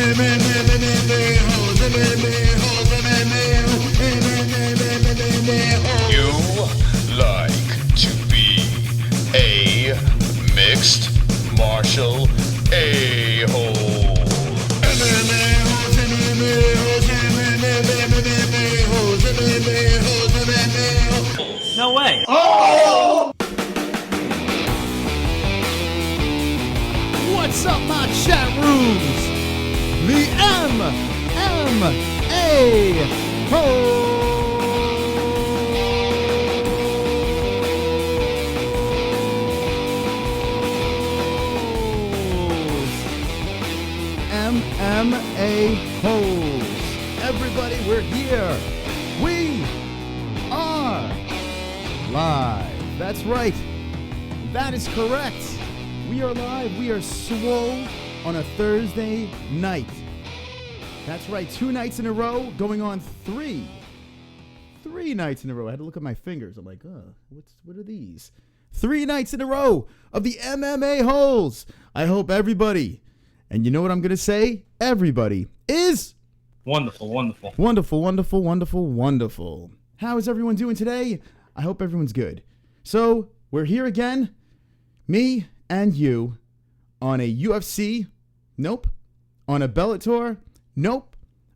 You like to be a mixed martial a-hole. No way. Oh! What's up, my chat rooms? The MMA-HOLE. MMA-HOLES. Everybody, we're here. We are live. That's right. That is correct. We are live. We are swole on a Thursday night. That's right. 2 nights in a row, going on 3 nights in a row. I had to look at my fingers. I'm like, what are these? 3 nights in a row of the MMA-HOLES. I hope everybody, and you know what I'm going to say? Everybody is wonderful, wonderful. Wonderful, wonderful, wonderful, wonderful. How is everyone doing today? I hope everyone's good. So, we're here again, me and you, on a UFC, nope. On a Bellator, nope.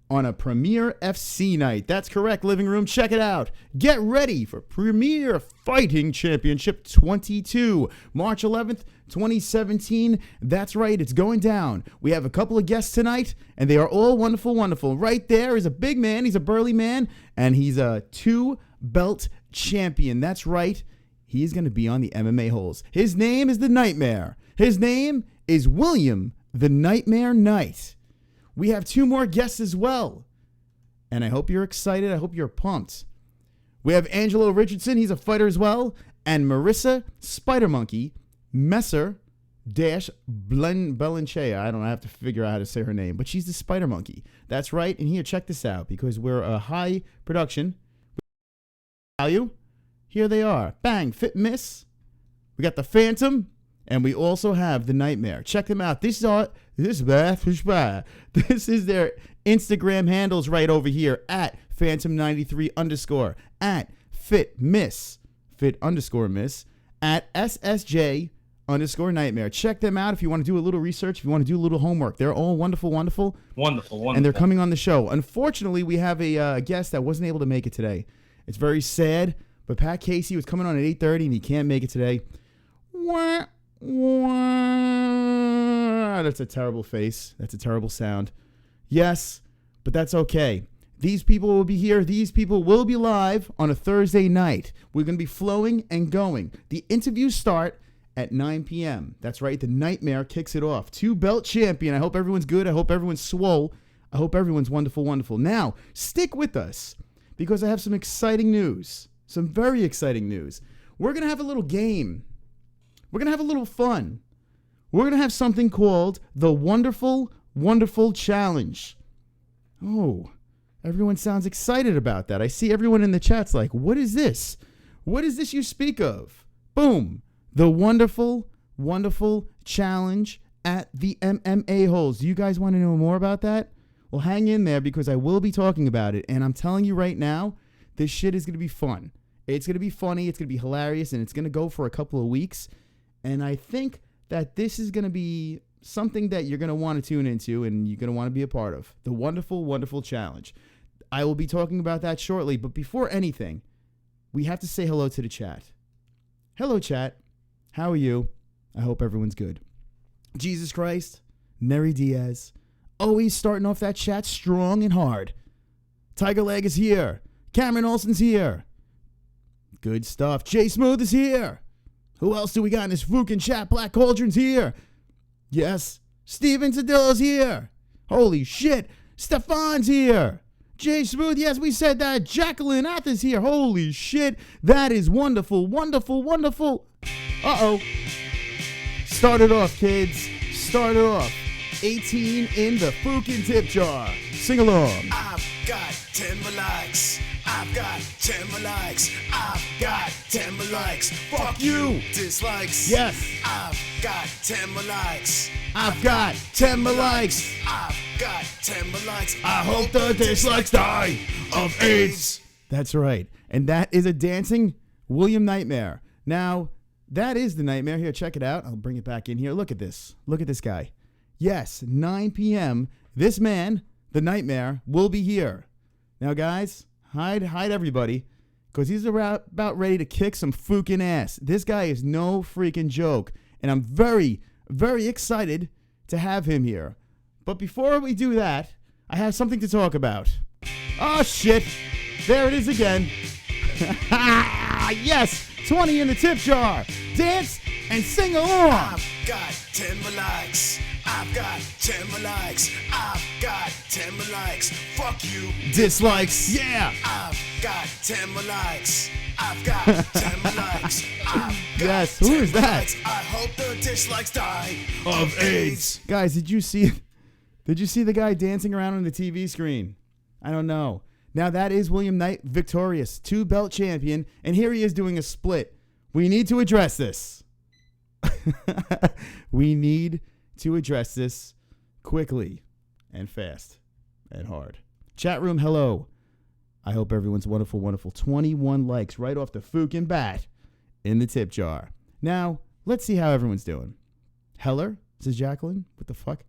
On a Premier FC night. That's correct, living room. Check it out. Get ready for Premier Fighting Championship 22, March 11th, 2017. That's right, it's going down. We have a couple of guests tonight, and they are all wonderful, wonderful. Right there is a big man. He's a burly man, and he's a 2-belt champion. That's right. He's going to be on the MMA-HOLES. His name is the Nightmare. His name is William the Nightmare Knight. We have 2 more guests as well. And I hope you're excited. I hope you're pumped. We have Angelo Richardson. He's a fighter as well. And Marisa Spider Monkey Messer-Belenchia. I don't know. I have to figure out how to say her name. But she's the Spider Monkey. That's right. And here, check this out. Because we're a high production value. Here they are. Bang. Fit Miss. We got the Phantom. And we also have the Nightmare. Check them out. This is their Instagram handles right over here at Phantom93_ at fit_miss at SSJ_Nightmare. Check them out if you want to do a little research, if you want to do a little homework. They're all wonderful, wonderful. Wonderful. And they're coming on the show. Unfortunately, we have a guest that wasn't able to make it today. It's very sad, but Pat Casey was coming on at 8:30 and he can't make it today. Wah. That's a terrible face. That's a terrible sound. Yes, but that's okay. These people will be here. These people will be live on a Thursday night. We're going to be flowing and going. The interviews start at 9 p.m. That's right. The Nightmare kicks it off. 2-belt champion. I hope everyone's good. I hope everyone's swole. I hope everyone's wonderful, wonderful. Now, stick with us because I have some exciting news. Some very exciting news. We're going to have a little game. We're going to have a little fun. We're going to have something called the Wonderful, Wonderful Challenge. Oh, everyone sounds excited about that. I see everyone in the chat's like, what is this? What is this you speak of? Boom. The Wonderful, Wonderful Challenge at the MMA-HOLES. Do you guys want to know more about that? Well, hang in there because I will be talking about it. And I'm telling you right now, this shit is going to be fun. It's going to be funny. It's going to be hilarious. And it's going to go for a couple of weeks. And I think that this is going to be something that you're going to want to tune into and you're going to want to be a part of. The Wonderful, Wonderful Challenge. I will be talking about that shortly. But before anything, we have to say hello to the chat. Hello, chat. How are you? I hope everyone's good. Jesus Christ. Neri Diaz. Always starting off that chat strong and hard. Tiger Leg is here. Cameron Olsen's here. Good stuff. Jay Smooth is here. Who else do we got in this fucking chat? Black Cauldron's here. Yes. Steven Sedillo's here. Holy shit. Stefan's here. Jay Smooth, yes, we said that. Jacqueline Athens here. Holy shit. That is wonderful, wonderful, wonderful. Uh-oh. Start it off, kids. Start it off. 18 in the fucking tip jar. Sing along. I've got 10 likes. I've got 10 likes. I've got 10 likes. Fuck you. Dislikes. Yes. I've got 10 likes. I've got 10 likes. I've got 10 more likes. I hope the dislikes die of AIDS. That's right. And that is a dancing William Nightmare. Now, that is the Nightmare. Here, check it out. I'll bring it back in here. Look at this. Look at this guy. Yes, 9 p.m. This man, the Nightmare, will be here. Now, guys, hide everybody, because he's about ready to kick some fucking ass. This guy is no freaking joke, and I'm very, very excited to have him here. But before we do that, I have something to talk about. Oh, shit. There it is again. Yes, 20 in the tip jar. Dance and sing along. I've got 10 more likes. I've got 10 more likes. I've got 10 more likes. Fuck you. Dislikes. Yeah. I've got 10 more likes. I've got 10 more likes. I've got Yes, who is 10 more that? likes. I hope the dislikes die Of AIDS. Guys, did you see the guy dancing around on the TV screen? I don't know. Now that is William Knight, victorious, 2-belt champion, and here he is doing a split. We need to address this. We need to address this quickly and fast and hard. Chat room, hello. I hope everyone's wonderful, wonderful. 21 likes right off the fucking bat in the tip jar. Now, let's see how everyone's doing. Heller, says Jacqueline. What the fuck?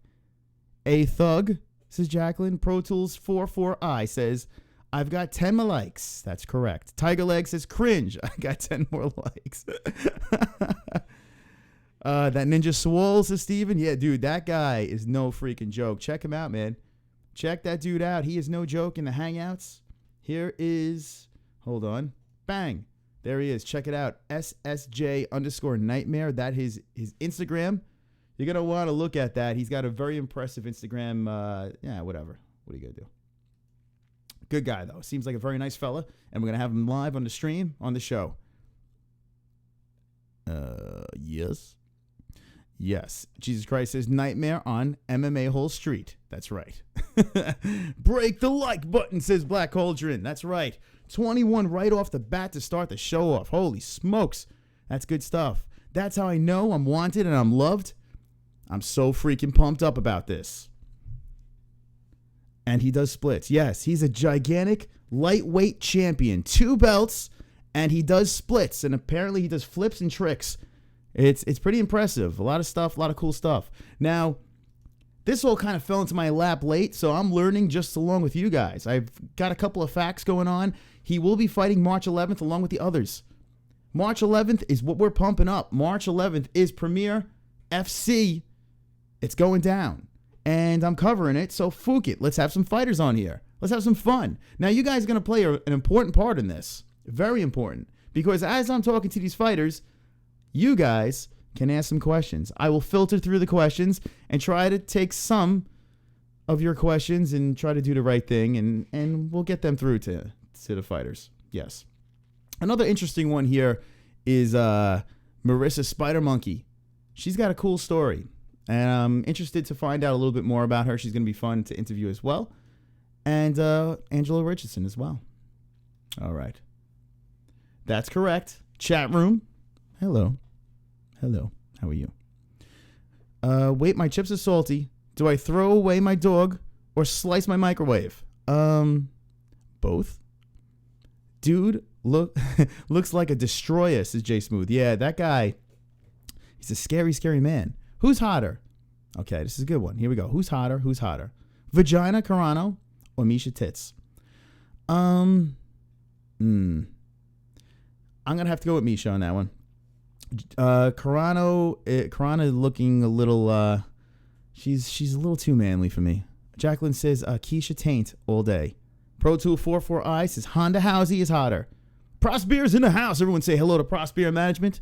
A Thug, says Jacqueline. Pro Tools 44I says, I've got 10 more likes. That's correct. Tiger Leg says, cringe. I got 10 more likes. That Ninja Swole, says Steven. Yeah, dude, that guy is no freaking joke. Check him out, man. Check that dude out. He is no joke in the Hangouts. Here is, hold on. Bang. There he is. Check it out. SSJ_nightmare. That is his Instagram. You're going to want to look at that. He's got a very impressive Instagram. Yeah, whatever. What are you going to do? Good guy, though. Seems like a very nice fella. And we're going to have him live on the stream, on the show. Yes. Yes. Jesus Christ says Nightmare on MMA-hole Street. That's right. Break the like button, says Black Cauldron. That's right. 21 right off the bat to start the show off. Holy smokes. That's good stuff. That's how I know I'm wanted and I'm loved. I'm so freaking pumped up about this. And he does splits. Yes, he's a gigantic lightweight champion. 2 belts, and he does splits. And apparently he does flips and tricks. It's pretty impressive. A lot of stuff, a lot of cool stuff. Now, this all kind of fell into my lap late, so I'm learning just along with you guys. I've got a couple of facts going on. He will be fighting March 11th along with the others. March 11th is what we're pumping up. March 11th is Premier FC. It's going down. And I'm covering it, so fuck it. Let's have some fighters on here. Let's have some fun. Now, you guys are going to play an important part in this. Very important. Because as I'm talking to these fighters, you guys can ask some questions. I will filter through the questions and try to take some of your questions and try to do the right thing, and we'll get them through to the fighters. Yes. Another interesting one here is Marisa Spider Monkey. She's got a cool story. And I'm interested to find out a little bit more about her. She's going to be fun to interview as well. And Angelo Richardson as well. All right. That's correct. Chat room. Hello. Hello. How are you? Wait, my chips are salty. Do I throw away my dog or slice my microwave? Both. Dude, looks like a destroyer, says Jay Smooth. Yeah, that guy, he's a scary, scary man. Who's hotter? Okay, this is a good one. Here we go. Who's hotter? Who's hotter? Vagina Carano or Misha Tits? I'm going to have to go with Misha on that one. Carano looking a little, she's a little too manly for me. Jacqueline says, Keisha Taint all day. Pro Tool 44I says, Honda Housey is hotter. Prosper's in the house. Everyone say hello to Prosper Management.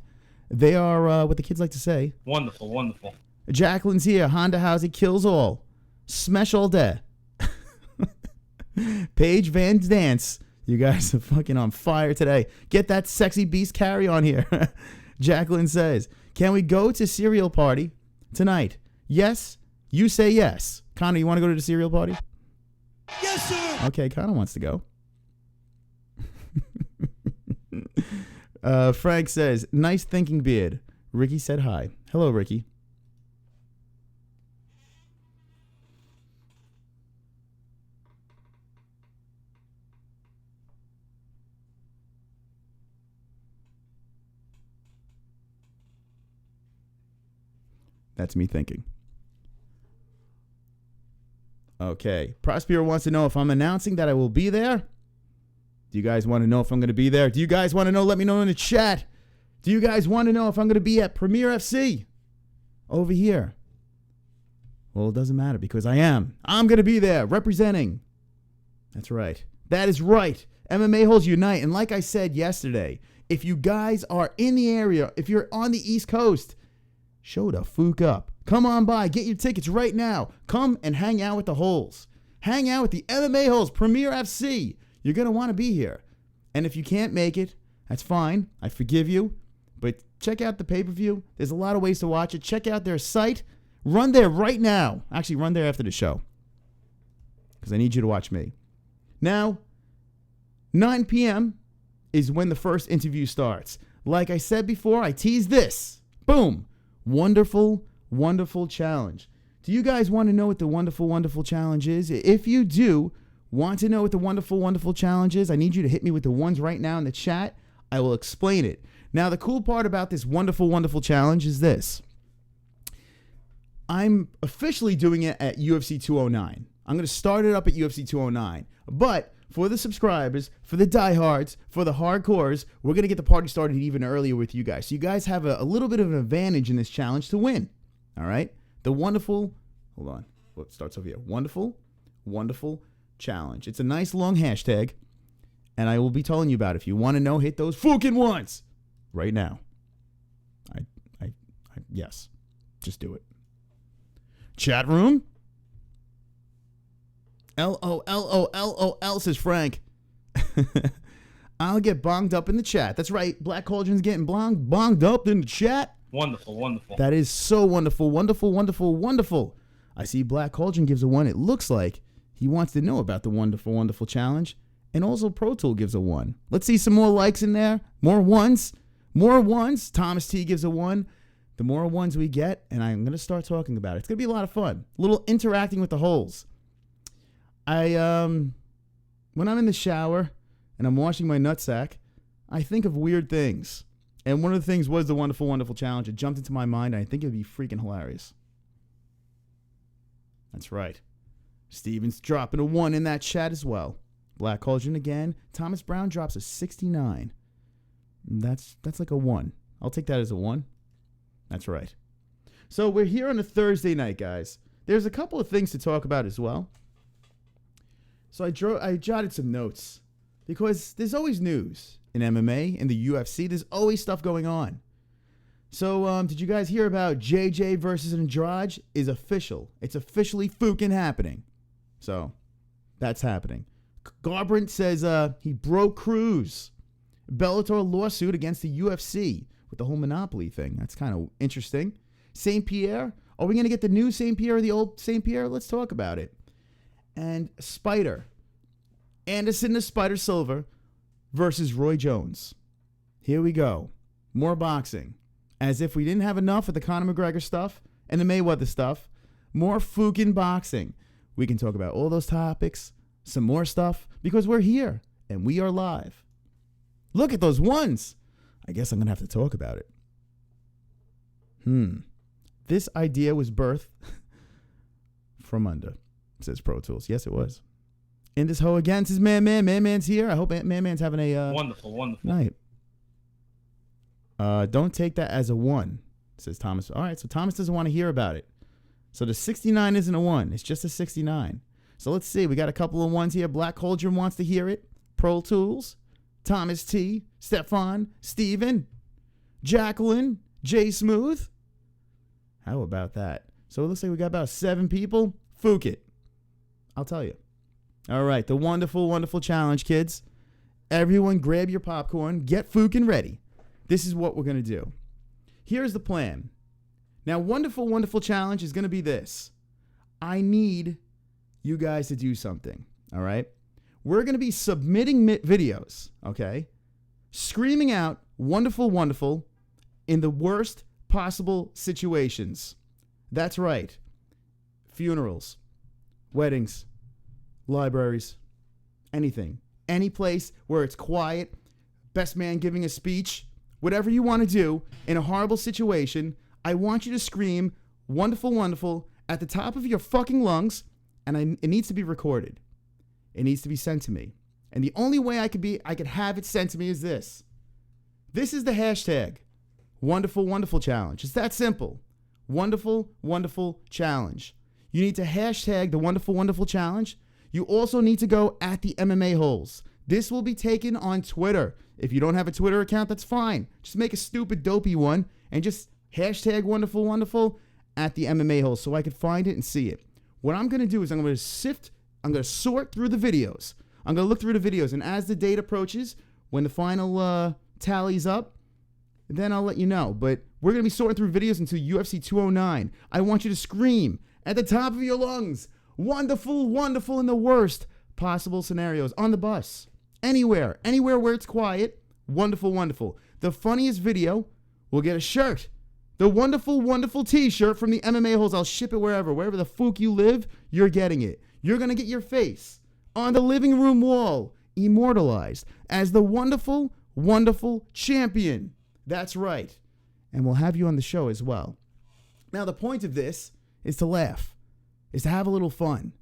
They are what the kids like to say. Wonderful, wonderful. Jacqueline's here. Honda Housey kills all. Smash all day. Paige Van Dance. You guys are fucking on fire today. Get that sexy beast carry on here. Jacqueline says, can we go to cereal party tonight? Yes. You say yes. Connor, you want to go to the cereal party? Yes, sir. Okay, Connor wants to go. Frank says, nice thinking beard. Ricky said hi. Hello, Ricky. That's me thinking. Okay. Prospero wants to know if I'm announcing that I will be there. Do you guys want to know if I'm going to be there? Do you guys want to know? Let me know in the chat. Do you guys want to know if I'm going to be at Premier FC over here? Well, it doesn't matter because I am. I'm going to be there representing. That's right. That is right. MMA-holes unite. And like I said yesterday, if you guys are in the area, if you're on the East Coast, show the fuck up. Come on by. Get your tickets right now. Come and hang out with the holes. Hang out with the MMA-holes, Premier FC. You're going to want to be here. And if you can't make it, that's fine. I forgive you. But check out the pay-per-view. There's a lot of ways to watch it. Check out their site. Run there right now. Actually, run there after the show. Because I need you to watch me. Now, 9 p.m. is when the first interview starts. Like I said before, I teased this. Boom. Wonderful, wonderful challenge. Do you guys want to know what the wonderful, wonderful challenge is? If you do want to know what the wonderful, wonderful challenge is, I need you to hit me with the ones right now in the chat. I will explain it. Now, the cool part about this wonderful, wonderful challenge is this. I'm officially doing it at UFC 209. I'm going to start it up at UFC 209. But for the subscribers, for the diehards, for the hardcores, we're going to get the party started even earlier with you guys. So you guys have a little bit of an advantage in this challenge to win. All right? The wonderful, hold on. Well, it starts over here. Wonderful, wonderful challenge. It's a nice long hashtag. And I will be telling you about it. If you want to know, hit those fucking ones right now. Yes. Just do it. Chat room. LOLOLOL, says Frank. I'll get bonged up in the chat. That's right. Black Cauldron's getting bonged up in the chat. Wonderful, wonderful. That is so wonderful, wonderful, wonderful, wonderful. I see Black Cauldron gives a 1. It looks like he wants to know about the wonderful, wonderful challenge. And also Pro Tool gives a 1. Let's see some more likes in there. More ones. More ones. Thomas T gives a 1. The more ones we get, and I'm going to start talking about it. It's going to be a lot of fun. A little interacting with the holes. When I'm in the shower and I'm washing my nutsack, I think of weird things. And one of the things was the wonderful, wonderful challenge. It jumped into my mind, and I think it would be freaking hilarious. That's right. Steven's dropping a 1 in that chat as well. Black Cauldron again. Thomas Brown drops a 69. That's like a 1. I'll take that as a 1. That's right. So we're here on a Thursday night, guys. There's a couple of things to talk about as well. So I jotted some notes because there's always news in MMA, in the UFC. There's always stuff going on. So did you guys hear about JJ versus Andrade? Is official. It's officially fucking happening. So that's happening. Garbrandt says he broke Cruz. Bellator lawsuit against the UFC with the whole monopoly thing. That's kind of interesting. St. Pierre. Are we going to get the new St. Pierre or the old St. Pierre? Let's talk about it. And Spider. Anderson the Spider Silva versus Roy Jones. Here we go. More boxing. As if we didn't have enough of the Conor McGregor stuff and the Mayweather stuff. More fucking boxing. We can talk about all those topics. Some more stuff. Because we're here. And we are live. Look at those ones. I guess I'm going to have to talk about it. This idea was birthed from under, says Pro Tools. Yes, it was. In this hoe again, says Man. Man-Man's here. I hope Man-Man's having a wonderful, wonderful night. Don't take that as a 1, says Thomas. All right, so Thomas doesn't want to hear about it. So the 69 isn't a 1. It's just a 69. So let's see. We got a couple of ones here. Black Cauldron wants to hear it. Pro Tools. Thomas T, Stefan, Steven, Jacqueline, J Smooth. How about that? So it looks like we got about 7 people. Fook it. I'll tell you. All right, the wonderful, wonderful challenge, kids. Everyone grab your popcorn. Get fookin' ready. This is what we're going to do. Here's the plan. Now, wonderful, wonderful challenge is going to be this. I need you guys to do something, all right? We're going to be submitting videos, okay? Screaming out wonderful, wonderful in the worst possible situations. That's right. Funerals, weddings, libraries, anything. Any place where it's quiet, best man giving a speech, whatever you want to do in a horrible situation, I want you to scream wonderful, wonderful at the top of your fucking lungs, and it needs to be recorded. It needs to be sent to me. And the only way I could have it sent to me is this. This is the hashtag Wonderful, Wonderful Challenge. It's that simple. Wonderful, Wonderful Challenge. You need to hashtag the Wonderful, Wonderful Challenge. You also need to go at the MMA-HOLES. This will be taken on Twitter. If you don't have a Twitter account, that's fine. Just make a stupid, dopey one and just hashtag Wonderful, Wonderful at the MMA-HOLES so I could find it and see it. What I'm going to do is I'm going to sort through the videos. I'm going to look through the videos, and as the date approaches, when the final tally's up, then I'll let you know. But we're going to be sorting through videos until UFC 209. I want you to scream at the top of your lungs, wonderful, wonderful in the worst possible scenarios. On the bus, anywhere where it's quiet, wonderful, wonderful. The funniest video will get a shirt. The wonderful, wonderful t-shirt from the MMA-HOLES. I'll ship it wherever the fuck you live, you're getting it. You're going to get your face on the living room wall, immortalized as the wonderful, wonderful champion. That's right. And we'll have you on the show as well. Now, the point of this is to laugh, is to have a little fun.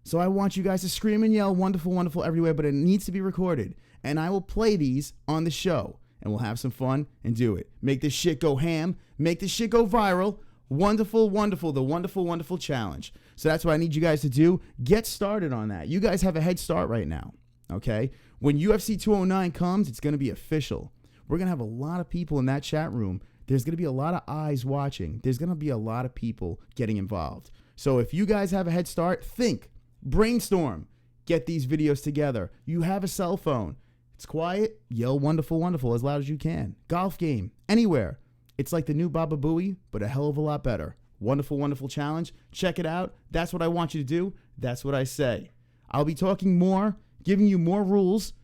So I want you guys to scream and yell wonderful, wonderful everywhere, but it needs to be recorded. And I will play these on the show, and we'll have some fun and do it. Make this shit go ham. Make this shit go viral. Wonderful, wonderful, the wonderful, wonderful challenge. So that's what I need you guys to do. Get started on that. You guys have a head start right now, okay? When UFC 209 comes, it's going to be official. We're going to have a lot of people in that chat room. There's going to be a lot of eyes watching. There's going to be a lot of people getting involved. So if you guys have a head start, think, brainstorm, get these videos together. You have a cell phone. It's quiet. Yell wonderful, wonderful as loud as you can. Golf game, anywhere. It's like the new Baba Booey, but a hell of a lot better. Wonderful, wonderful challenge. Check it out. That's what I want you to do. That's what I say. I'll be talking more, giving you more rules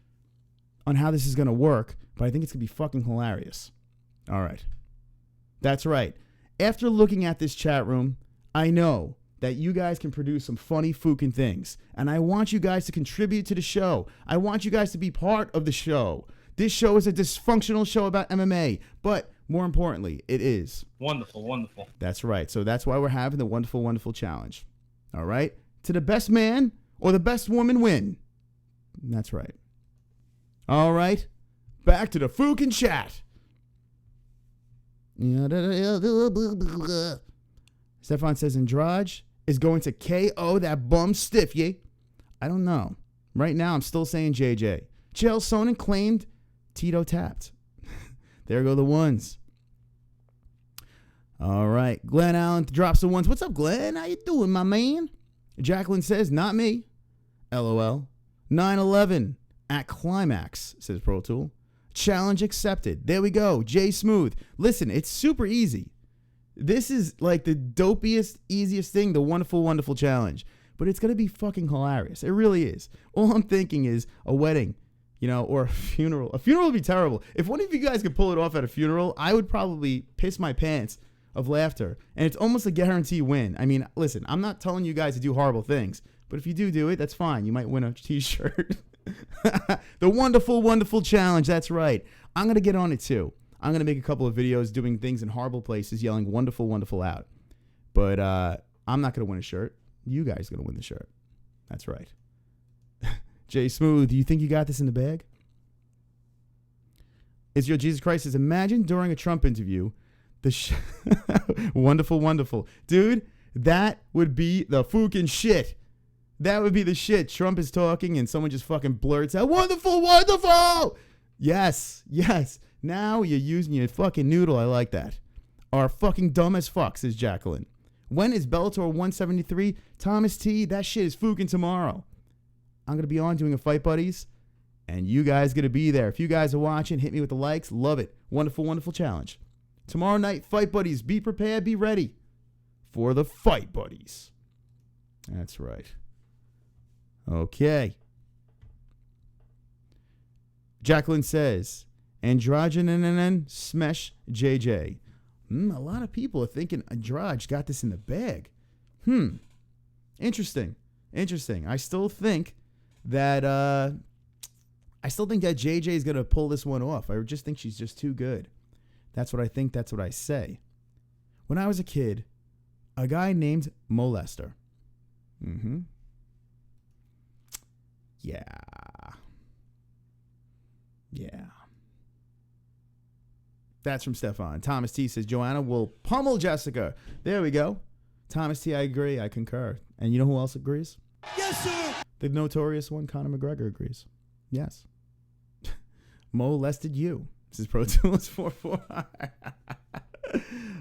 on how this is going to work, but I think it's going to be fucking hilarious. All right. That's right. After looking at this chat room, I know that you guys can produce some funny fucking things, and I want you guys to contribute to the show. I want you guys to be part of the show. This show is a dysfunctional show about MMA, but more importantly, it is Wonderful, wonderful. That's right. So that's why we're having the Wonderful, Wonderful Challenge. All right? To the best man or the best woman win. That's right. All right. Back to the fucking chat. Stefan says Andrade is going to KO that bum stiffy. I don't know. Right now, I'm still saying JJ. Chael Sonnen claimed Tito tapped. There go the ones. All right. Glenn Allen drops the ones. What's up, Glenn? How you doing, my man? Jacqueline says, not me. LOL. 9/11 at Climax, says Pro Tool. Challenge accepted. There we go. Jay Smooth. Listen, it's super easy. This is like the dopiest, easiest thing, the wonderful, wonderful challenge. But it's going to be fucking hilarious. It really is. All I'm thinking is a wedding. Or a funeral. A funeral would be terrible. If one of you guys could pull it off at a funeral, I would probably piss my pants of laughter. And it's almost a guarantee win. I mean, listen, I'm not telling you guys to do horrible things. But if you do it, that's fine. You might win a t-shirt. The wonderful, wonderful challenge. That's right. I'm going to get on it too. I'm going to make a couple of videos doing things in horrible places, yelling wonderful, wonderful out. But I'm not going to win a shirt. You guys are going to win the shirt. That's right. Jay Smooth, do you think you got this in the bag? Israel Jesus Christ says, imagine during a Trump interview, wonderful, wonderful. Dude, that would be the fucking shit. That would be the shit. Trump is talking and someone just fucking blurts out, wonderful, wonderful. Yes, yes. Now you're using your fucking noodle. I like that. Are fucking dumb as fuck, says Jacqueline. When is Bellator 173? Thomas T, that shit is fucking tomorrow. I'm going to be on doing a Fight Buddies, and you guys going to be there. If you guys are watching, hit me with the likes. Love it. Wonderful, wonderful challenge. Tomorrow night, Fight Buddies. Be prepared, be ready for the Fight Buddies. That's right. Okay. Jacqueline says, Androgen smash JJ. A lot of people are thinking Andrade got this in the bag. Interesting. I still think that JJ is gonna pull this one off. I just think she's just too good. That's what I think. That's what I say. When I was a kid, A guy named Molester. Yeah. That's from Stefan. Thomas T says, Joanna will pummel Jessica. There we go. Thomas T, I agree. I concur. And you know who else agrees? Yes, sir. The notorious one, Conor McGregor, agrees. Yes. Molested you. This is Pro Tools 44.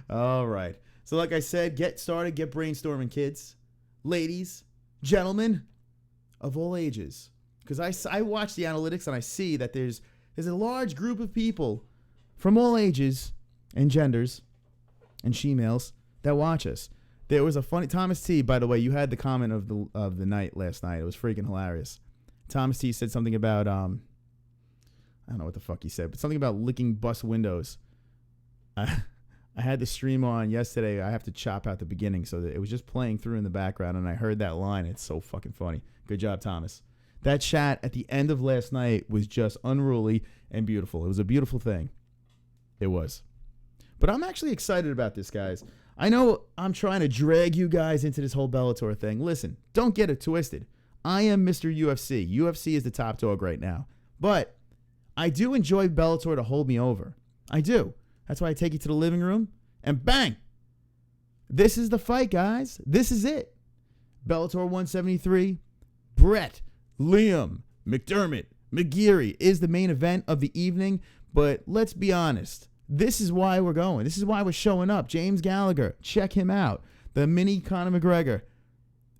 All right. So like I said, get started, get brainstorming, kids, ladies, gentlemen of all ages. Because I watch the analytics and I see that there's a large group of people from all ages and genders and she-males that watch us. There was a funny Thomas T, by the way, you had the comment of the night last night. It was freaking hilarious. Thomas T said something about I don't know what the fuck he said, but something about licking bus windows. I had the stream on yesterday. I have to chop out the beginning so that it was just playing through in the background, and I heard that line. It's so fucking funny. Good job, Thomas. That chat at the end of last night was just unruly and beautiful. It was a beautiful thing. It was. But I'm actually excited about this, guys. I know I'm trying to drag you guys into this whole Bellator thing. Listen, don't get it twisted. I am Mr. UFC. UFC is the top dog right now. But I do enjoy Bellator to hold me over. I do. That's why I take you to the living room and bang. This is the fight, guys. This is it. Bellator 173. Brett, Liam, McDermott, McGeary is the main event of the evening. But let's be honest. This is why we're going. This is why we're showing up. James Gallagher. Check him out. The mini Conor McGregor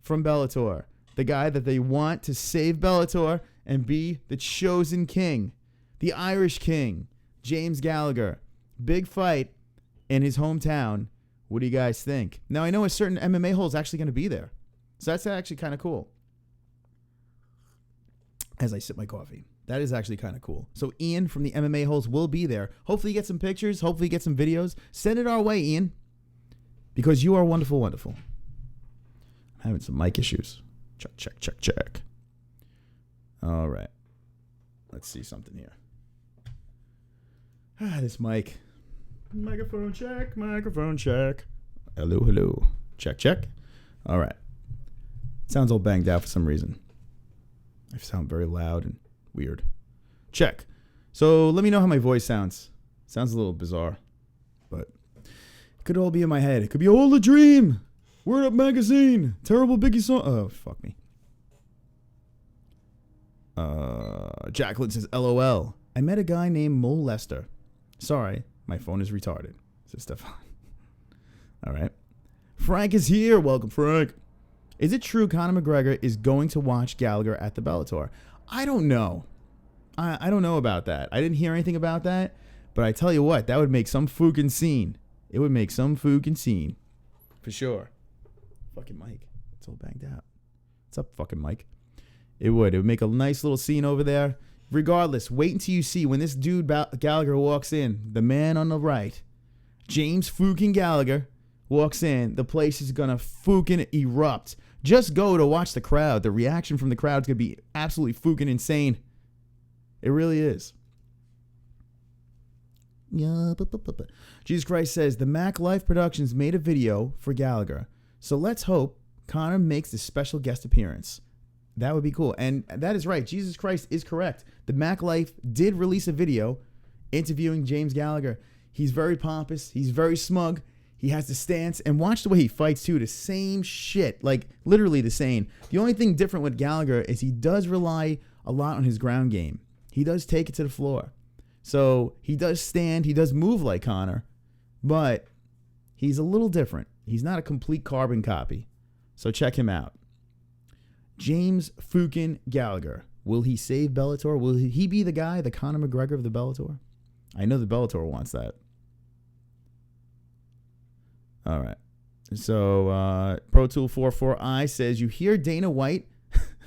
from Bellator. The guy that they want to save Bellator and be the chosen king. The Irish king. James Gallagher. Big fight in his hometown. What do you guys think? Now, I know a certain MMA-hole is actually going to be there. So that's actually kind of cool. As I sip my coffee. That is actually kind of cool. So Ian from the MMA-holes will be there. Hopefully you get some pictures. Hopefully you get some videos. Send it our way, Ian. Because you are wonderful, wonderful. I'm having some mic issues. Check. All right. Let's see something here. This mic. Microphone check. Hello. Check. All right. Sounds all banged out for some reason. I sound very loud and weird. Check. So let me know how my voice sounds. Sounds a little bizarre, but it could all be in my head. It could be all a dream. Word Up Magazine. Terrible Biggie song. Oh, fuck me. Jacqueline says, LOL. I met a guy named Molester. Sorry, my phone is retarded, says Stefan. All right. Frank is here. Welcome, Frank. Is it true Conor McGregor is going to watch Gallagher at the Bellator? I don't know. I don't know about that. I didn't hear anything about that. But I tell you what, that would make some fucking scene. It would make some fucking scene. For sure. Fucking Mike. It's all banged out. What's up, fucking Mike? It would. It would make a nice little scene over there. Regardless, wait until you see when this dude Gallagher walks in. The man on the right, James fucking Gallagher, walks in. The place is going to fucking erupt. Just go to watch the crowd. The reaction from the crowd is going to be absolutely fucking insane. It really is. Jesus Christ says, the Mac Life Productions made a video for Gallagher. So let's hope Conor makes a special guest appearance. That would be cool. And that is right. Jesus Christ is correct. The Mac Life did release a video interviewing James Gallagher. He's very pompous. He's very smug. He has the stance. And watch the way he fights, too. The same shit. Like, literally the same. The only thing different with Gallagher is he does rely a lot on his ground game. He does take it to the floor. So he does stand. He does move like Conor. But he's a little different. He's not a complete carbon copy. So check him out. James fucking Gallagher. Will he save Bellator? Will he be the guy, the Conor McGregor of the Bellator? I know the Bellator wants that. All right. So Pro Tool 44I says, you hear Dana White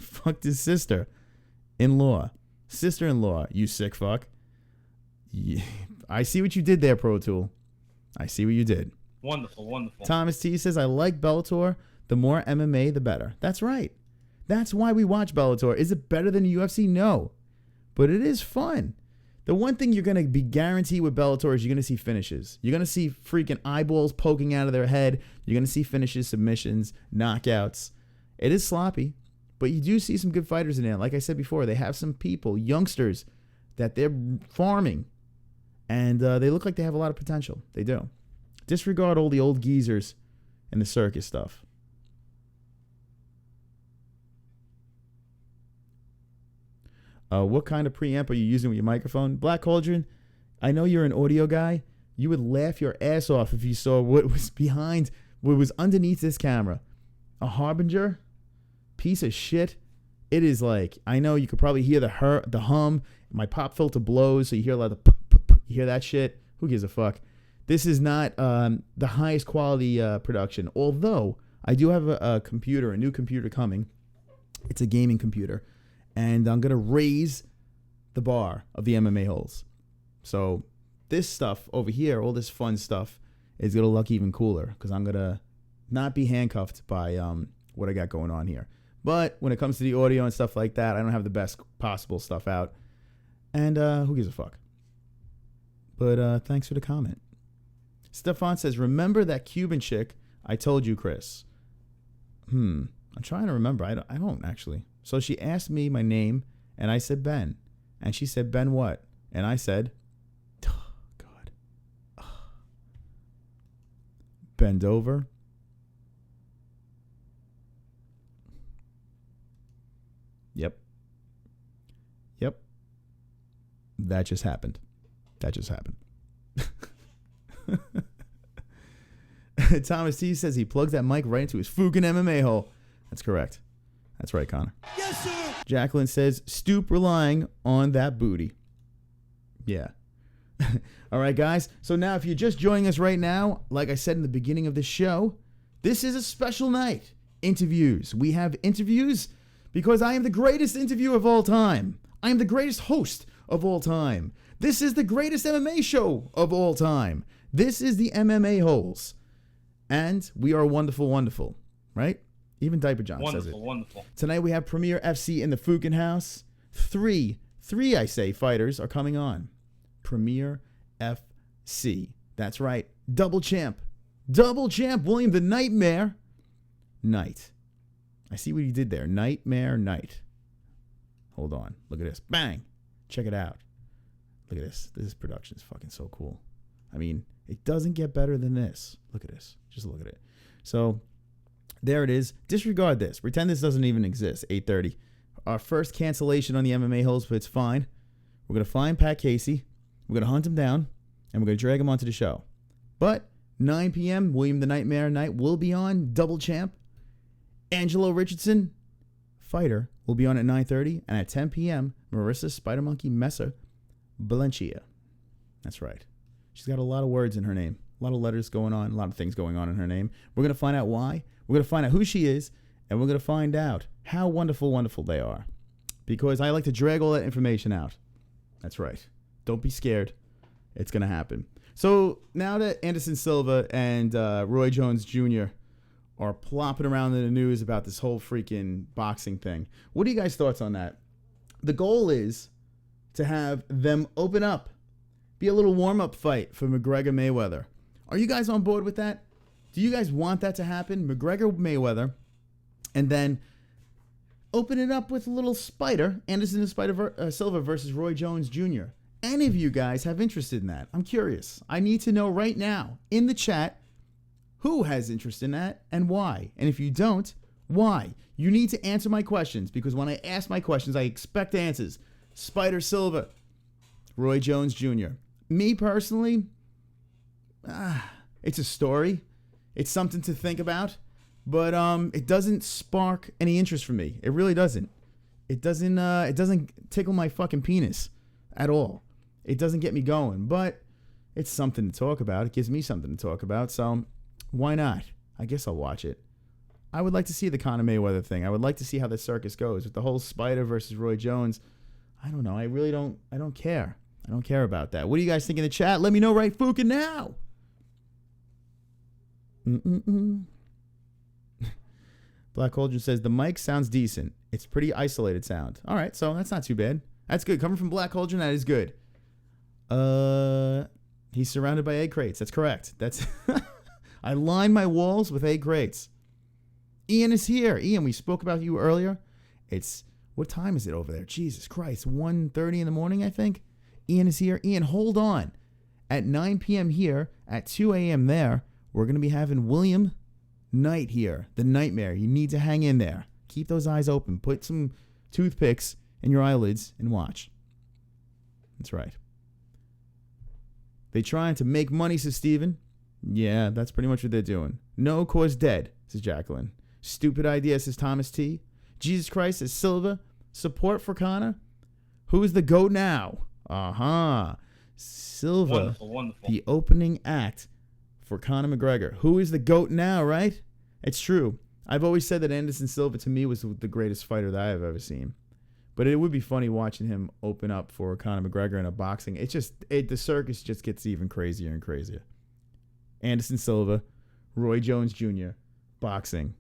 fucked his sister-in-law. Sister-in-law, you sick fuck. Yeah. I see what you did there, Pro Tool. I see what you did. Wonderful. Thomas T says, I like Bellator. The more MMA, the better. That's right. That's why we watch Bellator. Is it better than the UFC? No. But it is fun. The one thing you're going to be guaranteed with Bellator is you're going to see finishes. You're going to see freaking eyeballs poking out of their head. You're going to see finishes, submissions, knockouts. It is sloppy, but you do see some good fighters in there. Like I said before, they have some people, youngsters, that they're farming, and they look like they have a lot of potential. They do. Disregard all the old geezers and the circus stuff. What kind of preamp are you using with your microphone? Black Cauldron, I know you're an audio guy. You would laugh your ass off if you saw what was behind, what was underneath this camera. A Harbinger piece of shit. It is like, I know you could probably hear the hum. My pop filter blows, so you hear a lot of you hear that shit. Who gives a fuck? This is not the highest quality production. Although I do have a computer, a new computer coming. It's a gaming computer. And I'm going to raise the bar of the MMA-holes. So this stuff over here, all this fun stuff, is going to look even cooler because I'm going to not be handcuffed by what I got going on here. But when it comes to the audio and stuff like that, I don't have the best possible stuff out. And who gives a fuck? But thanks for the comment. Stefan says, remember that Cuban chick I told you, Chris? I'm trying to remember. I don't actually. So she asked me my name, and I said Ben. And she said, Ben what? And I said, oh, God. Bend over. Yep. That just happened. Thomas T says he plugs that mic right into his fucking MMA hole. That's correct. That's right, Connor. Yes, sir. Jacqueline says, stoop relying on that booty. Yeah. All right, guys. So now if you're just joining us right now, like I said in the beginning of the show, this is a special night. Interviews. We have interviews because I am the greatest interviewer of all time. I am the greatest host of all time. This is the greatest MMA show of all time. This is the MMA-holes. And we are wonderful, wonderful. Right? Even Diaper John says it. Wonderful. Tonight we have Premier FC in the Fukin House. Three I say, fighters are coming on. Premier FC. That's right. Double champ. William the Nightmare Knight. I see what he did there. Nightmare Knight. Hold on. Look at this. Bang. Check it out. Look at this. This production is fucking so cool. I mean, it doesn't get better than this. Look at this. Just look at it. So, there it is. Disregard this. Pretend this doesn't even exist. 8:30. Our first cancellation on the MMA-holes, but it's fine. We're going to find Pat Casey. We're going to hunt him down. And we're going to drag him onto the show. But 9 p.m., William the Nightmare Knight will be on. Double champ. Angelo Richardson, fighter, will be on at 9:30. And at 10 p.m., Marisa Spider Monkey Messer-Belenchia. That's right. She's got a lot of words in her name. A lot of letters going on. A lot of things going on in her name. We're going to find out why. We're going to find out who she is. And we're going to find out how wonderful, wonderful they are. Because I like to drag all that information out. That's right. Don't be scared. It's going to happen. So now that Anderson Silva and Roy Jones Jr. are plopping around in the news about this whole freaking boxing thing, what are you guys' thoughts on that? The goal is to have them open up, be a little warm-up fight for McGregor Mayweather. Are you guys on board with that? Do you guys want that to happen? McGregor Mayweather, and then open it up with a little spider, Anderson and Silva versus Roy Jones Jr. Any of you guys have interest in that? I'm curious. I need to know right now in the chat who has interest in that and why. And if you don't, why? You need to answer my questions because when I ask my questions, I expect answers. Spider Silva, Roy Jones Jr. Me personally, it's a story. It's something to think about, but it doesn't spark any interest for me. It really doesn't. It doesn't tickle my fucking penis at all. It doesn't get me going, but it's something to talk about. It gives me something to talk about, so why not? I guess I'll watch it. I would like to see the Conor Mayweather thing. I would like to see how the circus goes with the whole Spider versus Roy Jones. I don't know. I don't care. I don't care about that. What do you guys think in the chat? Let me know right fucking now. Black Cauldron says, the mic sounds decent. It's pretty isolated sound. All right, so that's not too bad. That's good. Coming from Black Cauldron, that is good. He's surrounded by egg crates. That's correct. That's I line my walls with egg crates. Ian is here. Ian, we spoke about you earlier. It's, what time is it over there? Jesus Christ, 1:30 in the morning, I think. Ian is here. Ian, hold on. At 9 p.m. here, at 2 a.m. there, we're going to be having William Knight here, the Nightmare. You need to hang in there. Keep those eyes open. Put some toothpicks in your eyelids and watch. That's right. They trying to make money, says Steven. Yeah, that's pretty much what they're doing. No cause dead, says Jacqueline. Stupid idea, says Thomas T. Jesus Christ, says Silva. Support for Connor. Who is the GOAT now? Silva. Wonderful, wonderful. The opening act for Conor McGregor. Who is the GOAT now, right? It's true. I've always said that Anderson Silva, to me, was the greatest fighter that I have ever seen. But it would be funny watching him open up for Conor McGregor in a boxing. The circus just gets even crazier and crazier. Anderson Silva, Roy Jones Jr., boxing.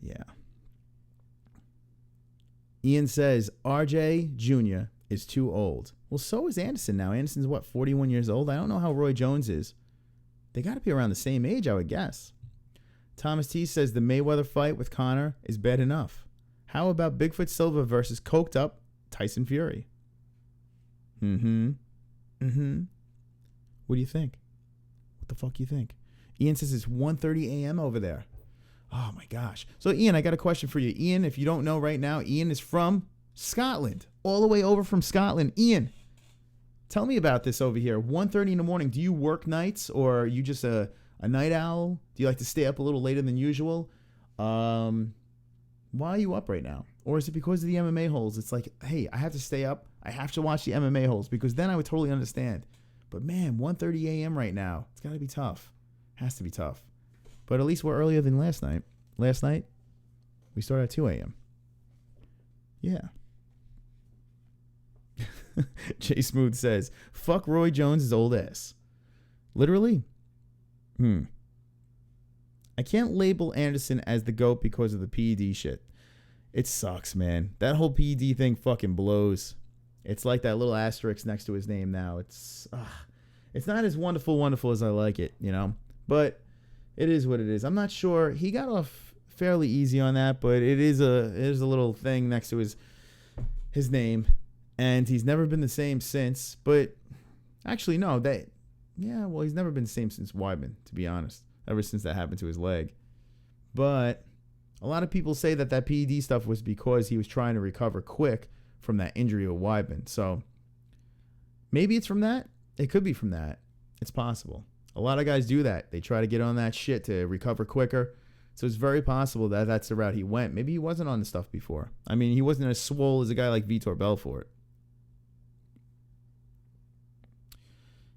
Yeah. Ian says, RJ Jr. is too old. Well, so is Anderson now. Anderson's, 41 years old? I don't know how Roy Jones is. They got to be around the same age, I would guess. Thomas T says the Mayweather fight with Conor is bad enough. How about Bigfoot Silva versus coked up Tyson Fury? What do you think? What the fuck do you think? Ian says it's 1:30 a.m. over there. Oh my gosh. So Ian, I got a question for you. Ian, if you don't know right now, Ian is from Scotland. All the way over from Scotland. Ian, tell me about this over here. 1:30 in the morning. Do you work nights, or are you just a night owl? Do you like to stay up a little later than usual? Why are you up right now? Or is it because of the MMA-holes? It's like, hey, I have to stay up. I have to watch the MMA-holes, because then I would totally understand. But man, 1:30 a.m. right now. It's got to be tough. Has to be tough. But at least we're earlier than last night. Last night, we started at 2 a.m. Yeah. Jay Smooth says, fuck Roy Jones' old ass. Literally? I can't label Anderson as the GOAT because of the PED shit. It sucks, man. That whole PED thing fucking blows. It's like that little asterisk next to his name now. It's not as wonderful as I like it, you know? But it is what it is. I'm not sure. He got off fairly easy on that, but it is a little thing next to his name. And he's never been the same since. But actually, no. He's never been the same since Weidman, to be honest. Ever since that happened to his leg. But a lot of people say that PED stuff was because he was trying to recover quick from that injury with Weidman. So maybe it's from that. It could be from that. It's possible. A lot of guys do that. They try to get on that shit to recover quicker. So it's very possible that that's the route he went. Maybe he wasn't on the stuff before. I mean, he wasn't as swole as a guy like Vitor Belfort.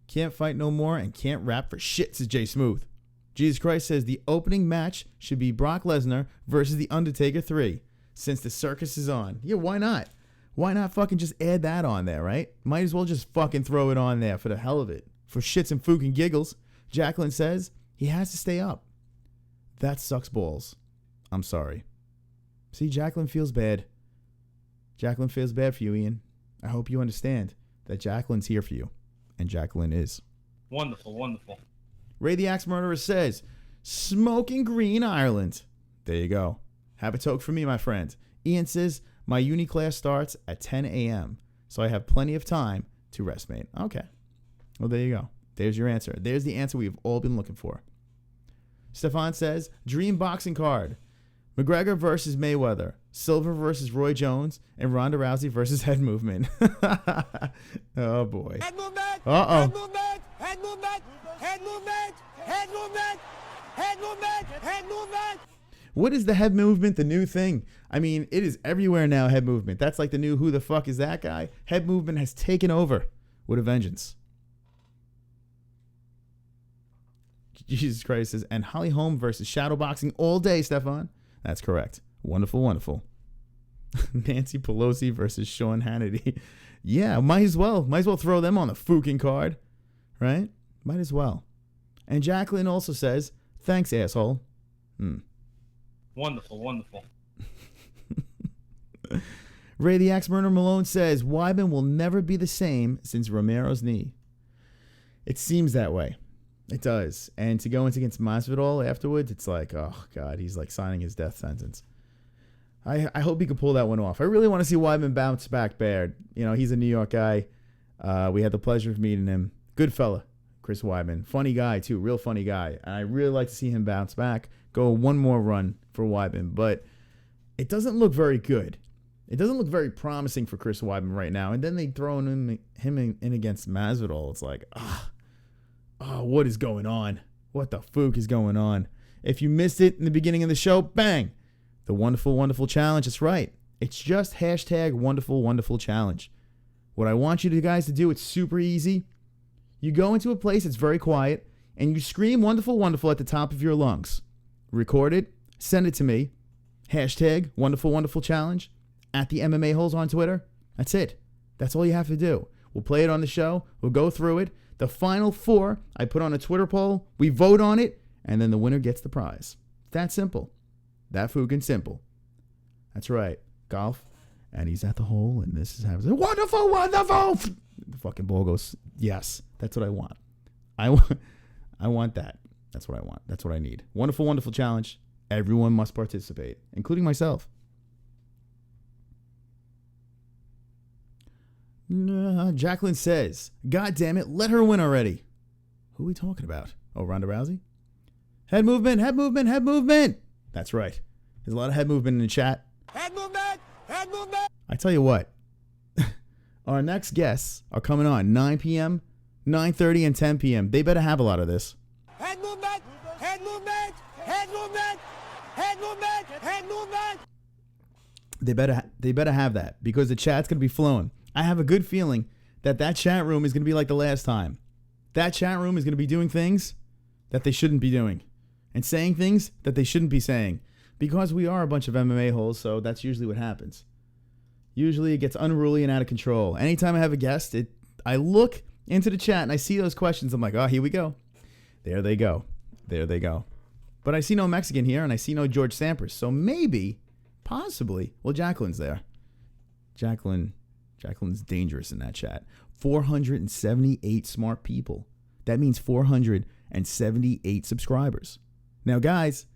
Can't fight no more and can't rap for shit, says Jay Smooth. Jesus Christ says the opening match should be Brock Lesnar versus The Undertaker 3, since the circus is on. Yeah, why not? Why not fucking just add that on there, right? Might as well just fucking throw it on there for the hell of it. For shits and fucking giggles. Jacqueline says he has to stay up. That sucks balls. I'm sorry. See, Jacqueline feels bad. Jacqueline feels bad for you, Ian. I hope you understand that Jacqueline's here for you. And Jacqueline is. Wonderful, wonderful. Ray the Axe Murderer says, smoking green Ireland. There you go. Have a toke for me, my friend. Ian says, my uni class starts at 10 a.m. So I have plenty of time to rest, mate. Okay. Well, there you go. There's your answer. There's the answer we've all been looking for. Stefan says, dream boxing card. McGregor versus Mayweather. Silva versus Roy Jones. And Ronda Rousey versus Head Movement. Oh, boy. Head movement. Uh-oh. Head movement. Head movement. Head movement. Head movement. Head movement. Head movement. What is the head movement, the new thing? I mean, it is everywhere now, head movement. That's like the new who the fuck is that guy? Head movement has taken over with a vengeance. Jesus Christ says, and Holly Holm versus shadowboxing all day, Stefan. That's correct. Wonderful, wonderful. Nancy Pelosi versus Sean Hannity. Yeah, might as well throw them on the fucking card. Right? Might as well. And Jacqueline also says, thanks, asshole. Wonderful, wonderful. Ray the Axe Murder Malone says, Weidman will never be the same since Romero's knee. It seems that way. It does. And to go into against Masvidal afterwards, it's like, oh, God, he's like signing his death sentence. I hope he can pull that one off. I really want to see Weidman bounce back bad. You know, he's a New York guy. We had the pleasure of meeting him. Good fella, Chris Weidman. Funny guy, too. Real funny guy. And I really like to see him bounce back. Go one more run for Weidman. But it doesn't look very good. It doesn't look very promising for Chris Weidman right now. And then they throw him in against Masvidal. It's like, what is going on? What the fuck is going on? If you missed it in the beginning of the show, bang! The wonderful, wonderful challenge. That's right. It's just hashtag wonderful, wonderful challenge. What I want you guys to do, it's super easy. You go into a place that's very quiet and you scream wonderful, wonderful at the top of your lungs. Record it. Send it to me. Hashtag wonderful, wonderful challenge at the MMA-HOLES on Twitter. That's it. That's all you have to do. We'll play it on the show. We'll go through it. The final 4, I put on a Twitter poll. We vote on it, and then the winner gets the prize. It's that simple. That fucking simple. That's right. Golf. And he's at the hole, and this is happening. Wonderful, wonderful. The fucking ball goes, yes. That's what I want. I want that. That's what I want. That's what I need. Wonderful, wonderful challenge. Everyone must participate, including myself. Jacqueline says, God damn it, let her win already. Who are we talking about? Oh, Ronda Rousey? Head movement, head movement, head movement. That's right. There's a lot of head movement in the chat. Head movement! Head movement! I tell you what. Our next guests are coming on 9 p.m., 9:30, and 10 p.m. They better have a lot of this. Head movement! Head movement! Head movement! Head movement! Head movement! They better have that because the chat's going to be flowing. I have a good feeling that chat room is going to be like the last time. That chat room is going to be doing things that they shouldn't be doing and saying things that they shouldn't be saying because we are a bunch of MMA holes, so that's usually what happens. Usually it gets unruly and out of control. Anytime I have a guest, I look into the chat and I see those questions. I'm like, oh, here we go. There they go. There they go. But I see no Mexican here and I see no George Sampras. So maybe, possibly, well, Jacqueline's there. Jacqueline's dangerous in that chat. 478 smart people. That means 478 subscribers. Now, guys,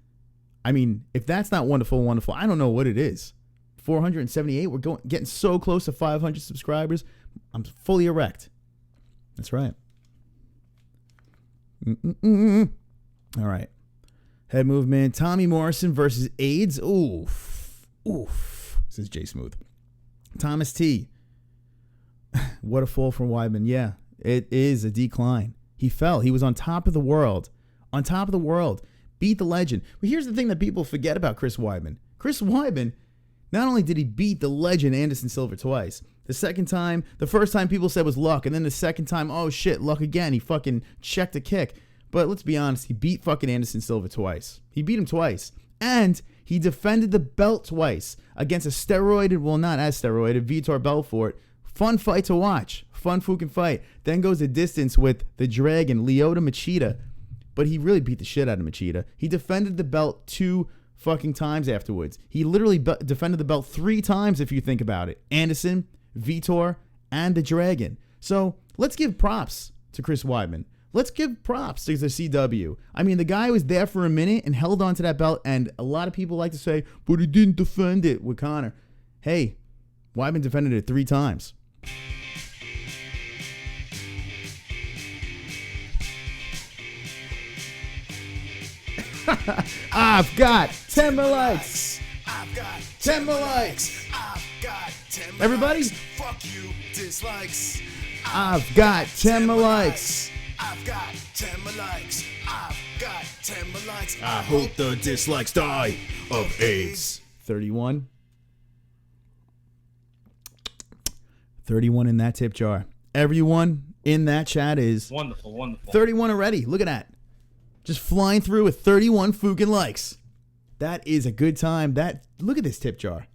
I mean, if that's not wonderful, wonderful, I don't know what it is. 478, we're getting so close to 500 subscribers. I'm fully erect. That's right. All right. Head movement. Tommy Morrison versus AIDS. Oof. Says Jay Smooth. Thomas T. What a fall from Weidman. Yeah, it is a decline. He fell. He was on top of the world. On top of the world. Beat the legend. But here's the thing that people forget about Chris Weidman. Chris Weidman, not only did he beat the legend Anderson Silva twice, the first time people said was luck, and then the second time, oh shit, luck again. He fucking checked a kick. But let's be honest, he beat fucking Anderson Silva twice. He beat him twice. And he defended the belt twice against a steroided, well, not as steroided, Vitor Belfort. Fun fight to watch. Fun fucking fight. Then goes the distance with the Dragon, Lyoto Machida. But he really beat the shit out of Machida. He defended the belt 2 fucking times afterwards. He literally defended the belt 3 times if you think about it. Anderson, Vitor, and the Dragon. So let's give props to Chris Weidman. Let's give props to the CW. I mean, the guy was there for a minute and held on to that belt, and a lot of people like to say, but he didn't defend it with Conor. Hey, Weidman defended it 3 times. I've got 10 more likes. I've got 10 more likes. I've got 10 more Everybody? likes. Fuck you, dislikes. I've got 10 more likes. I've got 10 more likes. I've got 10 more likes. I hope the dislikes die of AIDS. 31. 31 in that tip jar. Everyone in that chat is Wonderful, wonderful. 31 already. Look at that. Just flying through with 31 fucking likes. That is a good time. Look at this tip jar.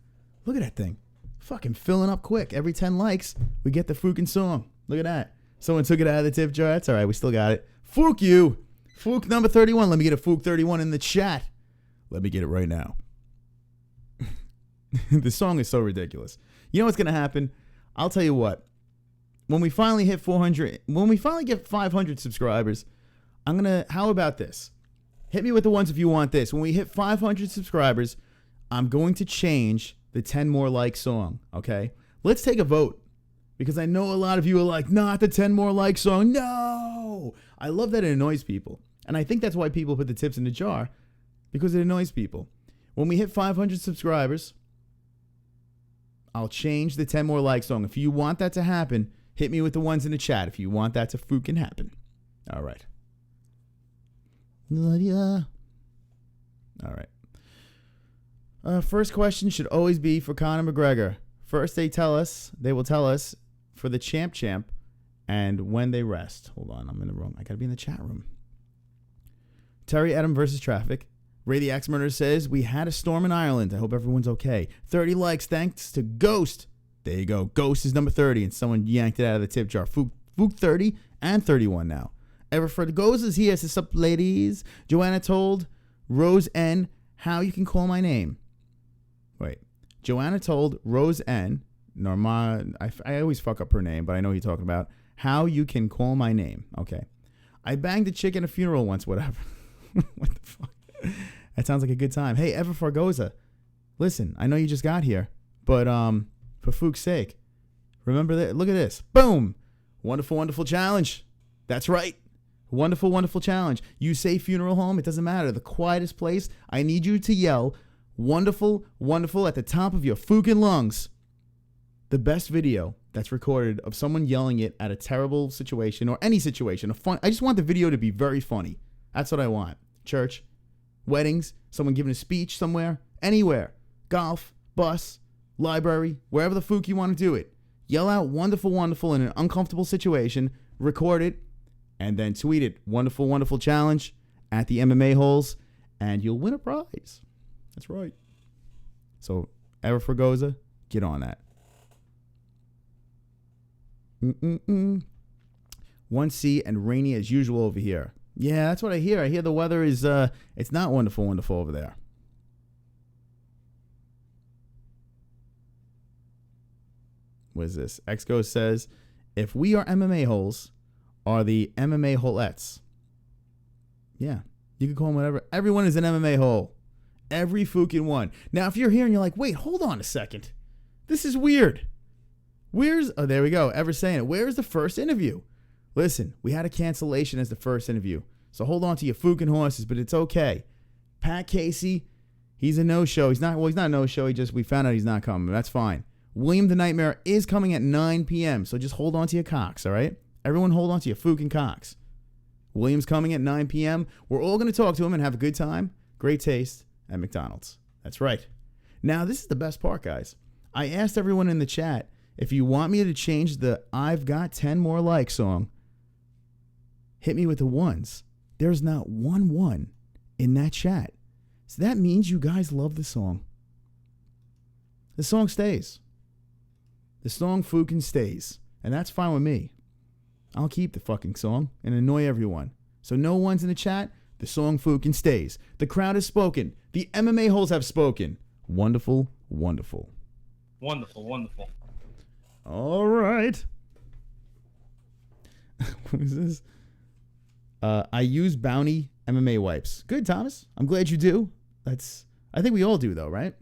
Look at that thing. Fucking filling up quick. Every 10 likes, we get the fucking song. Look at that. Someone took it out of the tip jar. That's all right. We still got it. Fook you. Fook number 31. Let me get a Fook 31 in the chat. Let me get it right now. The song is so ridiculous. You know what's going to happen? I'll tell you what. When we finally hit 400, when we finally get 500 subscribers, how about this? Hit me with the ones if you want this. When we hit 500 subscribers, I'm going to change the 10 more like song, okay? Let's take a vote. Because I know a lot of you are like, not the 10 more like song. No! I love that it annoys people. And I think that's why people put the tips in the jar. Because it annoys people. When we hit 500 subscribers, I'll change the 10 more like song. If you want that to happen, hit me with the ones in the chat. If you want that to fucking happen. All right. Love ya. All right. First question should always be for Conor McGregor. First, they will tell us for the champ, and when they rest. Hold on, I'm in the wrong. I gotta be in the chat room. Terry Adam versus Traffic. Ray the Axe Murderer says, we had a storm in Ireland. I hope everyone's okay. 30 likes thanks to Ghost. There you go. Ghost is number 30, and someone yanked it out of the tip jar. Fook 30 and 31 now. Everford Goes is here. Says, sup, ladies? Joanna told Rose N how you can call my name. Wait. Joanna told Rose N, Norma, I always fuck up her name, but I know who you're talking about, how you can call my name. Okay. I banged a chick in a funeral once, whatever. What the fuck? That sounds like a good time. Hey, Ever Fargoza, listen, I know you just got here, but for Fook's sake, remember that. Look at this. Boom. Wonderful, wonderful challenge. That's right. Wonderful, wonderful challenge. You say funeral home, it doesn't matter. The quietest place, I need you to yell wonderful, wonderful at the top of your fucking lungs. The best video that's recorded of someone yelling it at a terrible situation or any situation. I just want the video to be very funny. That's what I want. Church, weddings, someone giving a speech somewhere, anywhere. Golf, bus, library, wherever the fuck you want to do it. Yell out wonderful, wonderful in an uncomfortable situation. Record it and then tweet it. Wonderful, wonderful challenge at the MMA-holes and you'll win a prize. That's right. So, Ever Forgoza, get on that. 1C and rainy as usual over here. Yeah, that's what I hear. I hear the weather is, it's not wonderful, wonderful over there. What is this? Exco says, if we are MMA-holes, are the MMA-holettes. Yeah, you can call them whatever. Everyone is an MMA-hole. Every fucking one. Now, if you're here and you're like, wait, hold on a second. This is weird. Oh, there we go. Ever saying it. Where's the first interview? Listen, we had a cancellation as the first interview. So hold on to your fucking horses, but it's okay. Pat Casey, he's a no-show. He's not a no-show. We found out he's not coming. That's fine. William the Nightmare is coming at 9 p.m. So just hold on to your cocks, all right? Everyone hold on to your fucking cocks. William's coming at 9 p.m. We're all going to talk to him and have a good time. Great taste at McDonald's. That's right. Now, this is the best part, guys. I asked everyone in the chat, if you want me to change the I've Got 10 More Likes song, hit me with the ones. There's not one in that chat. So that means you guys love the song. The song stays. The song fucking stays. And that's fine with me. I'll keep the fucking song and annoy everyone. So no one's in the chat. The song fucking stays. The crowd has spoken. The MMA-holes have spoken. Wonderful, wonderful. Wonderful, wonderful. All right. What is this? I use Bounty MMA wipes. Good, Thomas. I'm glad you do. I think we all do, though, right?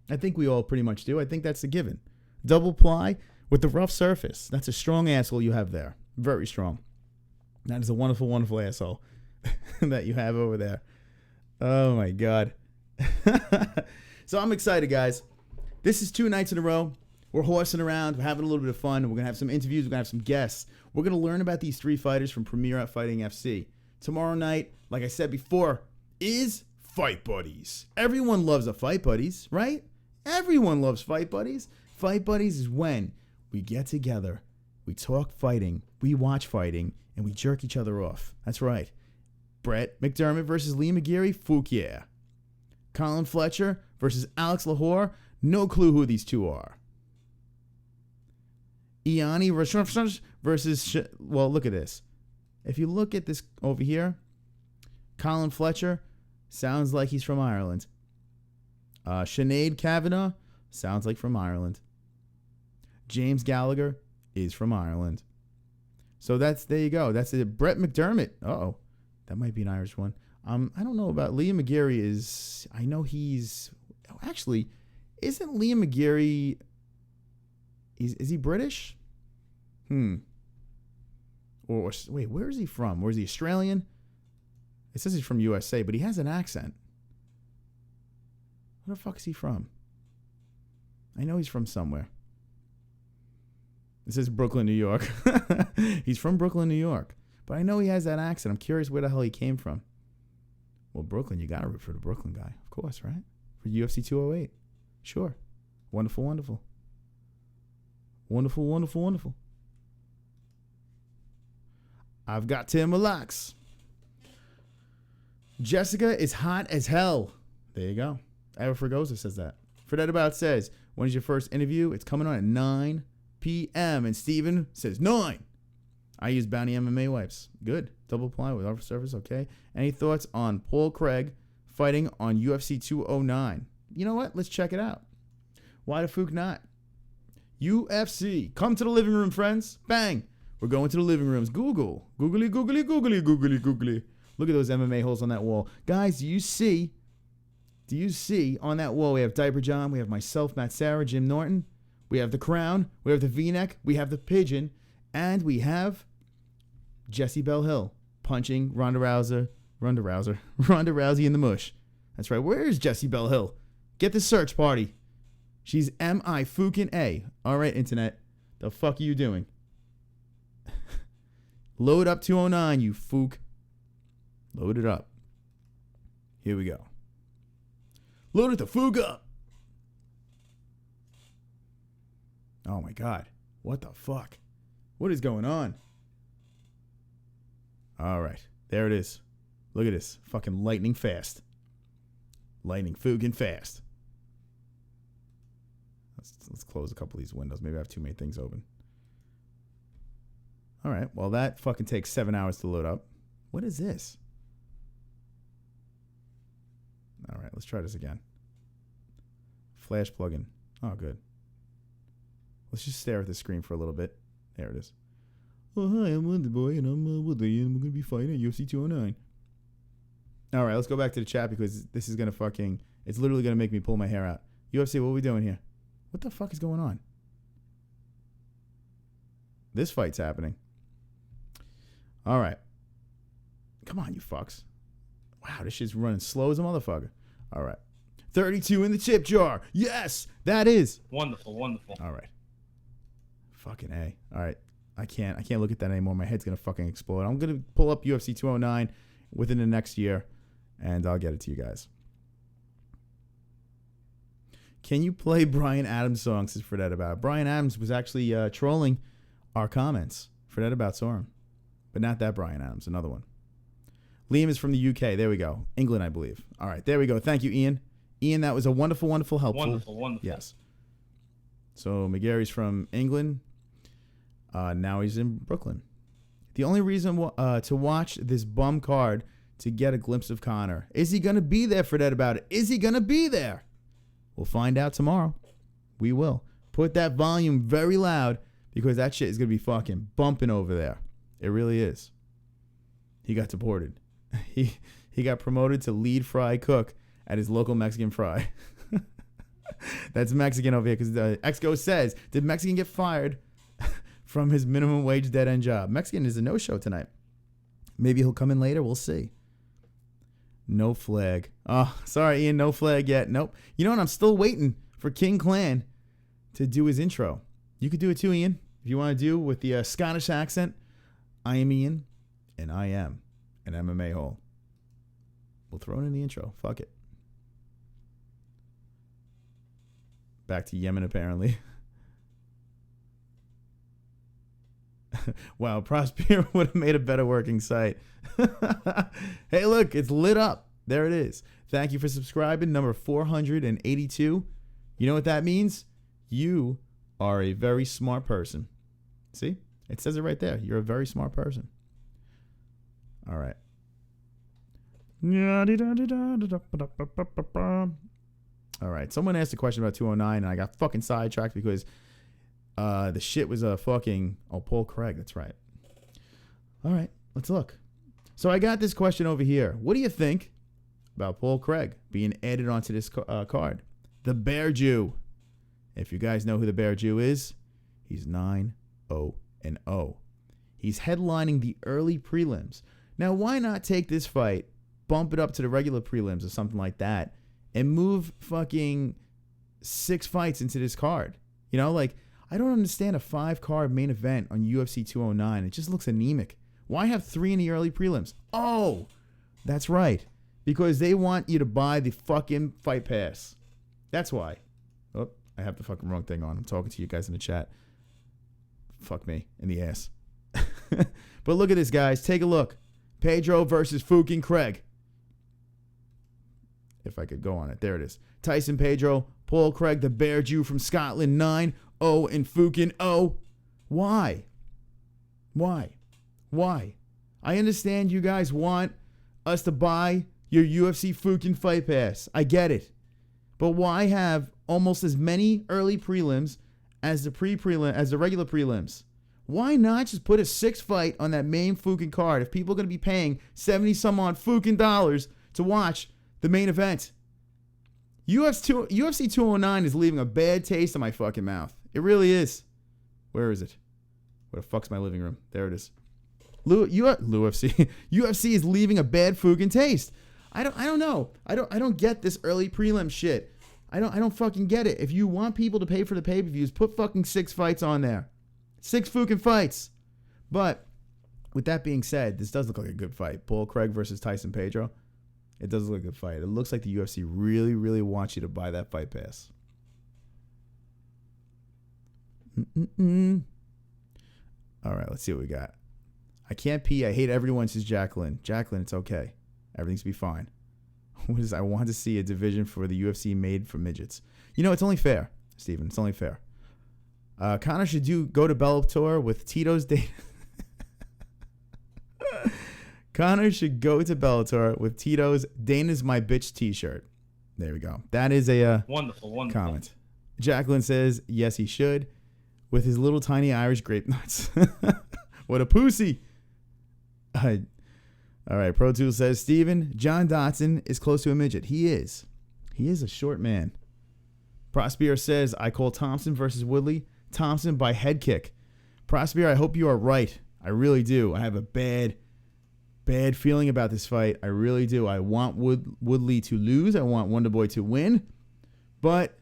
I think we all pretty much do. I think that's a given. Double ply with the rough surface. That's a strong asshole you have there. Very strong. That is a wonderful, wonderful asshole that you have over there. Oh, my God. So I'm excited, guys. This is 2 nights in a row. We're horsing around. We're having a little bit of fun. We're going to have some interviews. We're going to have some guests. We're going to learn about these 3 fighters from Premier Fighting FC. Tomorrow night, like I said before, is Fight Buddies. Everyone loves a Fight Buddies, right? Everyone loves Fight Buddies. Fight Buddies is when we get together, we talk fighting, we watch fighting, and we jerk each other off. That's right. Brett McDermott versus Lee McGeary, fuck yeah. Colin Fletcher versus Alex Lahore, no clue who these two are. Iani versus, well, look at this. If you look at this over here, Colin Fletcher sounds like he's from Ireland. Sinead Kavanagh sounds like from Ireland. James Gallagher is from Ireland. So there you go. That's it. Brett McDermott. Uh-oh. That might be an Irish one. I don't know about Liam McGarry I know he's, actually, isn't Liam McGarry, is he British? Or wait, where is he from? Or is he Australian? It says he's from USA, but he has an accent. Where the fuck is he from? I know he's from somewhere. It says Brooklyn, New York. He's from Brooklyn, New York. But I know he has that accent. I'm curious where the hell he came from. Well, Brooklyn, you got to root for the Brooklyn guy. Of course, right? For UFC 208. Sure. Wonderful, wonderful. Wonderful, wonderful, wonderful. I've got Timberlocks. Jessica is hot as hell. There you go. Ava Fregosa says that. Fred About says, when is your first interview? It's coming on at 9 p.m. And Steven says 9. I use Bounty MMA wipes. Good. Double ply with offer service. Okay. Any thoughts on Paul Craig fighting on UFC 209? You know what? Let's check it out. Why the fuck not? UFC. Come to the living room, friends. Bang. We're going to the living rooms. Google. Googly, googly, googly, googly, googly. Look at those MMA holes on that wall. Guys, do you see on that wall, we have Diaper John, we have myself, Matt Sarah, Jim Norton, we have the crown, we have the V-neck, we have the pigeon, and we have Jessie Bell Hill punching Ronda Rousey in the mush. That's right. Where is Jessie Bell Hill? Get the search party. She's M.I. fucking A. All right, internet. The fuck are you doing? Load up 209, you fook. Load it up. Here we go. Load it the fook up. Oh my God. What the fuck? What is going on? All right. There it is. Look at this. Fucking lightning fast. Lightning fucking fast. Let's close a couple of these windows. Maybe I have too many things open. All right. Well, that fucking takes 7 hours to load up. What is this? All right. Let's try this again. Flash plugin. Oh, good. Let's just stare at the screen for a little bit. There it is. Oh, hi, I'm Wonder Boy, and I'm Woodley, and we're going to be fighting at UFC 209. All right, let's go back to the chat because this is going to fucking... It's literally going to make me pull my hair out. UFC, what are we doing here? What the fuck is going on? This fight's happening. All right. Come on, you fucks. Wow, this shit's running slow as a motherfucker. All right. 32 in the tip jar. Yes, that is. Wonderful, wonderful. All right. Fucking A. All right. I can't look at that anymore. My head's going to fucking explode. I'm going to pull up UFC 209 within the next year, and I'll get it to you guys. Can you play Brian Adams' songs? Says Fredette About. Brian Adams was actually trolling our comments. Fredette About saw him. But not that Brian Adams. Another one. Liam is from the UK. There we go. England, I believe. All right. There we go. Thank you, Ian. Ian, that was a wonderful, wonderful, helpful. Wonderful, wonderful. Yes. So McGarry's from England. Now he's in Brooklyn. The only reason to watch this bum card to get a glimpse of Connor. Is he going to be there for that about it? Is he going to be there? We'll find out tomorrow. We will. Put that volume very loud because that shit is going to be fucking bumping over there. It really is. He got deported. He got promoted to lead fry cook at his local Mexican fry. That's Mexican over here because Exco says, did Mexican get fired from his minimum wage dead end job? Mexican is a no-show tonight. Maybe he'll come in later. We'll see. No flag. Oh, sorry, Ian. No flag yet. Nope. You know what? I'm still waiting for King Clan to do his intro. You could do it too, Ian. If you want to do with the Scottish accent. I am Ian, and I am an MMA-hole. We'll throw it in the intro. Fuck it. Back to Yemen, apparently. Wow, Prospero would have made a better working site. Hey, look, it's lit up. There it is. Thank you for subscribing. Number 482. You know what that means? You are a very smart person. See? It says it right there. You're a very smart person. All right. All right. Someone asked a question about 209, and I got fucking sidetracked because The shit was a fucking... Oh, Paul Craig. That's right. All right. Let's look. So I got this question over here. What do you think about Paul Craig being added onto this card? The Bear Jew. If you guys know who the Bear Jew is, he's 9-0-0. He's headlining the early prelims. Now, why not take this fight, bump it up to the regular prelims or something like that, and move fucking 6 fights into this card? You know, like, I don't understand a 5-card main event on UFC 209. It just looks anemic. Why have 3 in the early prelims? Oh, that's right. Because they want you to buy the fucking fight pass. That's why. Oh, I have the fucking wrong thing on. I'm talking to you guys in the chat. Fuck me in the ass. But look at this, guys. Take a look. Pedro versus fucking Craig. If I could go on it. There it is. Tyson Pedro, Paul Craig, the Bear Jew from Scotland, 9-0 and fucking 0. Why? Why? I understand you guys want us to buy your UFC fucking fight pass. I get it. But why have almost as many early prelims as the regular prelims? Why not just put a 6 fight on that main fucking card if people are going to be paying 70 some odd fucking dollars to watch the main event? UFC 209 is leaving a bad taste in my fucking mouth. It really is. Where is it? Where the fuck's my living room? There it is. UFC. UFC is leaving a bad fucking taste. I don't know. I don't get this early prelim shit. I don't fucking get it. If you want people to pay for the pay-per-views, put fucking 6 fights on there. 6 fucking fights. But with that being said, this does look like a good fight. Paul Craig versus Tyson Pedro. It does look like a good fight. It looks like the UFC really, really wants you to buy that fight pass. All right, let's see what we got. I can't pee. I hate everyone, says Jacqueline. Jacqueline, it's okay. Everything's be fine. I want to see a division for the UFC made for midgets. You know, it's only fair, Steven. It's only fair. Connor should go to Bellator with Tito's Dana. Connor should go to Bellator with Tito's Dana's My Bitch t-shirt. There we go. That is a wonderful comment. Jacqueline says, yes, he should. With his little tiny Irish grape nuts. What a pussy. All right. Pro Tool says, Steven, John Dotson is close to a midget. He is. He is a short man. Prosper says, I call Thompson versus Woodley. Thompson by head kick. Prosper, I hope you are right. I really do. I have a bad feeling about this fight. I really do. I want Woodley to lose. I want Wonderboy to win. But,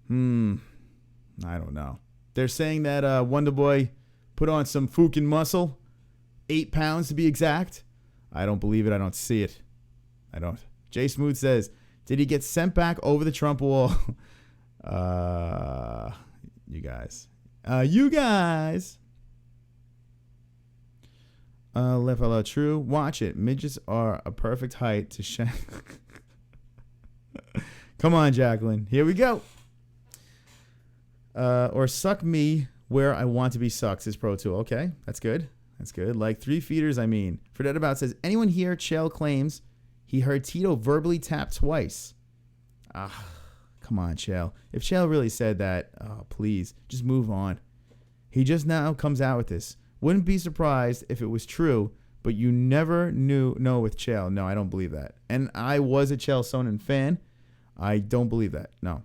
I don't know. They're saying that Wonderboy put on some fucking muscle. 8 pounds to be exact. I don't believe it. I don't see it. I don't. Jay Smooth says, did he get sent back over the Trump wall? You guys. Left true. Watch it. Midgets are a perfect height to shine. Come on, Jacqueline. Here we go. Or suck me where I want to be sucked, says Pro Tool. Okay, that's good. That's good. Like 3 feeders, I mean. Fredette About says, anyone here, Chael claims he heard Tito verbally tap twice. Come on, Chael. If Chael really said that, please, just move on. He just now comes out with this. Wouldn't be surprised if it was true, but you never know with Chael. No, I don't believe that. And I was a Chael Sonnen fan. I don't believe that. No.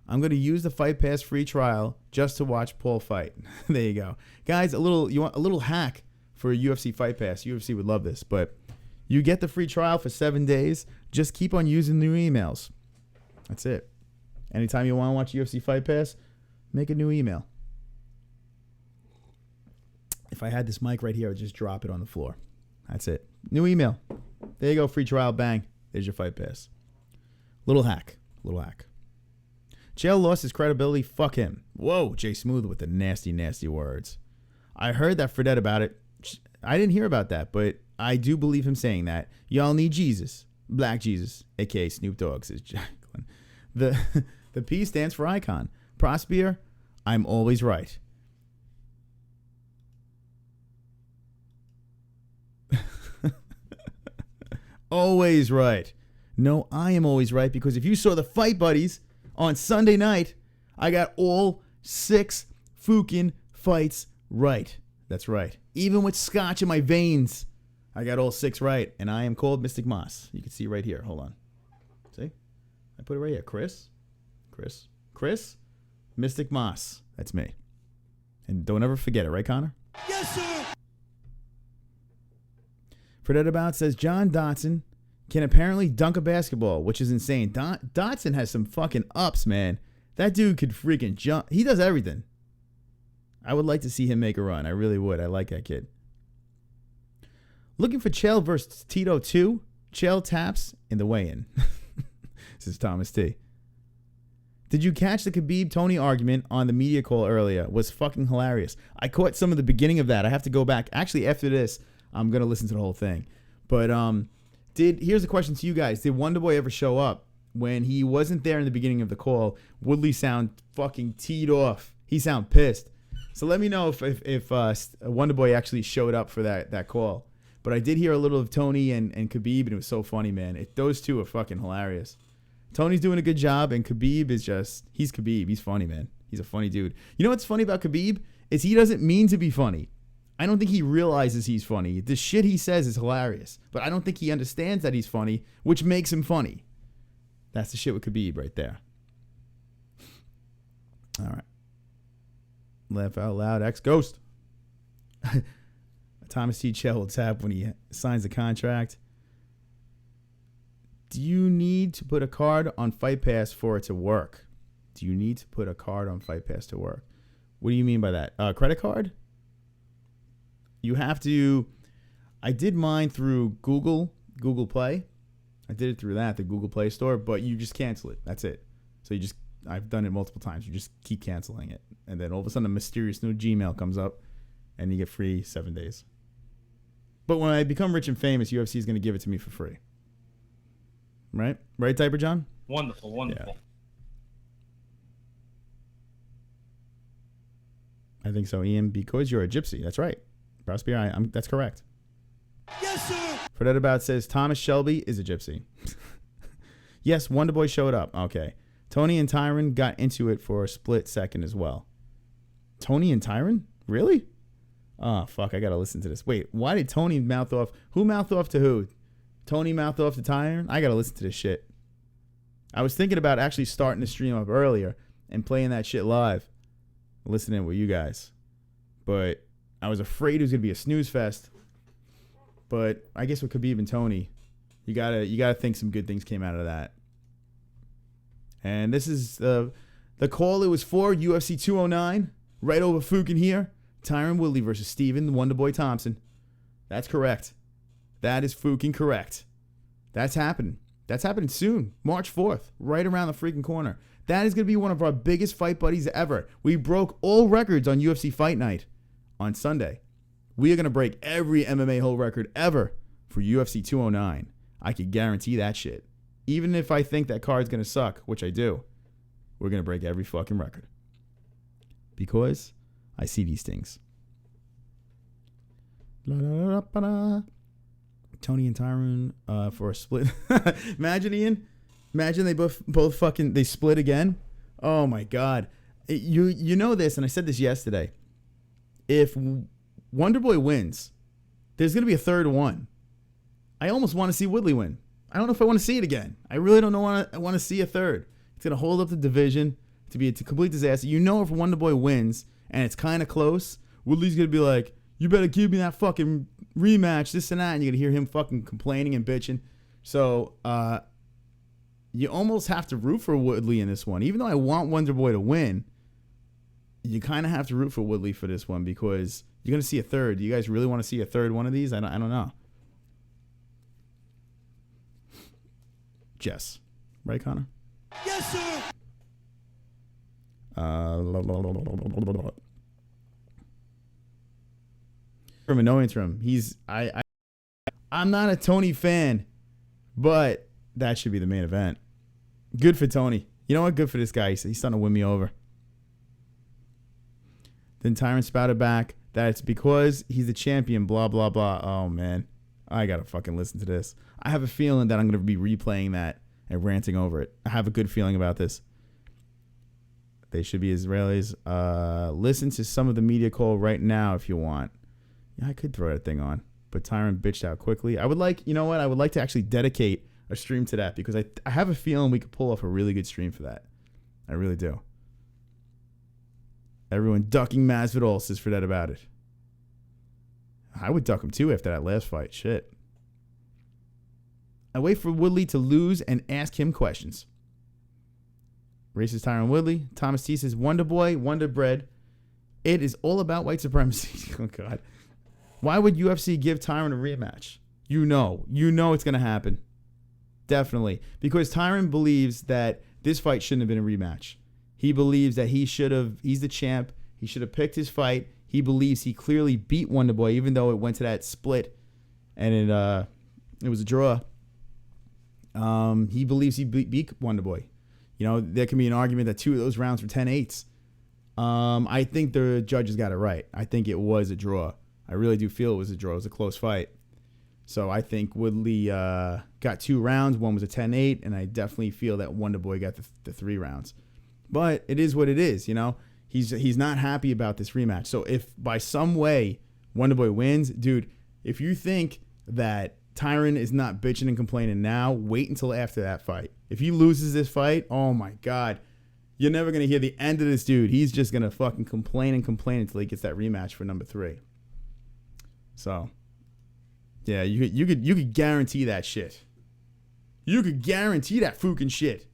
I'm going to use the Fight Pass free trial just to watch Paul fight. There you go. Guys, you want a little hack for a UFC Fight Pass. UFC would love this, but you get the free trial for 7 days. Just keep on using new emails. That's it. Anytime you want to watch UFC Fight Pass, make a new email. If I had this mic right here, I would just drop it on the floor. That's it. New email. There you go. Free trial. Bang. There's your Fight Pass. Little hack. Chael lost his credibility. Fuck him. Whoa. Jay Smooth with the nasty, nasty words. I heard that Fredette about it. I didn't hear about that, but I do believe him saying that. Y'all need Jesus. Black Jesus, a.k.a. Snoop Dogg, says Jacqueline. The P stands for icon. Prosper, I'm always right. Always right. No, I am always right, because if you saw the Fight Buddies on Sunday night, I got all 6 fucking fights right. That's right. Even with scotch in my veins, I got all 6 right. And I am called Mystic Moss. You can see right here. Hold on. See? I put it right here. Chris, Mystic Moss. That's me. And don't ever forget it, right, Connor? Yes, sir. Fred About says John Dotson can apparently dunk a basketball, which is insane. Dotson has some fucking ups, man. That dude could freaking jump. He does everything. I would like to see him make a run. I really would. I like that kid. Looking for Chael versus Tito 2. Chael taps in the weigh-in. This is Thomas T. Did you catch the Khabib-Tony argument on the media call earlier? Was fucking hilarious. I caught some of the beginning of that. I have to go back. Actually, after this, I'm going to listen to the whole thing. But here's a question to you guys. Did Wonderboy ever show up? When he wasn't there in the beginning of the call, Woodley sound fucking teed off. He sound pissed. So let me know if Wonderboy actually showed up for that call. But I did hear a little of Tony and Khabib, and it was so funny, man. Those two are fucking hilarious. Tony's doing a good job, and Khabib is he's Khabib. He's funny, man. He's a funny dude. You know what's funny about Khabib? Is he doesn't mean to be funny. I don't think he realizes he's funny. The shit he says is hilarious. But I don't think he understands that he's funny, which makes him funny. That's the shit with Khabib right there. All right. Laugh out loud, ex-ghost. Thomas T. Chael will tap when he signs the contract. Do you need to put a card on Fight Pass for it to work? Do you need to put a card on Fight Pass to work? What do you mean by that? Credit card? You have to... I did mine through Google Play. I did it through the Google Play Store, but you just cancel it. That's it. So I've done it multiple times. You just keep canceling it. And then all of a sudden a mysterious new Gmail comes up and you get free 7 days. But when I become rich and famous, UFC is going to give it to me for free. Right? Right, Diaper John? Wonderful. Yeah. I think so, Ian, because you're a gypsy. That's right. Prosper, that's correct. Yes, sir. Fred About says Thomas Shelby is a gypsy. Yes, Wonderboy showed up. Okay. Tony and Tyron got into it for a split second as well. Tony and Tyron? Really? Oh, fuck. I got to listen to this. Wait, why did Tony mouth off? Who mouthed off to who? Tony mouthed off to Tyron? I got to listen to this shit. I was thinking about actually starting the stream up earlier and playing that shit live, listening with you guys. But I was afraid it was going to be a snooze fest. But I guess with Khabib and Tony, you gotta think some good things came out of that. And this is the call it was for, UFC 209, right over Fukin here. Tyron Woodley versus Steven Wonderboy Thompson. That's correct. That is fucking correct. That's happening. That's happening soon. March 4th, right around the freaking corner. That is going to be one of our biggest fight buddies ever. We broke all records on UFC Fight Night on Sunday. We are going to break every MMA-HOLE record ever for UFC 209. I can guarantee that shit. Even if I think that card's going to suck, which I do, we're going to break every fucking record. Because I see these things. Tony and Tyron for a split. Imagine, Ian. Imagine they both fucking they split again. Oh my God. You know this, and I said this yesterday. If Wonderboy wins, there's gonna be a third one. I almost want to see Woodley win. I don't know if I want to see it again. I really don't know. I want to see a third. It's gonna hold up the division to be a complete disaster. You know, if Wonderboy wins and it's kind of close, Woodley's gonna be like, "You better give me that fucking rematch, this and that," and you're gonna hear him fucking complaining and bitching. So you almost have to root for Woodley in this one. Even though I want Wonderboy to win, you kind of have to root for Woodley for this one because you're gonna see a third. Do you guys really want to see a third one of these? I don't know. Jess, right, Connor? Yes, sir. From annoyance from I'm not a Tony fan, but that should be the main event. Good for Tony. You know what? Good for this guy. He's starting to win me over. Then Tyron spouted back that it's because he's the champion, blah, blah, blah. Oh, man. I got to fucking listen to this. I have a feeling that I'm going to be replaying that and ranting over it. I have a good feeling about this. They should be Israelis. Listen to some of the media call right now if you want. Yeah, I could throw that thing on. But Tyron bitched out quickly. I would like, you know what? I would like to actually dedicate a stream to that because I have a feeling we could pull off a really good stream for that. I really do. Everyone ducking Masvidal, says Fredette about it. I would duck him too after that last fight. Shit. I wait for Woodley to lose and ask him questions. Racist Tyron Woodley. Thomas T says, Wonder Boy, Wonder Bread. It is all about white supremacy. Oh, God. Why would UFC give Tyron a rematch? You know it's going to happen. Definitely. Because Tyron believes that this fight shouldn't have been a rematch. He believes that he's the champ. He should have picked his fight. He believes he clearly beat Wonder Boy, even though it went to that split and it was a draw. He believes he beat Wonder Boy. You know, there can be an argument that 2 of those rounds were 10-8s. I think the judges got it right. I think it was a draw. I really do feel it was a draw. It was a close fight. So I think Woodley got 2 rounds. One was a 10-8, and I definitely feel that Wonder Boy got the 3 rounds. But it is what it is, you know. He's not happy about this rematch. So if by some way Wonder Boy wins, dude, if you think that Tyron is not bitching and complaining now, wait until after that fight. If he loses this fight, oh my God, you're never going to hear the end of this dude. He's just going to fucking complain and complain until he gets that rematch for number 3. So, yeah, you could guarantee that shit. You could guarantee that fucking shit.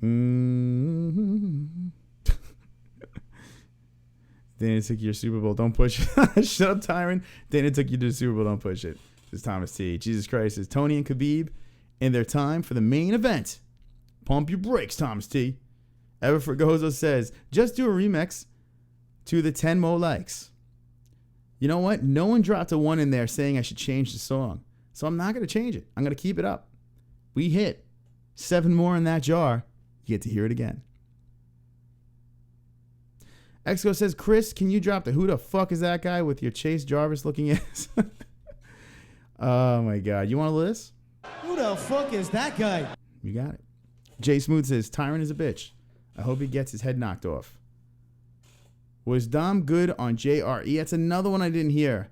Mm-hmm. Dana took your Super Bowl. Don't push it. Shut up, Tyron. Dana took you to the Super Bowl. Don't push it. This is Thomas T. Jesus Christ. Is Tony and Khabib in their time for the main event? Pump your brakes, Thomas T. Ever Fregoso says, just do a remix to the 10 Mo likes. You know what? No one dropped a 1 in there saying I should change the song. So I'm not going to change it. I'm going to keep it up. We hit 7 more in that jar. You get to hear it again. Exco says, Chris, can you drop the who the fuck is that guy with your Chase Jarvis looking ass? Oh my God. You want a list? Who the fuck is that guy? You got it. Jay Smooth says, Tyron is a bitch. I hope he gets his head knocked off. Was Dom good on JRE? That's another one I didn't hear.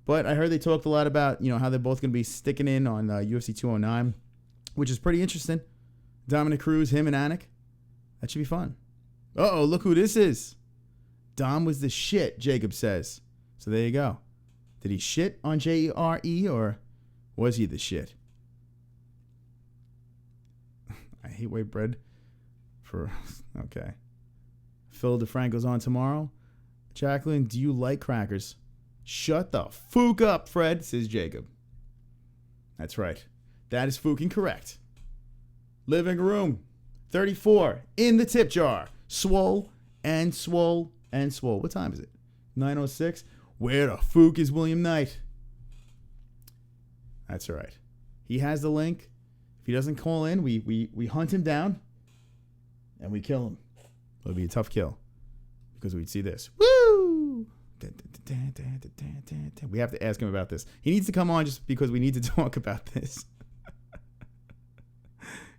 But I heard they talked a lot about, you know, how they're both going to be sticking in on UFC 209, which is pretty interesting. Dominic Cruz, him and Anik. That should be fun. Uh-oh, look who this is. Dom was the shit, Jacob says. So there you go. Did he shit on JRE or was he the shit? I hate white bread for... Okay. Phil DeFranco's on tomorrow. Jacqueline, do you like crackers? Shut the fuck up, Fred, says Jacob. That's right. That is fucking correct. Living room 34 in the tip jar. Swole and swole and swole. What time is it? 9:06. Where the fuck is William Knight? That's all right. He has the link. If he doesn't call in, we hunt him down and we kill him. It'll be a tough kill because we'd see this. Woo! We have to ask him about this. He needs to come on just because we need to talk about this.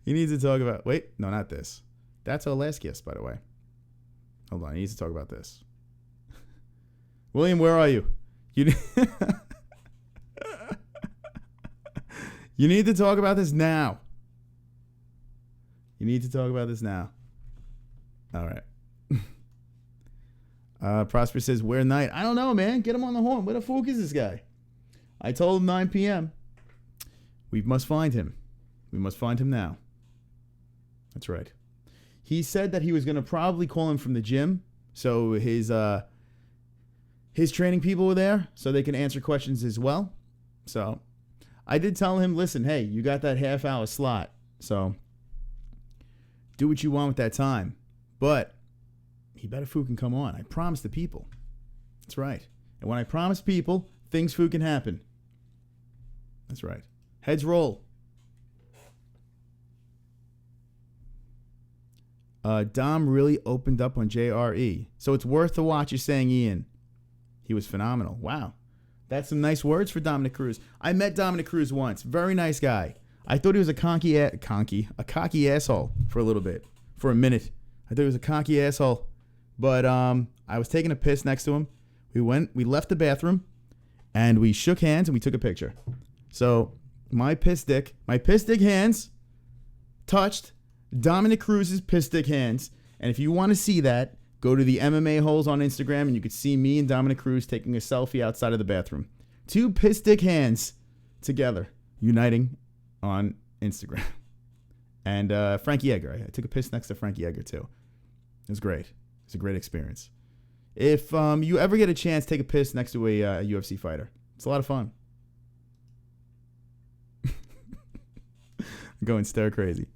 He needs to talk about... Wait, no, not this. That's our last guest, by the way. Hold on, he needs to talk about this. William, where are you? You need to talk about this now. You need to talk about this now. All right. Prosper says, where Knight? I don't know, man. Get him on the horn. Where the fuck is this guy? I told him 9 p.m. We must find him. We must find him now. That's right. He said that he was going to probably call him from the gym. So his training people were there so they can answer questions as well. So I did tell him, listen, hey, you got that half-hour slot. So do what you want with that time. But he better fucking come on. I promised the people. That's right. And when I promise people, things fucking happen. That's right. Heads roll. Dom really opened up on JRE. So it's worth the watch, you're saying, Ian. He was phenomenal. Wow. That's some nice words for Dominic Cruz. I met Dominic Cruz once. Very nice guy. I thought he was a cocky asshole for a little bit, for a minute. I thought he was a cocky asshole, but I was taking a piss next to him. We left the bathroom, and we shook hands and we took a picture. So my piss dick hands touched Dominic Cruz's piss dick hands, and if you want to see that, go to the MMA-HOLES on Instagram, and you could see me and Dominic Cruz taking a selfie outside of the bathroom. 2 piss dick hands together, uniting on Instagram. And Frankie Edgar. I took a piss next to Frankie Edgar, too. It was great. It's a great experience. If you ever get a chance, take a piss next to a UFC fighter. It's a lot of fun. I'm going stir crazy.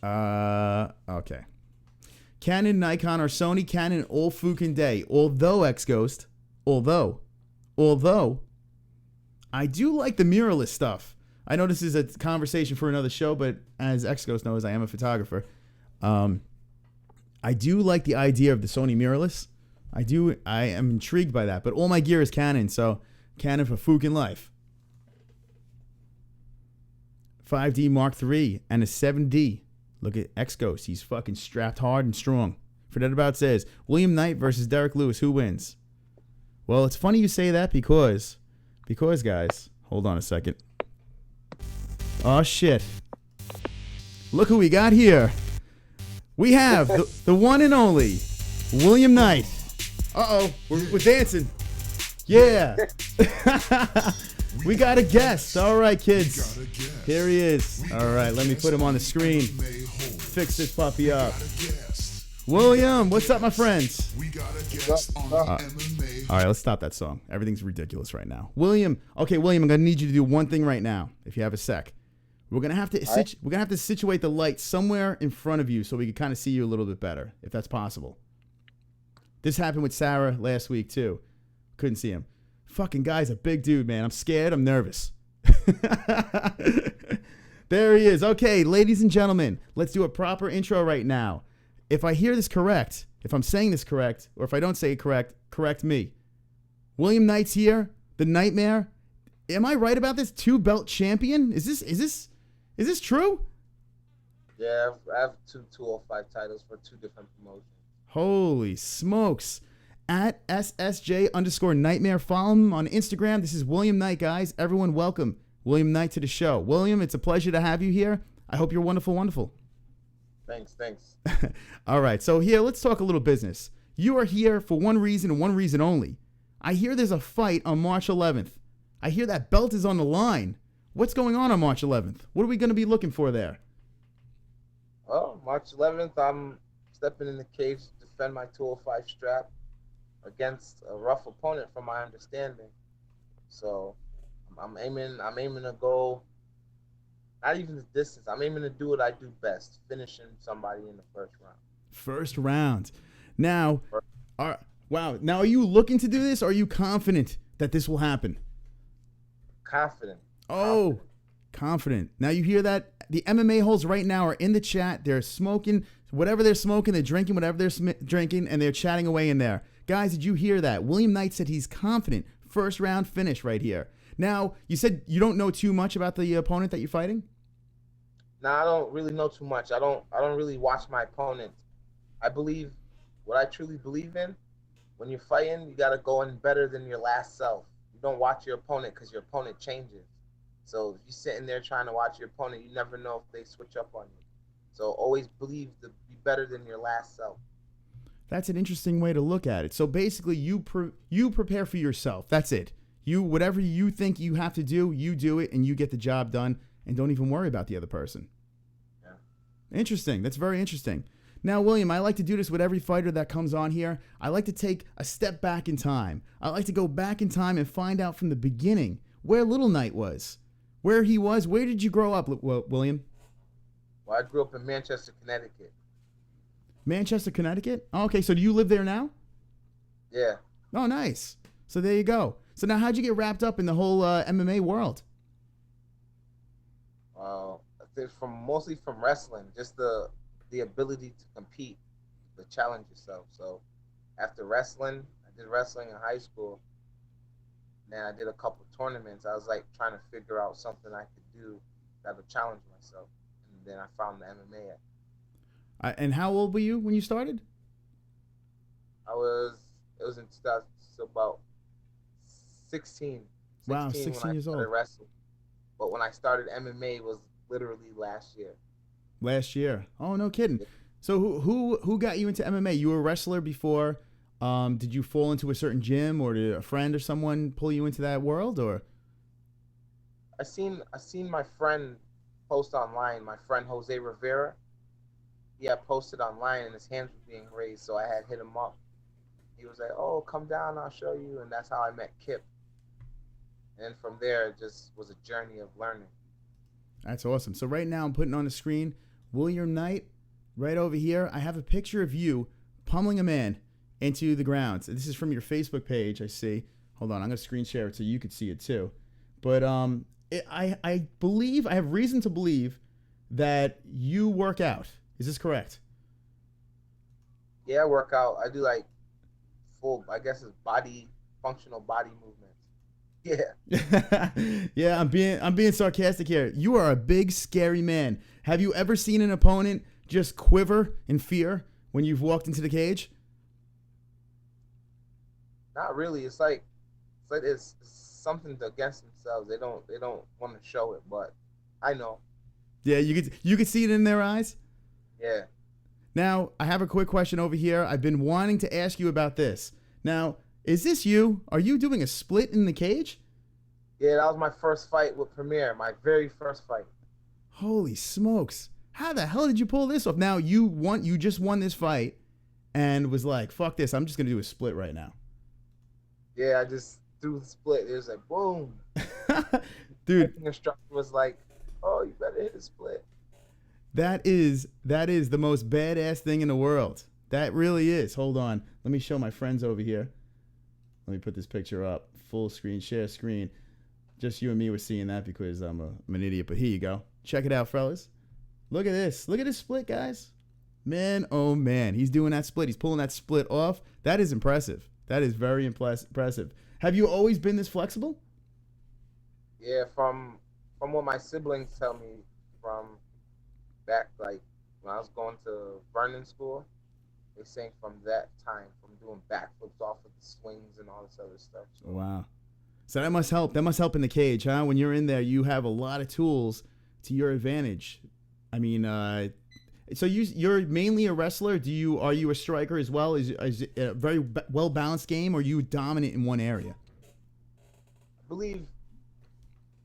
Okay. Canon, Nikon, or Sony, Canon, all fucking day. Although, X-Ghost, although, I do like the mirrorless stuff. I know this is a conversation for another show, but as X-Ghost knows, I am a photographer. I do like the idea of the Sony mirrorless. I am intrigued by that, but all my gear is Canon, so Canon for fucking life. 5D Mark III and a 7D. Look at X-Ghost. He's fucking strapped hard and strong. Forget About says, William Knight versus Derek Lewis. Who wins? Well, it's funny you say that because guys, hold on a second. Oh, shit. Look who we got here. We have the one and only William Knight. Uh-oh, we're dancing. Yeah. We got a guest. All right, kids. Here he is. All right, let me put him on the screen. Fix this puppy up. William, what's up, my friends? All right, let's stop that song. Everything's ridiculous right now. William, I'm gonna need you to do one thing right now, if you have a sec. We're gonna have to situate the light somewhere in front of you so we can kind of see you a little bit better, if that's possible. This happened with Sarah last week too. Couldn't see him. Fucking guy's a big dude, man. I'm scared. I'm nervous. There he is. Okay, ladies and gentlemen, let's do a proper intro right now. If I hear this correct, if I'm saying this correct, or if I don't say it correct, correct me. William Knight's here, the Nightmare. Am I right about this? 2-belt champion? Is this true? Yeah, I have 205 titles for 2 different promotions. Holy smokes. At SSJ_Nightmare. Follow him on Instagram. This is William Knight, guys. Everyone welcome William Knight to the show. William, it's a pleasure to have you here. I hope you're wonderful. Thanks. All right, so here, let's talk a little business. You are here for one reason and one reason only. I hear there's a fight on March 11th. I hear that belt is on the line. What's going on March 11th? What are we going to be looking for there? Well, March 11th, I'm stepping in the cage to defend my 205 strap against a rough opponent, from my understanding. So I'm aiming to go, not even the distance. I'm aiming to do what I do best, finishing somebody in the first round. First round. Now, Now, are you looking to do this, or are you confident that this will happen? Confident. Oh, confident. Now you hear that? The MMA-holes right now are in the chat. They're smoking whatever they're smoking. They're drinking whatever they're drinking, and they're chatting away in there. Guys, did you hear that? William Knight said he's confident. First round finish right here. Now, you said you don't know too much about the opponent that you're fighting? No, I don't really know too much. I don't really watch my opponent. I believe what I truly believe in. When you're fighting, you got to go in better than your last self. You don't watch your opponent because your opponent changes. So if you're sitting there trying to watch your opponent, you never know if they switch up on you. So always believe to be better than your last self. That's an interesting way to look at it. So basically, you prepare for yourself. That's it. Whatever you think you have to do, you do it, and you get the job done, and don't even worry about the other person. Yeah. Interesting. That's very interesting. Now, William, I like to do this with every fighter that comes on here. I like to take a step back in time. I like to go back in time and find out from the beginning where Little Knight was, where he was. Where did you grow up, William? Well, I grew up in Manchester, Connecticut. Manchester, Connecticut? Oh, okay, so do you live there now? Yeah. Oh, nice. So there you go. So now how'd you get wrapped up in the whole MMA world? I think mostly from wrestling, just the ability to compete, to challenge yourself. So after wrestling, I did wrestling in high school. Then I did a couple tournaments. I was like trying to figure out something I could do gotta challenge myself. And then I found the MMA. And how old were you when you started? It was in 2000, so about 16. Wow, 16 16 when I years started old. wrestling. But when I started MMA was literally last year. Last year. Oh, no kidding. So who got you into MMA? You were a wrestler before. Did you fall into a certain gym, or did a friend or someone pull you into that world, or? I seen my friend post online. My friend Jose Rivera. He had posted online and his hands were being raised, so I had hit him up. He was like, "Oh, come down, I'll show you," and that's how I met Kip. And from there, it just was a journey of learning. That's awesome. So right now I'm putting on the screen William Knight right over here. I have a picture of you pummeling a man into the ground. So this is from your Facebook page, I see. Hold on, I'm going to screen share it so you could see it too. But I believe, I have reason to believe that you work out. Is this correct? Yeah, I work out. I do like full, I guess it's functional body movements. Yeah. Yeah, I'm being sarcastic here. You are a big, scary man. Have you ever seen an opponent just quiver in fear when you've walked into the cage? Not really. It's something against themselves. They don't want to show it, but I know. Yeah, you could see it in their eyes. Yeah. Now, I have a quick question over here. I've been wanting to ask you about this. Now, is this you? Are you doing a split in the cage? Yeah, that was my first fight with Premier, my very first fight. Holy smokes. How the hell did you pull this off? Now, you just won this fight and was like, fuck this, I'm just going to do a split right now. Yeah, I just threw the split. It was like, boom. Dude. The instructor was like, oh, you better hit a split. That is the most badass thing in the world. That really is. Hold on. Let me show my friends over here. Let me put this picture up. Full screen, share screen. Just you and me were seeing that because I'm an idiot. But here you go. Check it out, fellas. Look at this. Look at this split, guys. Man, oh man. He's doing that split. He's pulling that split off. That is impressive. That is very impressive. Have you always been this flexible? Yeah, from what my siblings tell me from back, like when I was going to Vernon school, they saying from that time, from doing backflips off of the swings and all this other stuff. So. Wow. So that must help. That must help in the cage, huh? When you're in there, you have a lot of tools to your advantage. I mean, so you're mainly a wrestler. Are you a striker as well? Is it a very well balanced game, or are you dominant in one area? I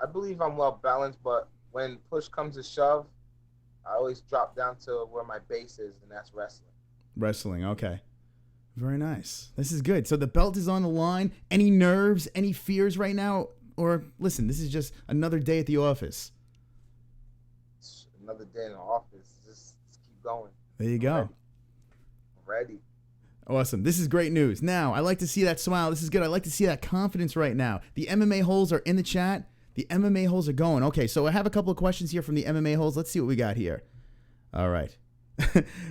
believe I'm well balanced, but when push comes to shove, I always drop down to where my base is, and that's wrestling. Wrestling, okay. Very nice. This is good. So the belt is on the line. Any nerves, any fears right now? Or listen, this is just another day at the office. Another day in the office. Just keep going. There you go. I'm ready. Awesome. This is great news. Now, I like to see that smile. This is good. I like to see that confidence right now. The MMA-holes are in the chat. The MMA-holes are going. Okay, so I have a couple of questions here from the MMA-holes. Let's see what we got here. All right.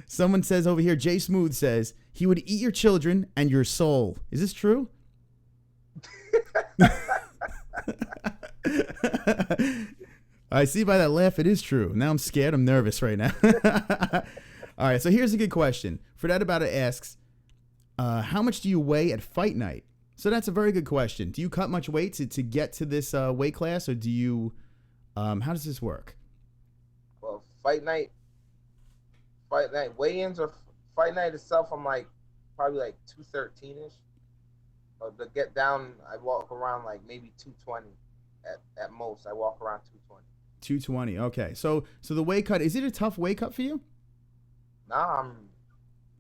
Someone says over here, Jay Smooth says, he would eat your children and your soul. Is this true? I see by that laugh, it is true. Now I'm scared. I'm nervous right now. All right, so here's a good question. Fred Abata asks, how much do you weigh at fight night? So that's a very good question. Do you cut much weight to get to this weight class, or do you, how does this work? Well, fight night weigh-ins or fight night itself, I'm like probably like 213-ish. But to get down, I walk around like maybe 220 at most. I walk around 220. 220. Okay. So the weight cut, is it a tough weight cut for you? Nah,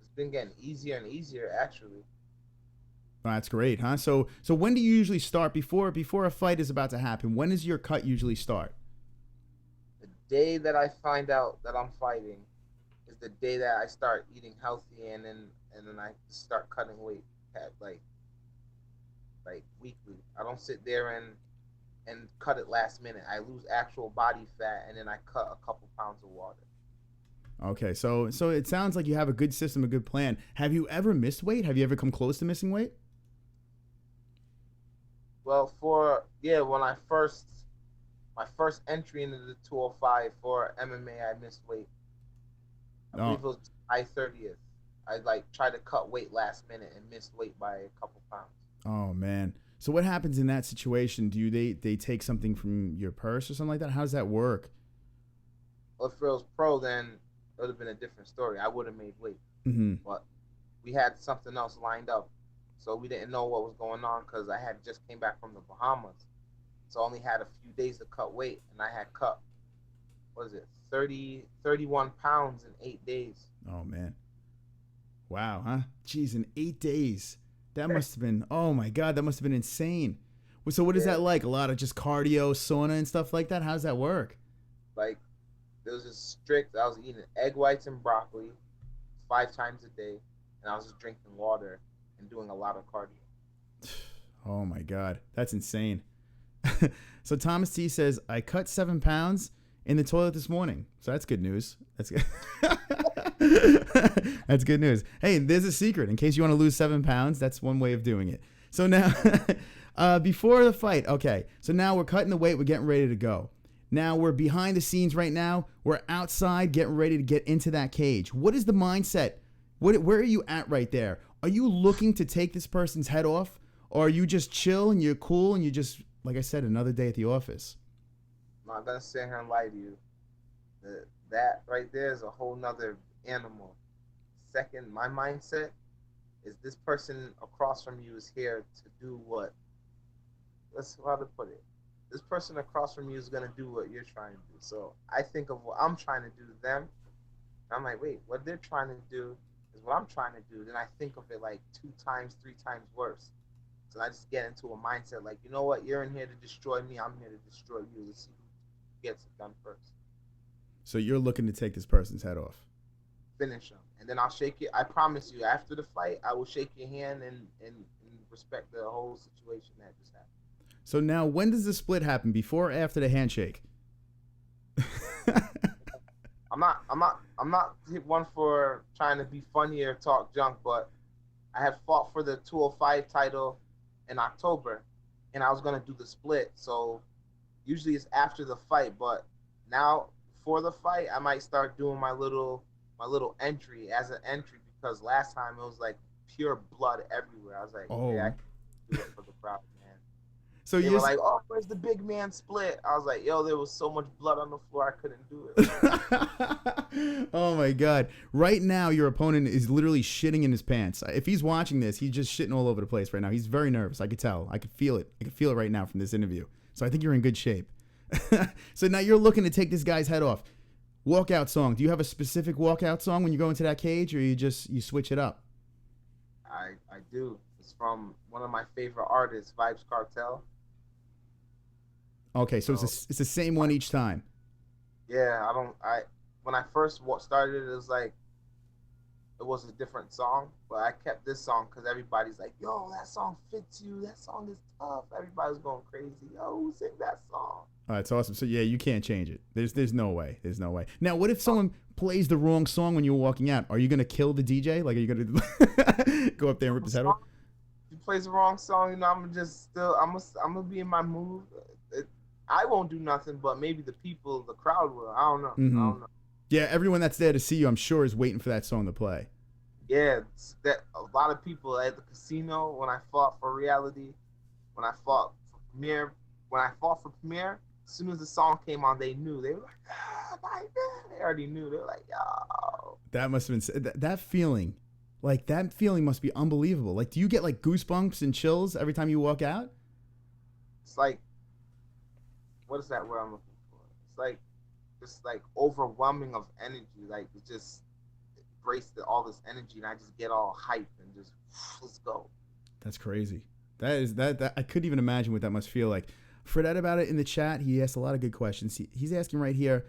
it's been getting easier and easier actually. Oh, that's great, huh? So when do you usually start before a fight is about to happen? When does your cut usually start? The day that I find out that I'm fighting is the day that I start eating healthy, and then I start cutting weight at like weekly. I don't sit there and cut it last minute. I lose actual body fat, and then I cut a couple pounds of water. Okay, so it sounds like you have a good system, a good plan. Have you ever missed weight? Have you ever come close to missing weight? Well, when I first my first entry into the 205 for MMA, I missed weight. I believe it was July 30th. I like tried to cut weight last minute and missed weight by a couple pounds. Oh man. So what happens in that situation? Do they take something from your purse or something like that? How does that work? Well, if it was pro, then it would have been a different story. I would have made weight. Mm-hmm. But we had something else lined up, so we didn't know what was going on because I had just came back from the Bahamas, so I only had a few days to cut weight, and I had cut, what is it, 31 pounds in 8 days. Oh man. Wow, huh? Jeez, in 8 days. That must have been, oh my God, that must have been insane. So what is that like? A lot of just cardio, sauna and stuff like that? How does that work? Like, it was just strict. I was eating egg whites and broccoli 5 times a day, and I was just drinking water and doing a lot of cardio. Oh my God, that's insane. So Thomas T says, I cut 7 pounds in the toilet this morning. So that's good news. That's good. That's good news. Hey, there's a secret. In case you want to lose 7 pounds, that's one way of doing it. So now, before the fight, okay, so now we're cutting the weight. We're getting ready to go. Now we're behind the scenes right now. We're outside getting ready to get into that cage. What is the mindset? Where are you at right there? Are you looking to take this person's head off? Or are you just chill and you're cool and you just, like I said, another day at the office? I'm not going to sit here and lie to you. That right there is a whole nother animal. Second, my mindset is this person across from you is here to do what? That's how to put it. This person across from you is going to do what you're trying to do. So I think of what I'm trying to do to them. I'm like, wait, what they're trying to do is what I'm trying to do. Then I think of it like 2 times, 3 times worse. So I just get into a mindset like, you know what? You're in here to destroy me. I'm here to destroy you. Let's see who gets it done first. So you're looking to take this person's head off? Finish them. And then I'll shake it. I promise you, after the fight, I will shake your hand and respect the whole situation that just happened. So now, when does the split happen? Before or after the handshake? I'm not one for trying to be funny or talk junk, but I had fought for the 205 title in October, and I was gonna do the split. So usually it's after the fight, but now before the fight, I might start doing my little entry as an entry, because last time it was like pure blood everywhere. I was like, oh, yeah, I can do it for the crowd, man. So they were like, oh, where's the big man split? I was like, yo, there was so much blood on the floor, I couldn't do it. Oh my God. Right now, your opponent is literally shitting in his pants. If he's watching this, he's just shitting all over the place right now. He's very nervous. I could tell. I could feel it. I could feel it right now from this interview. So I think you're in good shape. So now you're looking to take this guy's head off. Walkout song. Do you have a specific walkout song when you go into that cage, or you switch it up? I do. It's from one of my favorite artists, Vibes Cartel. Okay, so it's the same one each time. Yeah, when I first started, it was a different song, but I kept this song because everybody's like, yo, that song fits you. That song is tough. Everybody's going crazy. Yo, who sing that song? Oh, that's awesome. So yeah, you can't change it. There's no way. There's no way. Now, what if someone plays the wrong song when you're walking out? Are you gonna kill the DJ? Like, are you gonna go up there and rip his head off? If he plays the wrong song, I'm gonna be in my mood. I won't do nothing, but maybe the people, the crowd will. I don't know. Mm-hmm. I don't know. Yeah, everyone that's there to see you, I'm sure, is waiting for that song to play. Yeah, that a lot of people at the casino when I fought for reality, when I fought for Premier, as soon as the song came on, they knew. They were like, they already knew. They were like, yo. That must have been that feeling. Like, that feeling must be unbelievable. Like, do you get like goosebumps and chills every time you walk out? It's like, what is that word I'm looking for? It's like, just like overwhelming of energy. Like, it just embrace all this energy, and I just get all hyped and just let's go. That's crazy. That I couldn't even imagine what that must feel like. Fredette about it in the chat. He asked a lot of good questions. He's asking right here.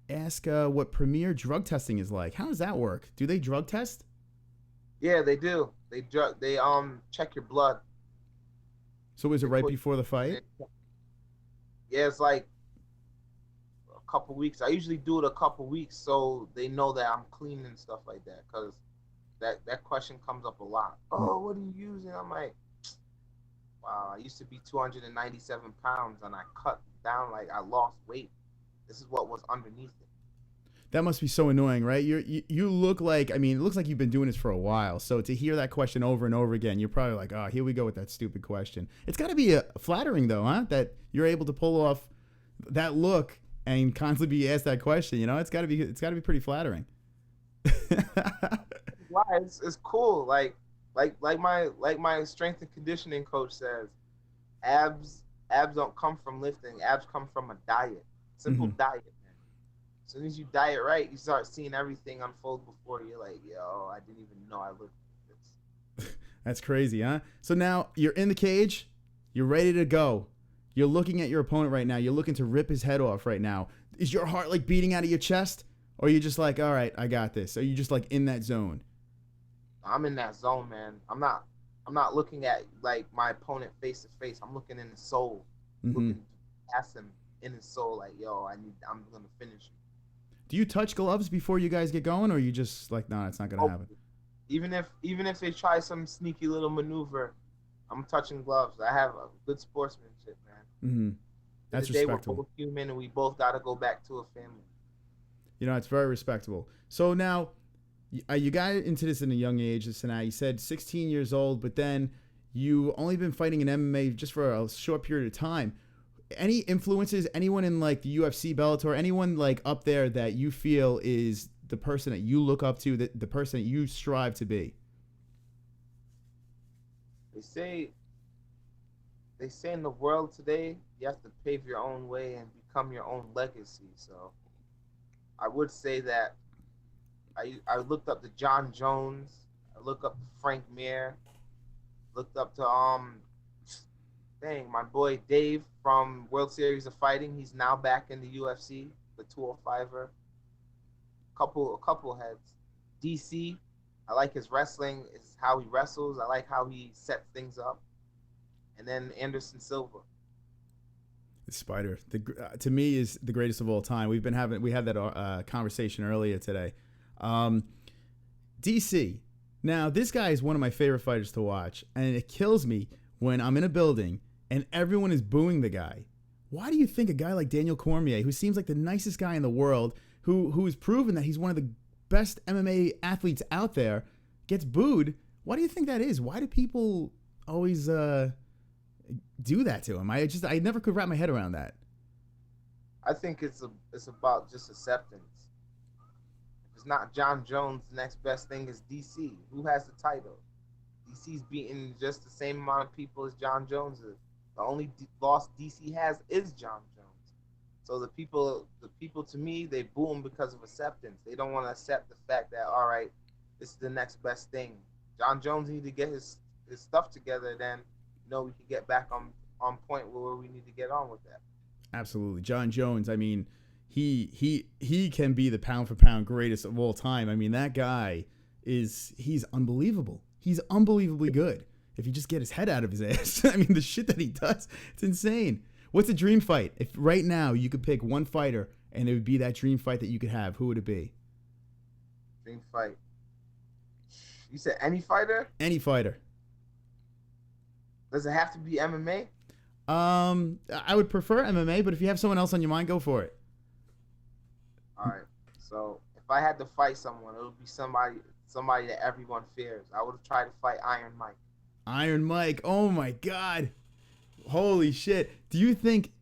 Ask what Premier drug testing is like. How does that work? Do they drug test? Yeah, they do. They check your blood. So is it right before the fight? Yeah, it's like a couple weeks. I usually do it a couple weeks so they know that I'm clean and stuff like that, because that question comes up a lot. Oh, what are you using? I'm like, wow, I used to be 297 pounds and I cut down like Like, I lost weight. This is what was underneath it. That must be so annoying, right? You look like, I mean, it looks like you've been doing this for a while. So to hear that question over and over again, you're probably like, oh, here we go with that stupid question. It's got to be flattering, though, huh? That you're able to pull off that look and constantly be asked that question. You know, it's got to be pretty flattering. Why? It's cool. Like my strength and conditioning coach says, abs don't come from lifting. Abs come from a diet. Simple diet. As soon as you diet right, you start seeing everything unfold before you. Like, yo, I didn't even know I looked like this. That's crazy, huh? So now you're in the cage. You're ready to go. You're looking at your opponent right now. You're looking to rip his head off right now. Is your heart like beating out of your chest? Or are you just like, all right, I got this? Are you just like in that zone? I'm in that zone, man. I'm not looking at like my opponent face to face. I'm looking in his soul. Looking past him in his soul, like, yo, I'm gonna finish you. Do you touch gloves before you guys get going, or are you just like, no, it's not gonna happen? Even if they try some sneaky little maneuver, I'm touching gloves. I have a good sportsmanship, man. That's today respectable. we're both human, and we both gotta go back to a family. You know, it's very respectable. So now, you got into this in a young age. So now you said 16 years old, but then you only been fighting in MMA just for a short period of time. Any influences, anyone in like the UFC, Bellator, anyone like up there that you feel is the person that you look up to, the person that you strive to be? They say in the world today, you have to pave your own way and become your own legacy. So I would say that I looked up to John Jones. I looked up to Frank Mir. Looked up to my boy Dave from World Series of Fighting. He's now back in the UFC, the 205er. Couple heads. DC, I like his wrestling, is how he wrestles. I like how he sets things up. And then Anderson Silva. The Spider, to me, is the greatest of all time. We had that conversation earlier today. DC. Now, this guy is one of my favorite fighters to watch, and it kills me when I'm in a building and everyone is booing the guy. Why do you think a guy like Daniel Cormier, who seems like the nicest guy in the world, who has proven that he's one of the best MMA athletes out there, gets booed? Why do you think that is? Why do people always do that to him? I never could wrap my head around that. I think it's about just acceptance. If it's not John Jones, the next best thing is DC. Who has the title? DC's beating just the same amount of people as John Jones is. The only loss DC has is John Jones. So the people to me, they boo him because of acceptance. They don't want to accept the fact that, all right, this is the next best thing. John Jones needs to get his stuff together, then we can get back on point where we need to get on with that. Absolutely. John Jones, I mean, he can be the pound for pound greatest of all time. I mean, that guy he's unbelievable. He's unbelievably good. If you just get his head out of his ass. I mean, the shit that he does, it's insane. What's a dream fight? If right now you could pick one fighter and it would be that dream fight that you could have, who would it be? Dream fight. You said any fighter? Any fighter. Does it have to be MMA? I would prefer MMA, but if you have someone else on your mind, go for it. All right. So if I had to fight someone, it would be somebody that everyone fears. I would have tried to fight Iron Mike. Iron Mike. Oh my God. Holy shit.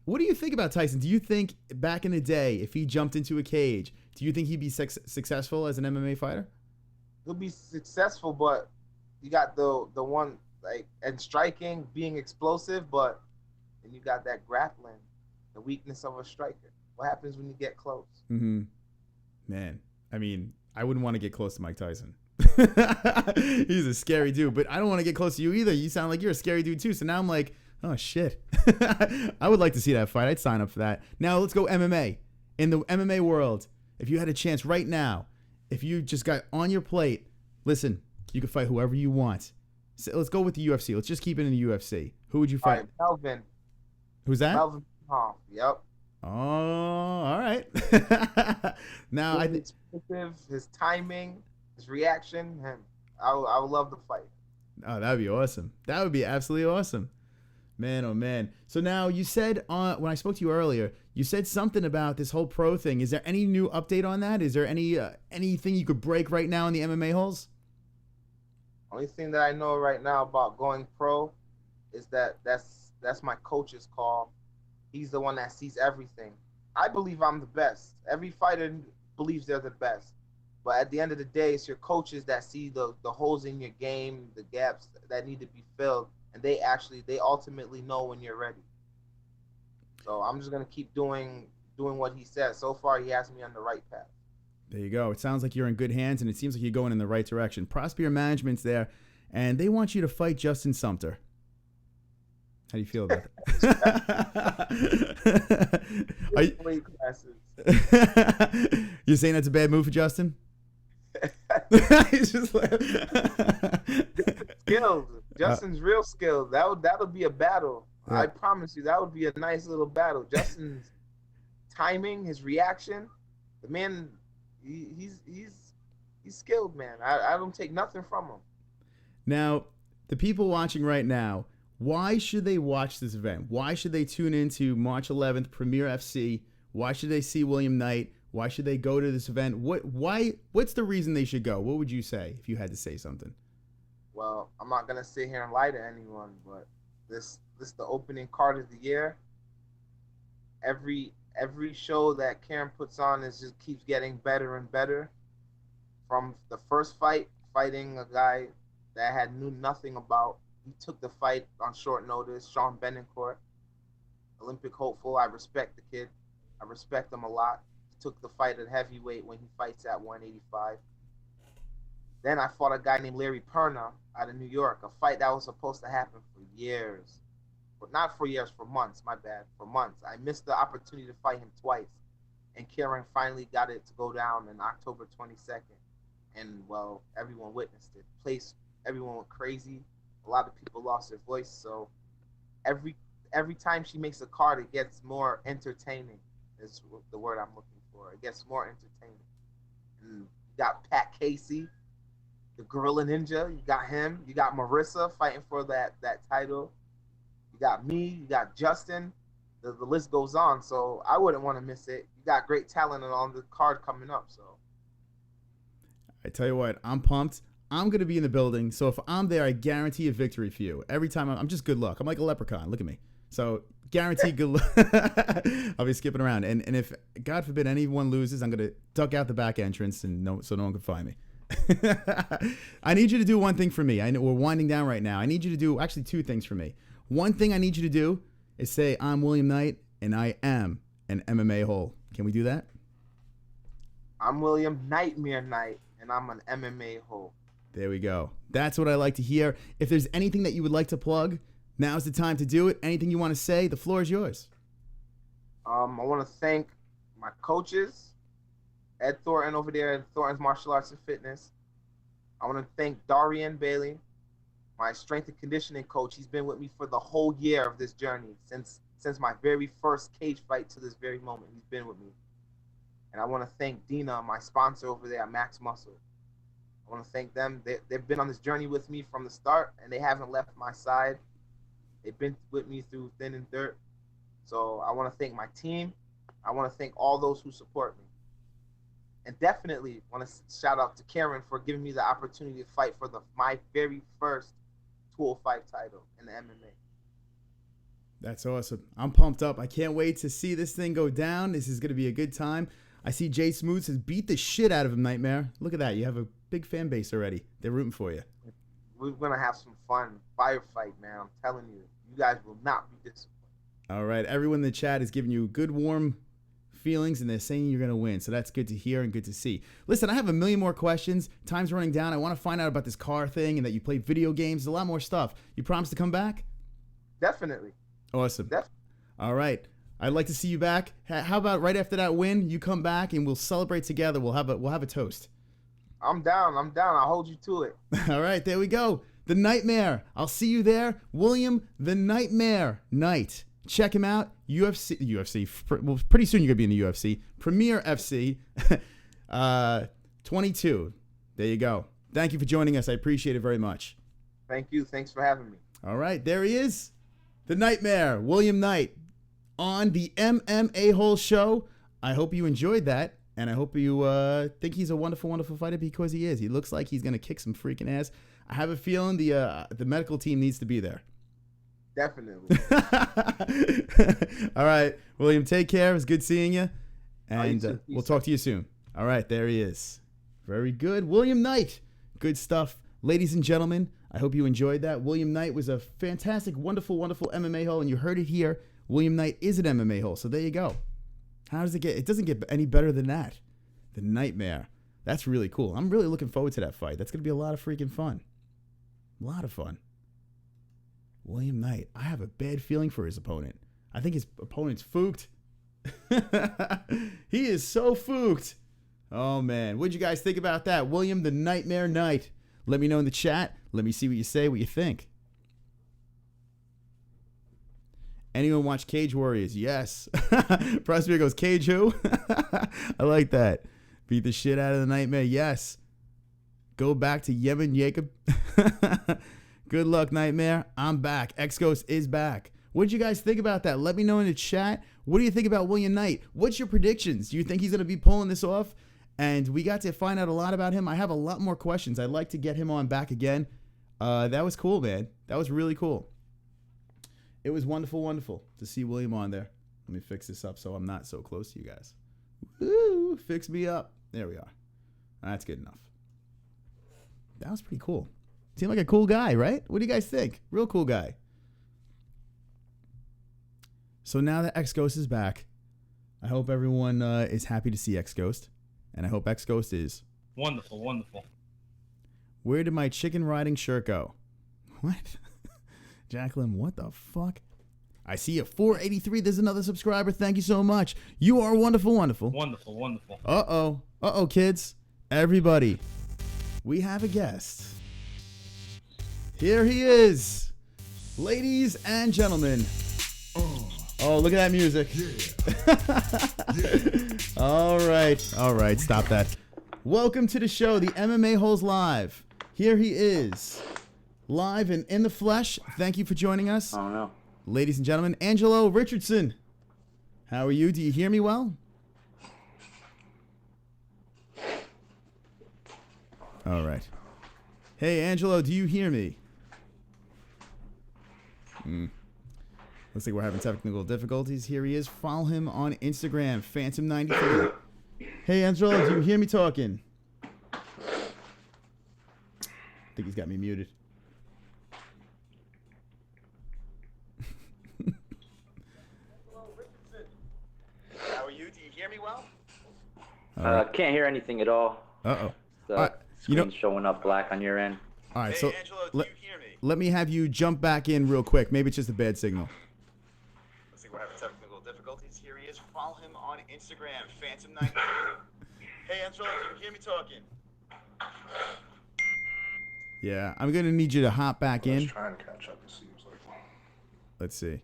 What do you think about Tyson? Do you think back in the day, if he jumped into a cage, do you think he'd be successful as an MMA fighter? He'll be successful, but you got the one, like, and striking, being explosive, but then you got that grappling, the weakness of a striker. What happens when you get close? Man, I mean, I wouldn't want to get close to Mike Tyson. He's a scary dude, but I don't want to get close to you either. You sound like you're a scary dude too. So now I'm like, oh shit. I would like to see that fight. I'd sign up for that. Now let's go MMA. In the MMA world, if you had a chance right now, if you just got on your plate, listen, you can fight whoever you want. So let's go with the UFC. Let's just keep it in the UFC. Who would you fight? All right, Melvin. Who's that? Melvin. Yep. Oh, all right. Now his timing, his reaction, and I would love the fight. Oh, that would be awesome. That would be absolutely awesome. Man, oh man. So now you said when I spoke to you earlier, you said something about this whole pro thing. Is there any new update on that? Is there anything you could break right now in the MMA holes? Only thing that I know right now about going pro is that's my coach's call. He's the one that sees everything. I believe I'm the best. Every fighter believes they're the best. But at the end of the day, it's your coaches that see the holes in your game, the gaps that need to be filled, and they ultimately know when you're ready. So I'm just gonna keep doing what he says. So far, he has me on the right path. There you go. It sounds like you're in good hands, and it seems like you're going in the right direction. Prosper Management's there, and they want you to fight Justin Sumter. How do you feel about that? You're saying that's a bad move for Justin? He's just like skilled. Justin's real skilled. That'll be a battle. I promise you, that would be a nice little battle. Justin's timing, his reaction, the man, he's skilled, man. I don't take nothing from him. Now, the people watching right now, why should they watch this event? Why should they tune into March 11th, Premier FC? Why should they see William Knight? Why should they go to this event? What's the reason they should go? What would you say if you had to say something? Well, I'm not gonna sit here and lie to anyone, but this is the opening card of the year. Every show that Karen puts on just keeps getting better and better. From the first fighting a guy that knew nothing about. He took the fight on short notice. Sean Benincourt, Olympic hopeful. I respect the kid. I respect him a lot. He took the fight at heavyweight when he fights at 185. Then I fought a guy named Larry Perna out of New York, a fight that was supposed to happen for years. But not for years, for months, my bad, for months. I missed the opportunity to fight him twice. And Karen finally got it to go down on October 22nd. And, well, everyone witnessed it. Everyone went crazy. A lot of people lost their voice. So every time she makes a card, it gets more entertaining, is the word I'm looking for. It gets more entertaining. And you got Pat Casey, the Gorilla Ninja. You got him. You got Marisa fighting for that title. You got me. You got Justin. The list goes on. So I wouldn't want to miss it. You got great talent on the card coming up. So I tell you what, I'm pumped. I'm going to be in the building, so if I'm there, I guarantee a victory for you. Every time I'm just good luck. I'm like a leprechaun. Look at me. So guaranteed good luck. I'll be skipping around. And if, God forbid, anyone loses, I'm going to duck out the back entrance so no one can find me. I need you to do one thing for me. I know we're winding down right now. I need you to do actually two things for me. One thing I need you to do is say, I'm William Knight, and I am an MMA-hole. Can we do that? I'm William Nightmare Knight, and I'm an MMA-hole. There we go. That's what I like to hear. If there's anything that you would like to plug, now's the time to do it. Anything you want to say, the floor is yours. I want to thank my coaches, Ed Thornton over there at Thornton's Martial Arts and Fitness. I want to thank Darian Bailey, my strength and conditioning coach. He's been with me for the whole year of this journey, since my very first cage fight to this very moment. He's been with me. And I want to thank Dina, my sponsor over there at Max Muscle. I want to thank them. They've been on this journey with me from the start, and they haven't left my side. They've been with me through thin and dirt. So I want to thank my team. I want to thank all those who support me. And definitely want to shout out to Karen for giving me the opportunity to fight for my very first 205 title in the MMA. That's awesome. I'm pumped up. I can't wait to see this thing go down. This is going to be a good time. I see Jay Smooth says beat the shit out of him, Nightmare. Look at that. You have a big fan base already. They're rooting for you. We're going to have some fun. Firefight, man. I'm telling you. You guys will not be disappointed. All right. Everyone in the chat is giving you good, warm feelings, and they're saying you're going to win. So that's good to hear and good to see. Listen, I have a million more questions. Time's running down. I want to find out about this car thing and that you play video games. There's a lot more stuff. You promise to come back? Definitely. Awesome. Definitely. All right. I'd like to see you back. How about right after that win, you come back and we'll celebrate together. We'll have a toast. I'm down. I'll hold you to it. All right, there we go. The Nightmare. I'll see you there. William the Nightmare Knight. Check him out. UFC. Well, pretty soon you're going to be in the UFC. Premier FC 22. There you go. Thank you for joining us. I appreciate it very much. Thank you. Thanks for having me. All right, there he is. the Nightmare, William Knight, on the MMA-HOLE show. I hope you enjoyed that, and I hope you think he's a wonderful, wonderful fighter, because he is. He looks like he's going to kick some freaking ass. I have a feeling the medical team needs to be there. Definitely. All right, William, take care. It was good seeing you, and too. we'll talk to you soon. All right, there he is. Very good. William Knight. Good stuff. Ladies and gentlemen, I hope you enjoyed that. William Knight was a fantastic, wonderful, wonderful MMA hole, and you heard it here. William Knight is an MMA hole, so there you go. How does it get? It doesn't get any better than that. The Nightmare. That's really cool. I'm really looking forward to that fight. That's going to be a lot of freaking fun. A lot of fun. William Knight. I have a bad feeling for his opponent. I think his opponent's fooked. He is so fooked. Oh, man. What'd you guys think about that? William the Nightmare Knight. Let me know in the chat. Let me see what you say, what you think. Anyone watch Cage Warriors? Yes. Prosper goes, Cage who? I like that. Beat the shit out of the Nightmare. Yes. Go back to Yemen Jacob. Good luck, Nightmare. I'm back. X-Ghost is back. What did you guys think about that? Let me know in the chat. What do you think about William Knight? What's your predictions? Do you think he's going to be pulling this off? And we got to find out a lot about him. I have a lot more questions. I'd like to get him on back again. That was cool, man. That was really cool. It was wonderful, wonderful to see William on there. Let me fix this up so I'm not so close to you guys. Woo, fix me up. There we are. That's good enough. That was pretty cool. Seemed like a cool guy, right? What do you guys think? Real cool guy. So now that X-Ghost is back, I hope everyone is happy to see X-Ghost. And I hope X-Ghost is. Wonderful, wonderful. Where did my chicken riding shirt go? What? Jacqueline, what the fuck? I see a 483. There's another subscriber. Thank you so much. You are wonderful, wonderful. Wonderful, wonderful. Uh-oh. Uh-oh, kids. Everybody. We have a guest. Here he is. Ladies and gentlemen. Oh, look at that music. Yeah. All right. All right. Stop that. Welcome to the show, the MMA-Holes Live. Here he is. Live and in the flesh. Thank you for joining us. I don't know. Ladies and gentlemen, Angelo Richardson. How are you? Do you hear me well? All right. Hey, Angelo, do you hear me? Looks like we're having technical difficulties. Here he is. Follow him on Instagram, Phantom93. Hey, Angelo, do you hear me talking? I think he's got me muted. How are you? Do you hear me well? Can't hear anything at all. Uh-oh. The screen's showing up black on your end. All right, Hey, so Angelo, do you hear me? let me have you jump back in real quick. Maybe it's just a bad signal. Looks like we're having technical difficulties. Here he is. Follow him on Instagram, Phantom93. Hey, Angelo, do you hear me talking? Yeah, I'm going to need you to hop back in. Trying to catch up, it seems like. Let's see.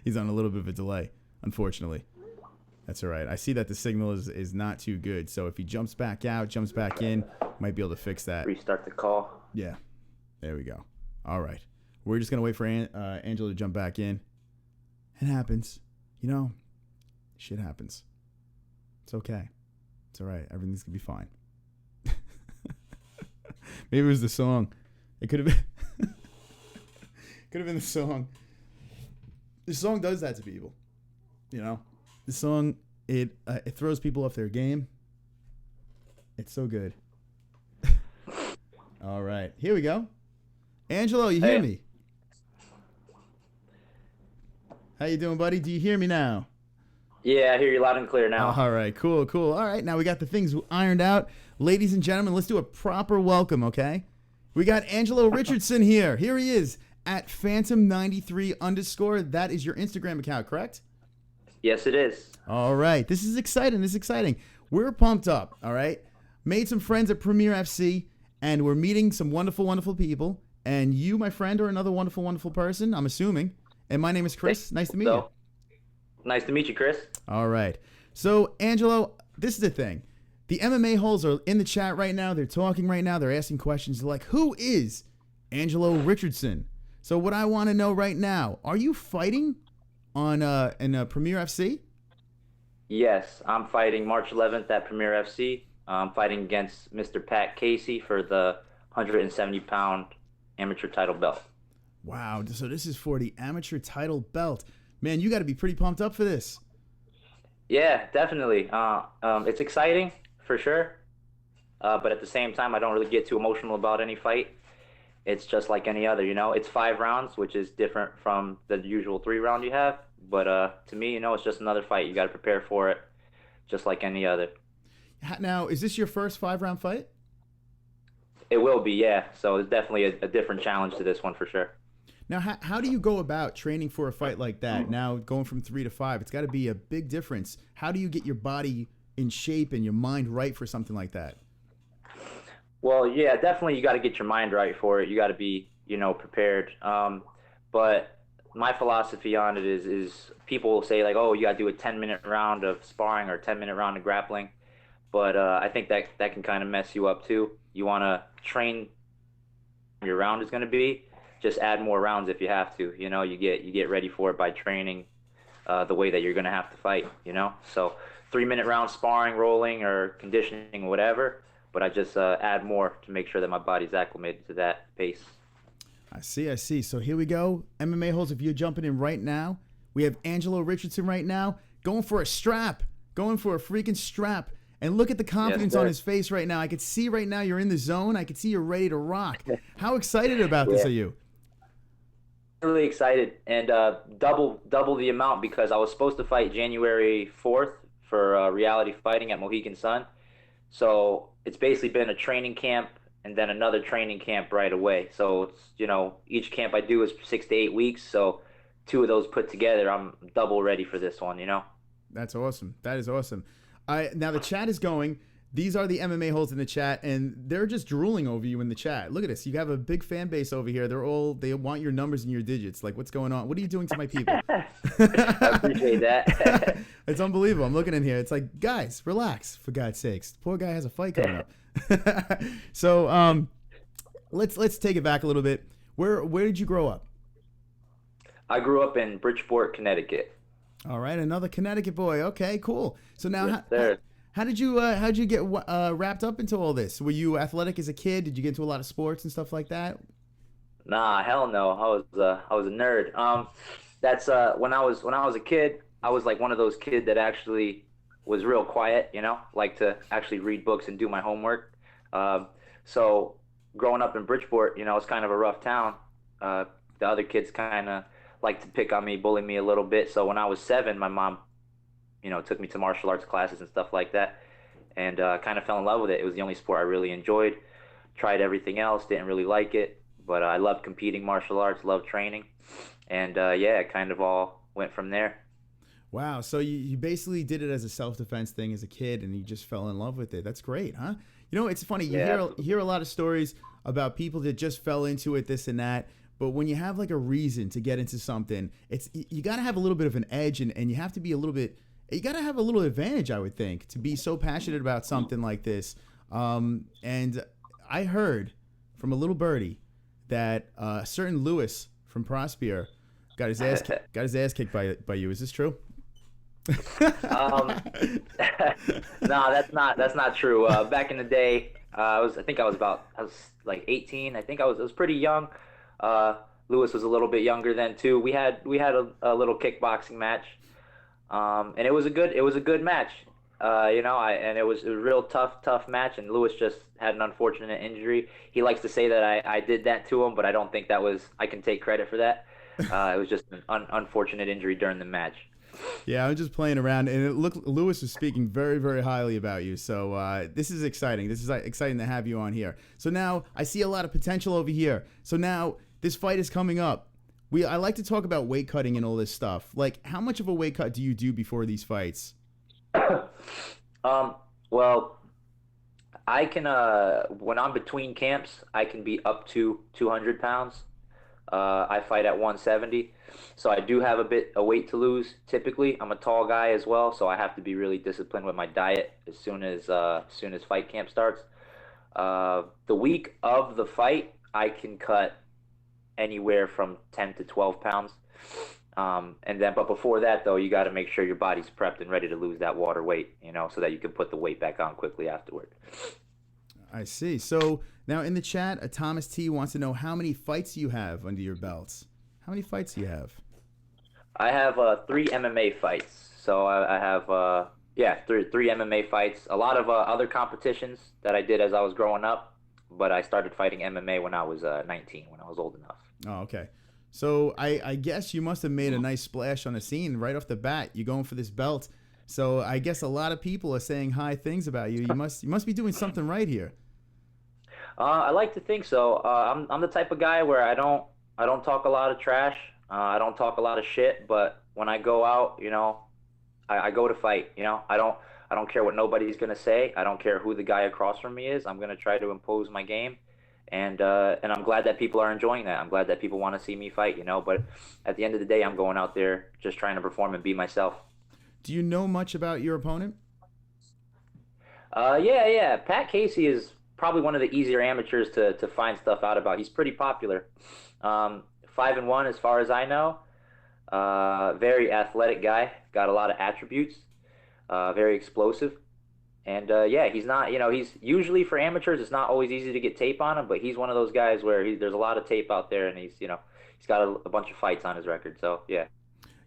he's on a little bit of a delay, unfortunately. That's all right. I see that the signal is not too good. So if he jumps back out, jumps back in, might be able to fix that. Restart the call. Yeah. There we go. All right. We're just going to wait for Angela to jump back in. It happens. You know, shit happens. It's okay. It's all right. Everything's going to be fine. Maybe it was the song. It could have been. Could have been the song. The song does that to people. You know? The song, it throws people off their game. It's so good. All right. Here we go. Angelo, you hear me? How you doing, buddy? Do you hear me now? Yeah, I hear you loud and clear now. All right. Cool, cool. All right. Now we got the things ironed out. Ladies and gentlemen, let's do a proper welcome, okay? We got Angelo Richardson here. Here he is at Phantom93_. That is your Instagram account, correct? Yes, it is. All right. This is exciting. This is exciting. We're pumped up, all right? Made some friends at Premier FC, and we're meeting some wonderful, wonderful people. And you, my friend, are another wonderful, wonderful person, I'm assuming. And my name is Chris. Nice to meet you. Nice to meet you, Chris. All right. So, Angelo, this is the thing. The MMA holes are in the chat right now. They're talking right now. They're asking questions. They're like, who is Angelo Richardson. So what I want to know right now, are you fighting on in Premier FC? Yes, I'm fighting March 11th at Premier FC. I'm fighting against Mr. Pat Casey for the 170-pound amateur title belt. Wow, so this is for the amateur title belt. Man, you got to be pretty pumped up for this. Yeah, definitely. It's exciting for sure, but at the same time, I don't really get too emotional about any fight. It's just like any other, you know. It's 5 rounds, which is different from the usual 3-round you have. But to me, you know, it's just another fight. You got to prepare for it, just like any other. Now, is this your first 5-round fight? It will be, yeah. So it's definitely a different challenge to this one for sure. Now, how do you go about training for a fight like that? Now, going from 3 to 5, it's got to be a big difference. How do you get your body in shape and your mind right for something like that? Well, yeah, definitely you got to get your mind right for it. You got to be, you know, prepared. But my philosophy on it is people will say, like, oh, you got to do a 10-minute round of sparring or a 10-minute round of grappling. But I think that can kind of mess you up, too. You want to train your round is going to be. Just add more rounds if you have to. You know, you get ready for it by training the way that you're going to have to fight, you know. So 3-minute round sparring, rolling, or conditioning, whatever. But I just add more to make sure that my body's acclimated to that pace. I see. So here we go. MMA holes, if you're jumping in right now, we have Angelo Richardson right now going for a strap, going for a freaking strap. And look at the confidence on his face right now. I could see right now you're in the zone. I could see you're ready to rock. How excited about this are you? Really excited, and double the amount because I was supposed to fight January 4th for reality fighting at Mohegan Sun. So it's basically been a training camp and then another training camp right away. So it's, you know, each camp I do is 6 to 8 weeks. So 2 of those put together, I'm double ready for this one, you know? That's awesome. That is awesome. Now the chat is going. These are the MMA holes in the chat, and they're just drooling over you in the chat. Look at this. You have a big fan base over here. They want your numbers and your digits. Like, what's going on? What are you doing to my people? I appreciate that. It's unbelievable. I'm looking in here. It's like, guys, relax, for God's sakes. The poor guy has a fight coming up. So let's take it back a little bit. Where did you grow up? I grew up in Bridgeport, Connecticut. All right, another Connecticut boy. Okay, cool. So now, Yes, how did you get wrapped up into all this? Were you athletic as a kid? Did you get into a lot of sports and stuff like that? Nah, hell no. I was a nerd. That's when I was a kid, I was like one of those kids that actually was real quiet, you know, like to actually read books and do my homework. So growing up in Bridgeport, you know, it's kind of a rough town. The other kids kind of like to pick on me, bully me a little bit. So when I was 7, my mom, you know, took me to martial arts classes and stuff like that, and kind of fell in love with it. It was the only sport I really enjoyed. Tried everything else, didn't really like it, but I loved competing martial arts, loved training, and yeah, it kind of all went from there. Wow, so you basically did it as a self-defense thing as a kid, and you just fell in love with it. That's great, huh? You know, it's funny. You hear a lot of stories about people that just fell into it, this and that. But when you have like a reason to get into something, you got to have a little bit of an edge, and you have to be a little bit. You got to have a little advantage, I would think, to be so passionate about something like this. And I heard from a little birdie that a certain Lewis from Prosper got his ass kicked by you. Is this true? No, that's not true. Back in the day, I was like 18. I think it was pretty young. Lewis was a little bit younger then too. We had a little kickboxing match, and it was a good match. You know, and it was a real tough match. And Lewis just had an unfortunate injury. He likes to say that I did that to him, but I don't think I can take credit for that. It was just an unfortunate injury during the match. Yeah, I'm just playing around, and Lewis was speaking very, very highly about you. So this is exciting. This is exciting to have you on here. So now I see a lot of potential over here. So now this fight is coming up. I like to talk about weight cutting and all this stuff. Like, how much of a weight cut do you do before these fights? Well, I can when I'm between camps, I can be up to 200 pounds. I fight at 170, so I do have a weight to lose. Typically, I'm a tall guy as well, so I have to be really disciplined with my diet as soon as fight camp starts. The week of the fight, I can cut anywhere from 10 to 12 pounds. But before that, though, you got to make sure your body's prepped and ready to lose that water weight, so that you can put the weight back on quickly afterward. I see. So now in the chat, Thomas T wants to know how many fights you have under your belts. How many fights do you have? I have 3 MMA fights. So I have three MMA fights. A lot of other competitions that I did as I was growing up, but I started fighting MMA when I was 19, when I was old enough. Oh, okay. So I guess you must have made a nice splash on the scene right off the bat. You're going for this belt. So I guess a lot of people are saying high things about you. You must be doing something right here. I like to think so. I'm the type of guy where I don't talk a lot of trash. I don't talk a lot of shit. But when I go out, I go to fight. I don't care what nobody's gonna say. I don't care who the guy across from me is. I'm gonna try to impose my game. And I'm glad that people are enjoying that. I'm glad that people want to see me fight, But at the end of the day, I'm going out there just trying to perform and be myself. Do you know much about your opponent? Yeah. Pat Casey is probably one of the easier amateurs to find stuff out about. He's pretty popular. 5-1 as far as I know. Very athletic guy. Got a lot of attributes. Very explosive. And he's not, he's usually for amateurs, it's not always easy to get tape on him, but he's one of those guys where there's a lot of tape out there, and he's got a bunch of fights on his record. So, yeah.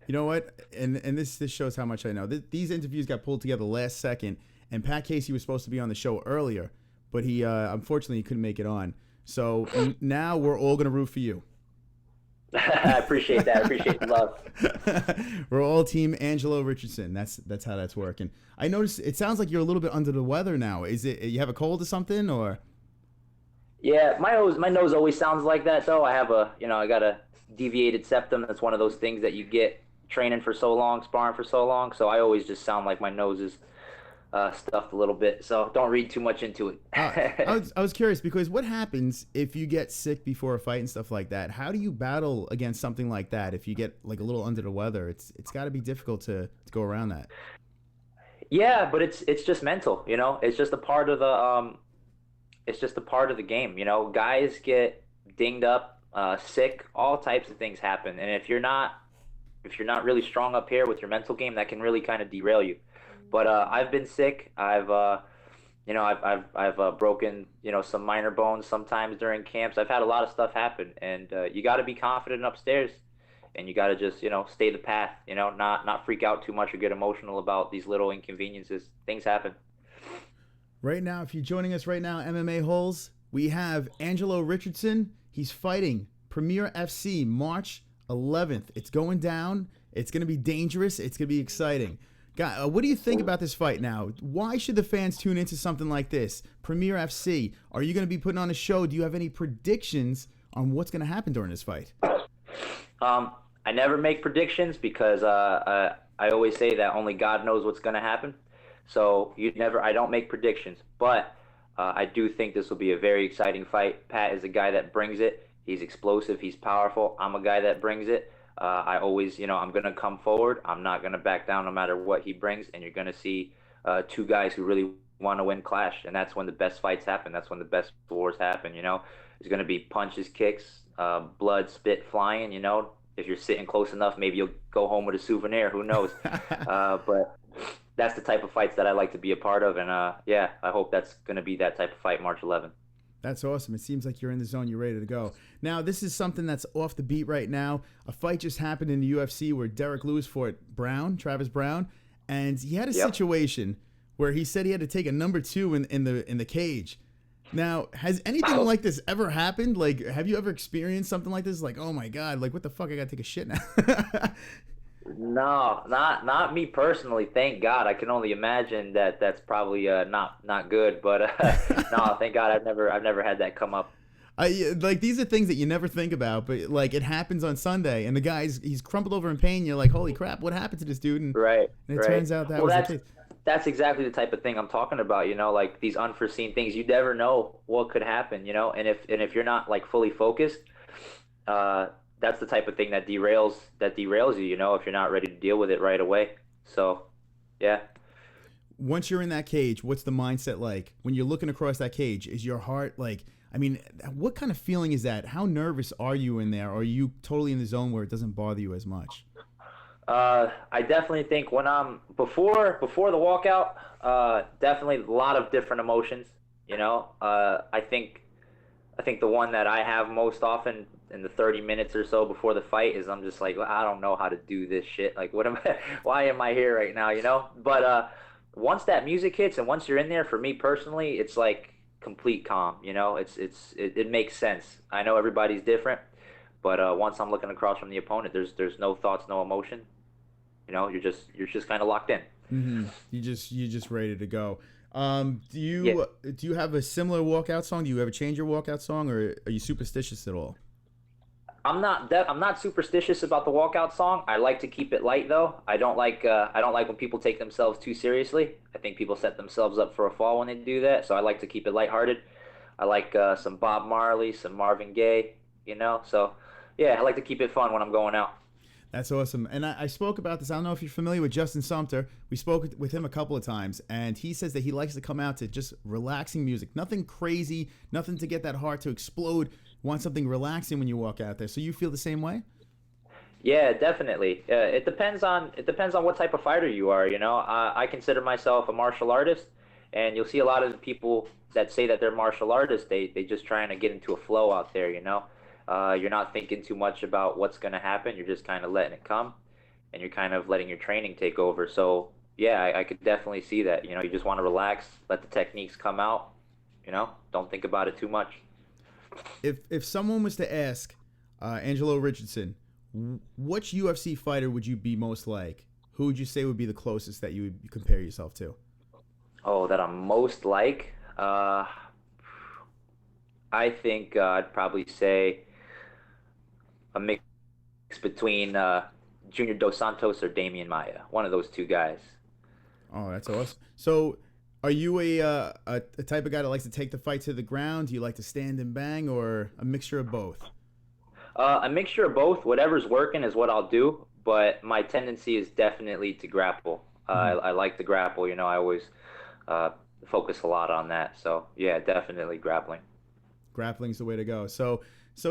You know what? And this shows how much I know. These interviews got pulled together last second, and Pat Casey was supposed to be on the show earlier, but he unfortunately couldn't make it on. So now we're all going to root for you. I appreciate that. I appreciate the love. We're all team Angelo Richardson. That's how that's working. I noticed it sounds like you're a little bit under the weather now. Is it you have a cold or something, or? Yeah, my nose always sounds like that though. I have I got a deviated septum. That's one of those things that you get training for so long, sparring for so long. So I always just sound like my nose is stuffed a little bit. So don't read too much into it. I was curious because what happens if you get sick before a fight and stuff like that? How do you battle against something like that if you get like a little under the weather? It's got to be difficult to go around that. Yeah, but it's just mental, It's just a part of the game, Guys get dinged up, sick, all types of things happen. And if you're not really strong up here with your mental game, that can really kind of derail you. But I've been sick. I've broken some minor bones sometimes during camps. I've had a lot of stuff happen, and you got to be confident upstairs, and you got to just stay the path. Not freak out too much or get emotional about these little inconveniences. Things happen. Right now, if you're joining us right now, MMA-HOLES, we have Angelo Richardson. He's fighting Premier FC March 11th. It's going down. It's going to be dangerous. It's going to be exciting. What do you think about this fight now? Why should the fans tune into something like this? Premier FC, are you going to be putting on a show? Do you have any predictions on what's going to happen during this fight? I never make predictions because I always say that only God knows what's going to happen. So I don't make predictions, but I do think this will be a very exciting fight. Pat is a guy that brings it. He's explosive. He's powerful. I'm a guy that brings it. I always, I'm going to come forward. I'm not going to back down no matter what he brings. And you're going to see two guys who really want to win clash. And that's when the best fights happen. That's when the best wars happen, There's going to be punches, kicks, blood, spit flying, If you're sitting close enough, maybe you'll go home with a souvenir. Who knows? But that's the type of fights that I like to be a part of. And, I hope that's going to be that type of fight March 11th. That's awesome. It seems like you're in the zone. You're ready to go. Now, this is something that's off the beat right now. A fight just happened in the UFC where Derek Lewis fought Travis Brown, and he had a situation where he said he had to take a number 2 in the cage. Now, has anything like this ever happened? Like, have you ever experienced something like this? Like, oh my God, like what the fuck? I gotta take a shit now. No, not me personally. Thank God. I can only imagine that that's probably not good. But no, thank God I've never had that come up. Like these are things that you never think about, but like it happens on Sunday, and the guy's he's crumpled over in pain. You're like, holy crap, what happened to this dude? And, right. And it turns out that was the case. That's exactly the type of thing I'm talking about. Like these unforeseen things. You never know what could happen. And if you're not like fully focused, that's the type of thing that derails you, if you're not ready to deal with it right away. So, yeah. Once you're in that cage, what's the mindset like? When you're looking across that cage, is your heart like, I mean, what kind of feeling is that? How nervous are you in there? Or are you totally in the zone where it doesn't bother you as much? I definitely think when I'm before the walkout, definitely a lot of different emotions. You know, I think the one that I have most often in the 30 minutes or so before the fight is I'm just like, I don't know how to do this shit. Like, what am I? Why am I here right now? You know. But once that music hits and once you're in there, for me personally, it's like complete calm. You know, it makes sense. I know everybody's different, but once I'm looking across from the opponent, there's no thoughts, no emotion. You know, you're just kind of locked in. Mm-hmm. You're just ready to go. Do Yeah. you have a similar walkout song? Do you ever change your walkout song, or are you superstitious at all? I'm not superstitious about the walkout song. I like to keep it light though. I don't like when people take themselves too seriously. I think people set themselves up for a fall when they do that. So I like to keep it lighthearted. I like some Bob Marley, some Marvin Gaye, you know. So yeah, I like to keep it fun when I'm going out. That's awesome. And I spoke about this. I don't know if you're familiar with Justin Sumter. We spoke with him a couple of times, and he says that he likes to come out to just relaxing music. Nothing crazy, nothing to get that heart to explode. Want something relaxing when you walk out there. So you feel the same way? Yeah, definitely. It depends on what type of fighter you are. You know, I consider myself a martial artist, and you'll see a lot of the people that say that they're martial artists. They just trying to get into a flow out there. You know, you're not thinking too much about what's going to happen. You're just kind of letting it come, and you're kind of letting your training take over. So yeah, I could definitely see that. You know, you just want to relax, let the techniques come out. You know, don't think about it too much. If someone was to ask Angelo Richardson, which UFC fighter would you be most like? Who would you say would be the closest that you would compare yourself to? Oh, that I'm most like? I think I'd probably say a mix between Junior Dos Santos or Damian Maia. One of those two guys. Oh, that's awesome. So, are you a type of guy that likes to take the fight to the ground? Do you like to stand and bang, or a mixture of both? A mixture of both. Whatever's working is what I'll do, but my tendency is definitely to grapple. I like to grapple. You know, I always focus a lot on that. So, yeah, definitely grappling. Grappling's the way to go. So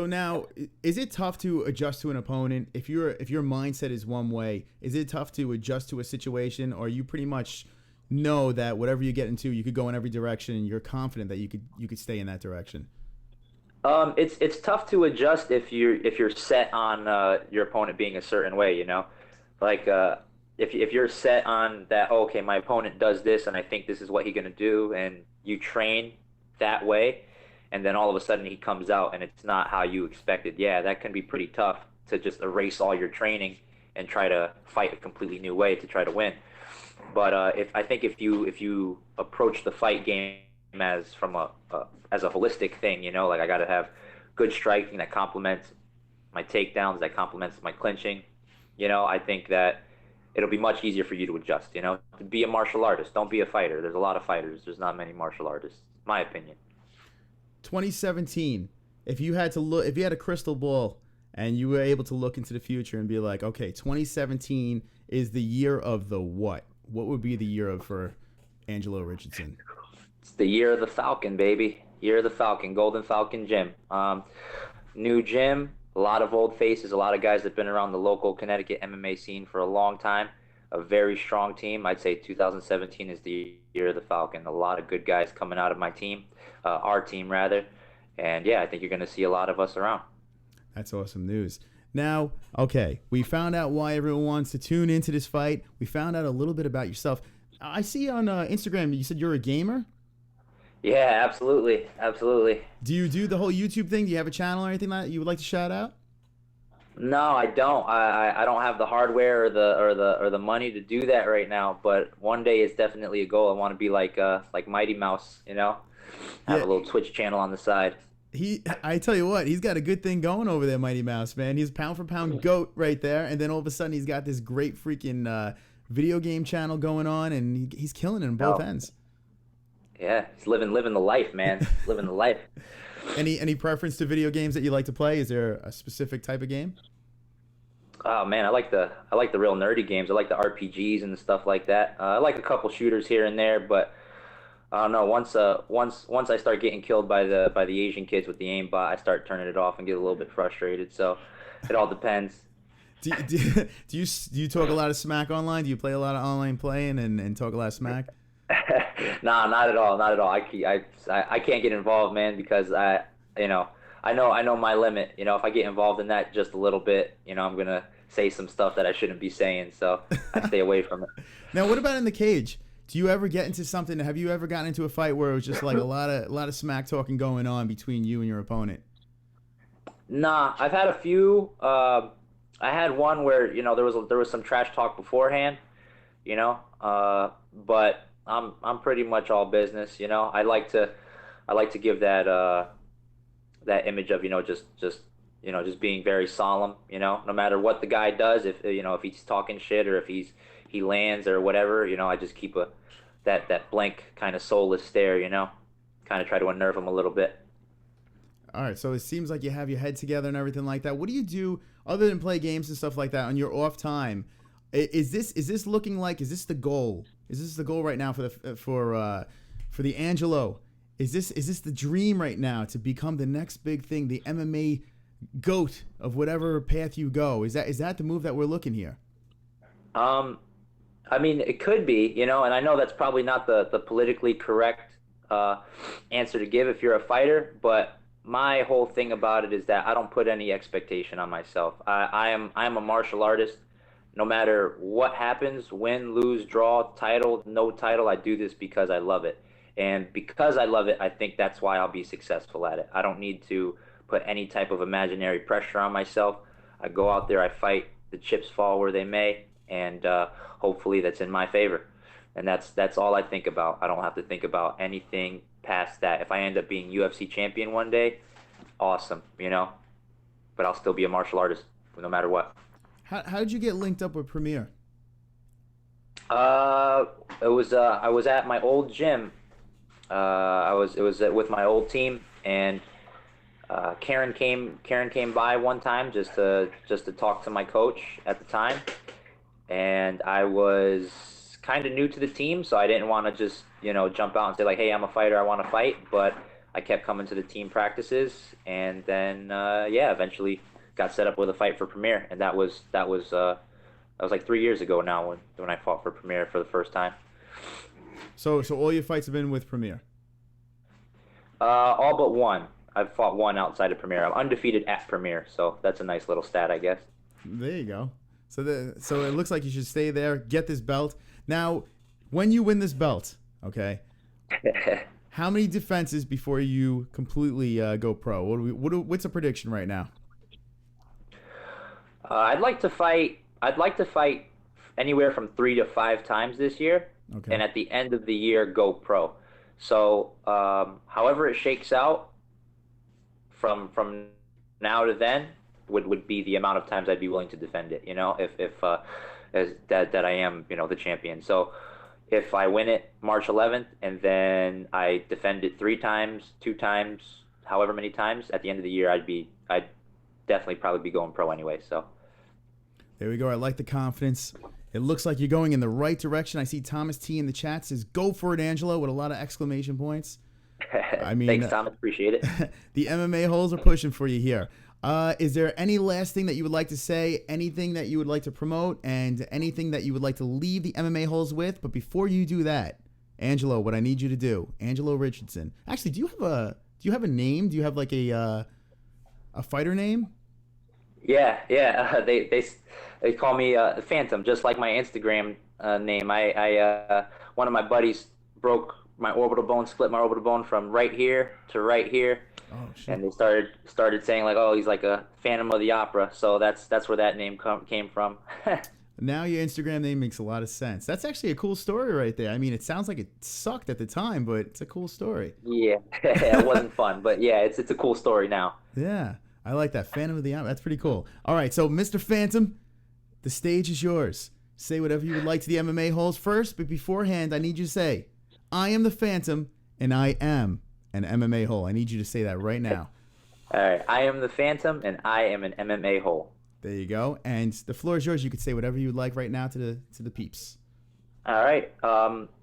now, is it tough to adjust to an opponent? If your mindset is one way, is it tough to adjust to a situation, or you pretty much know that whatever you get into, you could go in every direction, and you're confident that you could stay in that direction? It's tough to adjust if you're set on your opponent being a certain way. You know, like if you're set on that. Oh, okay, my opponent does this, and I think this is what he's gonna do, and you train that way. And then all of a sudden he comes out and it's not how you expected. Yeah, that can be pretty tough to just erase all your training and try to fight a completely new way to try to win. But if you approach the fight game as from as a holistic thing, you know, like I got to have good striking that complements my takedowns, that complements my clinching. You know, I think that it'll be much easier for you to adjust. You know, to be a martial artist, don't be a fighter. There's a lot of fighters. There's not many martial artists, my opinion. 2017, if you had a crystal ball and you were able to look into the future and be like, okay, 2017 is the year of the what would be the year for Angelo Richardson? It's the year of the Falcon, baby. Year of the Falcon, Golden Falcon Gym. New gym, a lot of old faces, a lot of guys that have been around the local Connecticut MMA scene for a long time. A very strong team. I'd say 2017 is the year of the Falcon. A lot of good guys coming out of my team. Our team rather, and yeah, I think you're going to see a lot of us around. That's awesome news. Now, okay, we found out why everyone wants to tune into this fight. We found out a little bit about yourself. I see on Instagram you said you're a gamer. Yeah, absolutely. Do you do the whole YouTube thing? Do you have a channel or anything like that you would like to shout out? No, I don't. I don't have the hardware or the money to do that right now. But one day it's definitely a goal. I want to be like Mighty Mouse, you know. Have a little Twitch channel on the side. I tell you what, he's got a good thing going over there, Mighty Mouse, man. He's pound for pound GOAT right there, and then all of a sudden he's got this great freaking video game channel going on, and he's killing it on both ends. Yeah, he's living the life, man. Living the life. Any preference to video games that you like to play? Is there a specific type of game? Oh man, I like the real nerdy games. I like the RPGs and the stuff like that. I like a couple shooters here and there, but I don't know. Once I start getting killed by the Asian kids with the aimbot, I start turning it off and get a little bit frustrated. So it all depends. Do you talk a lot of smack online? Do you play a lot of online playing and talk a lot of smack? Nah, not at all. Not at all. I can't get involved, man, because I know my limit. If I get involved in that just a little bit, I'm gonna say some stuff that I shouldn't be saying. So I stay away from it. Now, what about in the cage? Do you ever get into something? Have you ever gotten into a fight where it was just like a lot of smack talking going on between you and your opponent? Nah, I've had a few. I had one where there was some trash talk beforehand, but I'm pretty much all business. I like to give that image of just being very solemn. No matter what the guy does, if he's talking shit or if he lands or whatever, I just keep that blank kind of soulless stare. Kind of try to unnerve him a little bit. All right, so it seems like you have your head together and everything like that. What do you do other than play games and stuff like that on your off time? Is this looking like? Is this the goal? Is this the goal right now for the Angelo? Is this the dream right now to become the next big thing, the MMA GOAT of whatever path you go? Is that the move that we're looking here? I mean, it could be, and I know that's probably not the politically correct answer to give if you're a fighter, but my whole thing about it is that I don't put any expectation on myself. I'm a martial artist. No matter what happens, win, lose, draw, title, no title, I do this because I love it. And because I love it, I think that's why I'll be successful at it. I don't need to put any type of imaginary pressure on myself. I go out there, I fight, the chips fall where they may, and hopefully that's in my favor. And that's all I think about. I don't have to think about anything past that. If I end up being UFC champion one day, awesome, but I'll still be a martial artist no matter what. How did you get linked up with Premier? I was at my old gym. It was with my old team, and Karen came by one time just to talk to my coach at the time, and I was kind of new to the team, so I didn't want to just jump out and say like, hey, I'm a fighter, I want to fight, but I kept coming to the team practices, and then eventually got set up with a fight for Premier, and that was like 3 years ago now when I fought for Premier for the first time. So all your fights have been with Premier? All but one. I've fought one outside of Premier. I'm undefeated at Premier, so that's a nice little stat, I guess. There you go. So it looks like you should stay there, get this belt. Now, when you win this belt, okay, how many defenses before you completely go pro? What's a prediction right now? I'd like to fight anywhere from 3 to 5 times this year, okay, and at the end of the year go pro. So however it shakes out from now to then would be the amount of times I'd be willing to defend it. If that I am the champion. So if I win it March 11th and then I defend it 3 times, 2 times, however many times, at the end of the year I'd definitely probably be going pro anyway. So there we go. I like the confidence. It looks like you're going in the right direction. I see Thomas T in the chat says, "Go for it, Angelo," with a lot of exclamation points. I mean, thanks, Thomas. Appreciate it. The MMA holes are pushing for you here. Is there any last thing that you would like to say? Anything that you would like to promote, and anything that you would like to leave the MMA holes with? But before you do that, Angelo, what I need you to do, Angelo Richardson. Actually, do you have a name? Do you have like a fighter name? Yeah. They call me Phantom, just like my Instagram name. I one of my buddies broke my orbital bone, split my orbital bone from right here to right here. Oh, shit. And they started saying like, oh, he's like a Phantom of the Opera. So that's where that name came from. Now your Instagram name makes a lot of sense. That's actually a cool story right there. I mean, it sounds like it sucked at the time, but it's a cool story. Yeah, it wasn't fun, but yeah, it's a cool story now. Yeah, I like that. Phantom of the Opera. That's pretty cool. All right, so Mr. Phantom, the stage is yours. Say whatever you would like to the MMA holes first, but beforehand, I need you to say, I am the Phantom, and I am an MMA hole. I need you to say that right now. All right, I am the Phantom, and I am an MMA hole. There you go. And the floor is yours. You could say whatever you would like right now to the peeps. All right.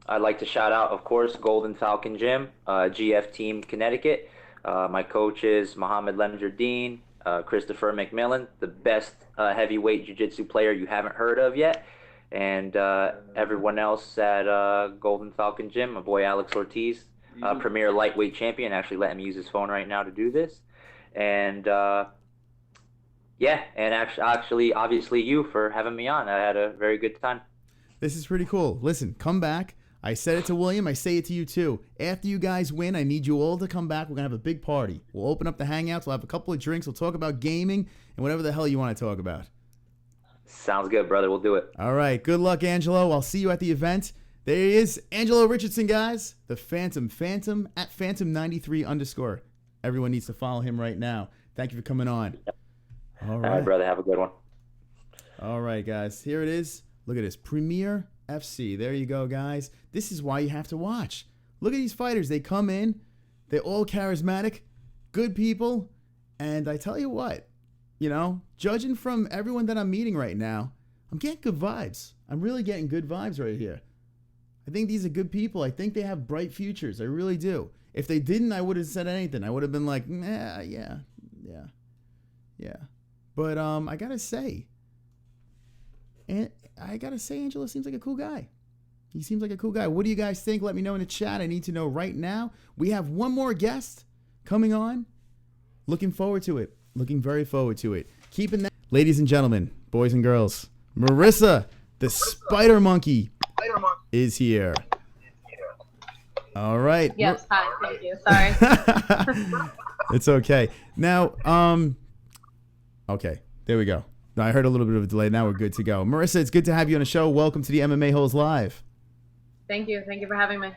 I'd like to shout out, of course, Golden Falcon Gym, GF Team Connecticut. My coach is Mohammed Lemjardine, Christopher McMillan, the best heavyweight jiu-jitsu player you haven't heard of yet. And everyone else at Golden Falcon Gym, my boy Alex Ortiz, premier lightweight champion, actually letting me use his phone right now to do this. And yeah, and actually, obviously you for having me on. I had a very good time. This is pretty cool. Listen, come back. I said it to William. I say it to you too. After you guys win, I need you all to come back. We're going to have a big party. We'll open up the hangouts. We'll have a couple of drinks. We'll talk about gaming and whatever the hell you want to talk about. Sounds good, brother. We'll do it. All right. Good luck, Angelo. I'll see you at the event. There he is. Angelo Richardson, guys. The Phantom at Phantom93_. Everyone needs to follow him right now. Thank you for coming on. All right, brother. Have a good one. All right, guys. Here it is. Look at this. Premier FC. There you go, guys. This is why you have to watch. Look at these fighters. They come in. They're all charismatic, good people. And I tell you what, you know, judging from everyone that I'm meeting right now, I'm getting good vibes. I'm really getting good vibes right here. I think these are good people. I think they have bright futures. I really do. If they didn't, I would have said anything. I would have been like, nah, yeah. But I gotta say, Angelo seems like a cool guy. He seems like a cool guy. What do you guys think? Let me know in the chat. I need to know right now. We have one more guest coming on. Looking forward to it. Looking very forward to it. Keeping that, ladies and gentlemen, boys and girls, Marisa, the Spider Monkey, is here. All right. Yes. Hi. Thank you. Sorry. It's okay. Now, okay. There we go. I heard a little bit of a delay. Now we're good to go. Marisa, it's good to have you on the show. Welcome to the MMA-HOLES Live. Thank you. Thank you for having me.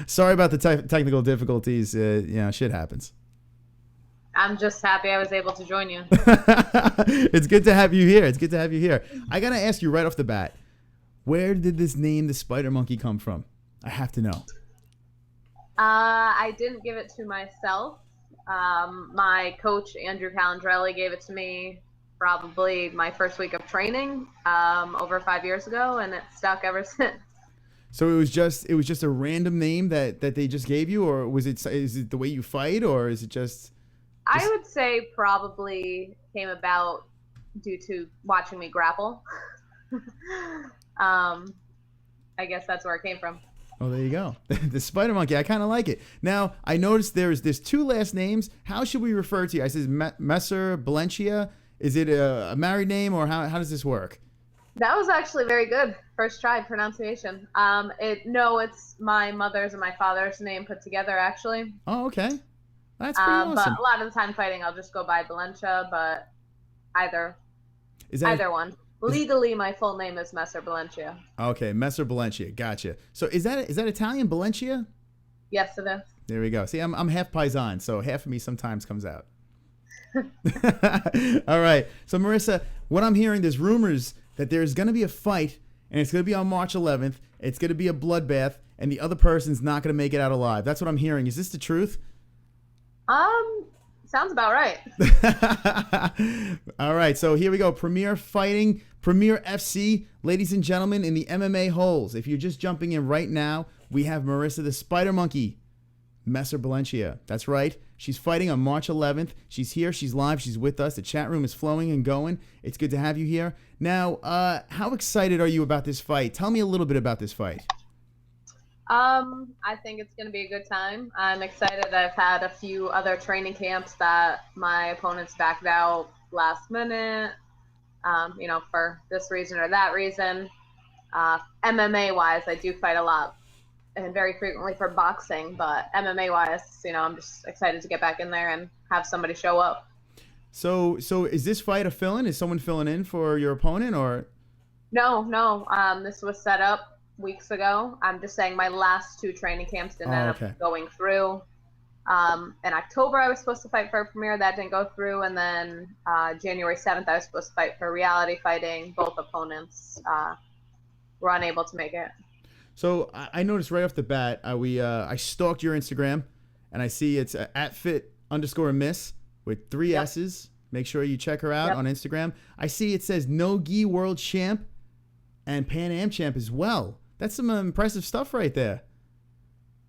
Sorry about the technical difficulties. Shit happens. I'm just happy I was able to join you. It's good to have you here. It's good to have you here. I got to ask you right off the bat, where did this name, the Spider Monkey, come from? I have to know. I didn't give it to myself. My coach, Andrew Calandrelli, gave it to me probably my first week of training over 5 years ago, and it's stuck ever since. So it was just a random name that they just gave you, or is it the way you fight, or is it just... I would say probably came about due to watching me grapple. I guess that's where it came from. Oh, there you go. The Spider Monkey. I kind of like it. Now, I noticed there's two last names. How should we refer to you? I says Messer-Belenchia. Is it a married name, or how does this work? That was actually very good. First try pronunciation. It's my mother's and my father's name put together, actually. Oh, okay. That's pretty awesome. But a lot of the time fighting, I'll just go by Belenchia, but either one. Legally, my full name is Messer-Belenchia. Okay, Messer-Belenchia. Gotcha. So is that Italian, Belenchia? Yes, it is. There we go. See, I'm half Paisan, so half of me sometimes comes out. All right. So, Marisa, what I'm hearing, there's rumors that there's going to be a fight, and it's going to be on March 11th. It's going to be a bloodbath, and the other person's not going to make it out alive. That's what I'm hearing. Is this the truth? Sounds about right. All right, so here we go. Premier Fighting, Premier FC, ladies and gentlemen, in the MMA-HOLES. If you're just jumping in right now, we have Marisa the Spider Monkey, Messer-Belenchia. That's right. She's fighting on March 11th. She's here. She's live. She's with us. The chat room is flowing and going. It's good to have you here. Now, how excited are you about this fight? Tell me a little bit about this fight. I think it's going to be a good time. I'm excited. I've had a few other training camps that my opponents backed out last minute, for this reason or that reason. MMA-wise, I do fight a lot and very frequently for boxing, but MMA-wise, I'm just excited to get back in there and have somebody show up. So is this fight a fill-in? Is someone filling in for your opponent, or? No. This was set up weeks ago. I'm just saying my last two training camps didn't end up going through. In October, I was supposed to fight for a premiere. That didn't go through. And then January 7th, I was supposed to fight for reality fighting. Both opponents were unable to make it. So I noticed right off the bat, I stalked your Instagram, and I see it's @fit_miss with 3 S's. Make sure you check her out on Instagram. I see it says No Gi World Champ and Pan Am Champ as well. That's some impressive stuff right there.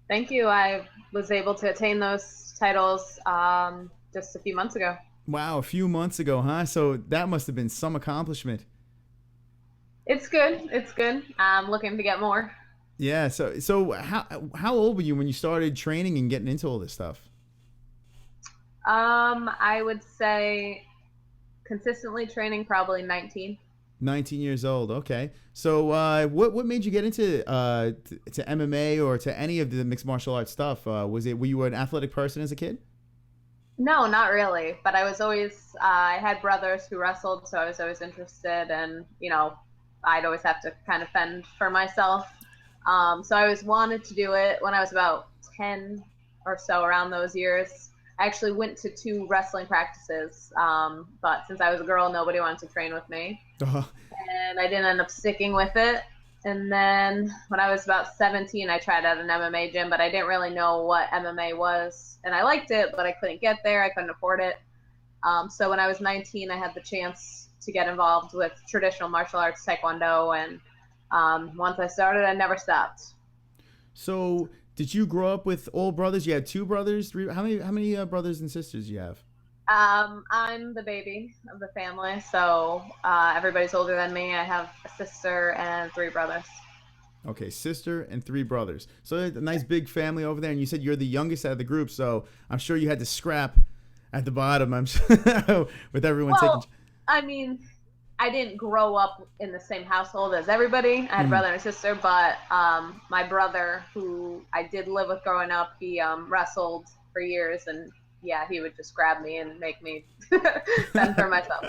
Thank you. I was able to attain those titles just a few months ago. Wow, a few months ago, huh? So that must have been some accomplishment. It's good. It's good. I'm looking to get more. Yeah. So how old were you when you started training and getting into all this stuff? I would say consistently training probably 19. 19 years old. Okay. So what made you get into to MMA or to any of the mixed martial arts stuff? Were you an athletic person as a kid? No, not really. But I was always I had brothers who wrestled, so I was always interested, and I'd always have to kind of fend for myself. So I always wanted to do it. When I was about 10 or so, around those years, I actually went to 2 wrestling practices, but since I was a girl, nobody wanted to train with me. And I didn't end up sticking with it. And then when I was about 17, I tried out an MMA gym, but I didn't really know what MMA was. And I liked it, but I couldn't get there. I couldn't afford it. So when I was 19, I had the chance to get involved with traditional martial arts, Taekwondo, and once I started, I never stopped. So did you grow up with all brothers? You had 2 brothers, 3? How many brothers and sisters do you have? I'm the baby of the family, so everybody's older than me. I have a sister and 3 brothers. Okay, sister and 3 brothers. So a nice big family over there, and you said you're the youngest out of the group, so I'm sure you had to scrap at the bottom. I'm sure with everyone taking. I mean, I didn't grow up in the same household as everybody. I had a brother and a sister, but my brother, who I did live with growing up, he wrestled for years, and yeah, he would just grab me and make me fend for myself.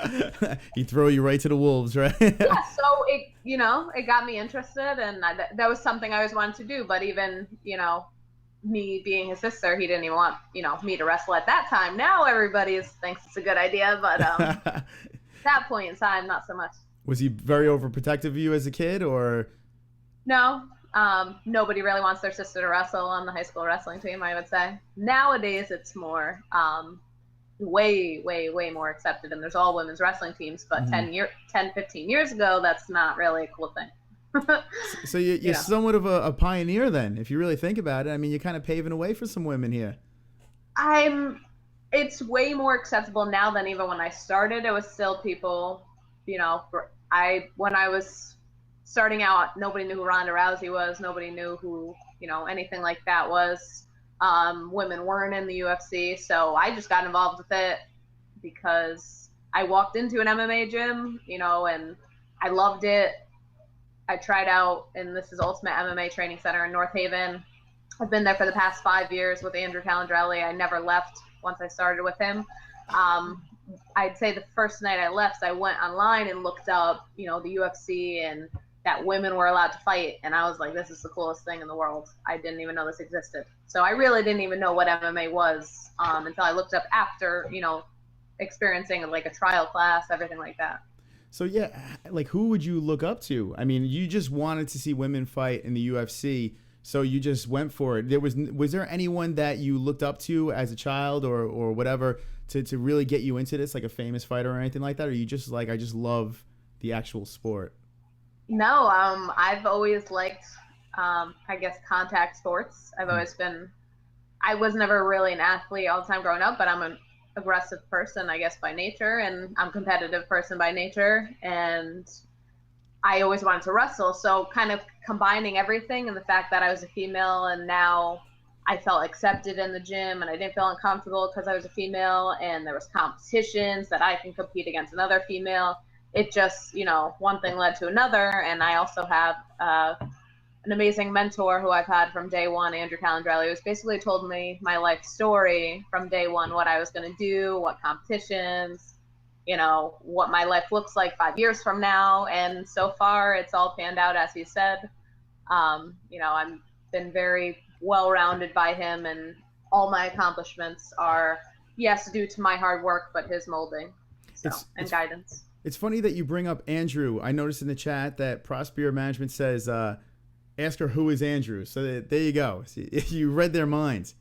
He'd throw you right to the wolves, right? Yeah, so it got me interested, and that was something I always wanted to do. But even, me being his sister, he didn't even want, me to wrestle at that time. Now everybody thinks it's a good idea, but at that point in time, not so much. Was he very overprotective of you as a kid, or? No. Nobody really wants their sister to wrestle on the high school wrestling team, I would say. Nowadays, it's more, way, way, way more accepted, and there's all women's wrestling teams, but 15 years ago, that's not really a cool thing. So you're somewhat of a pioneer then, if you really think about it. I mean, you're kind of paving the way for some women here. It's way more acceptable now than even when I started. It was still people, when I was starting out, nobody knew who Ronda Rousey was. Nobody knew who, anything like that was. Women weren't in the UFC, so I just got involved with it because I walked into an MMA gym, and I loved it. I tried out, and this is Ultimate MMA Training Center in North Haven. I've been there for the past 5 years with Andrew Calandrelli. I never left once I started with him. I'd say the first night I left, I went online and looked up, the UFC and that women were allowed to fight. And I was like, this is the coolest thing in the world. I didn't even know this existed. So I really didn't even know what MMA was until I looked up after, experiencing like a trial class, everything like that. So yeah, like who would you look up to? I mean, you just wanted to see women fight in the UFC, so you just went for it. Was there anyone that you looked up to as a child or whatever to really get you into this, like a famous fighter or anything like that? Or you just like, I just love the actual sport? No, I've always liked, I guess, contact sports. I was never really an athlete all the time growing up, but I'm an aggressive person, I guess, by nature, and I'm a competitive person by nature, and I always wanted to wrestle. So kind of combining everything, and the fact that I was a female and now I felt accepted in the gym and I didn't feel uncomfortable because I was a female, and there was competitions that I can compete against another female. It just, one thing led to another. And I also have an amazing mentor who I've had from day one, Andrew Calandrelli, who's basically told me my life story from day one, what I was going to do, what competitions, what my life looks like 5 years from now. And so far, it's all panned out, as he said. I've been very well-rounded by him, and all my accomplishments are, yes, due to my hard work, but his molding and guidance. It's funny that you bring up Andrew. I noticed in the chat that Prospero Management says, ask her who is Andrew. So there you go. You read their minds.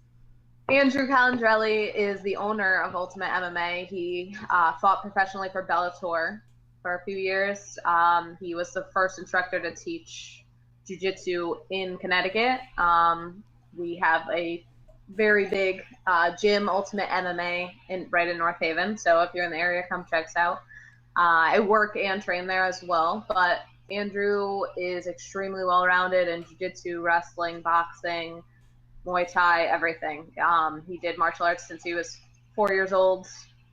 Andrew Calandrelli is the owner of Ultimate MMA. He fought professionally for Bellator for a few years. He was the first instructor to teach jiu-jitsu in Connecticut. We have a very big gym, Ultimate MMA, right in North Haven. So if you're in the area, come check us out. I work and train there as well. But Andrew is extremely well-rounded in jiu-jitsu, wrestling, boxing, Muay Thai, everything. He did martial arts since he was 4 years old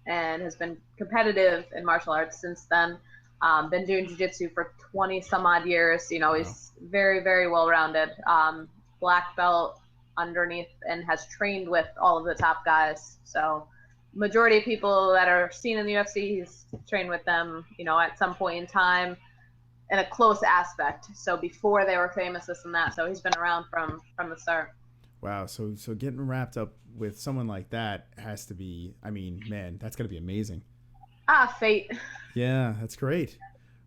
and has been competitive in martial arts since then. Been doing jiu-jitsu for 20 some odd years. You know, he's very, very well-rounded. Black belt underneath, and has trained with all of the top guys. So majority of people that are seen in the UFC, he's trained with them, you know, at some point in time in a close aspect. So before they were famous, this and that. So he's been around from the start. Wow. So getting wrapped up with someone like that has to be, I mean, man, that's got to be amazing. Fate. Yeah, that's great.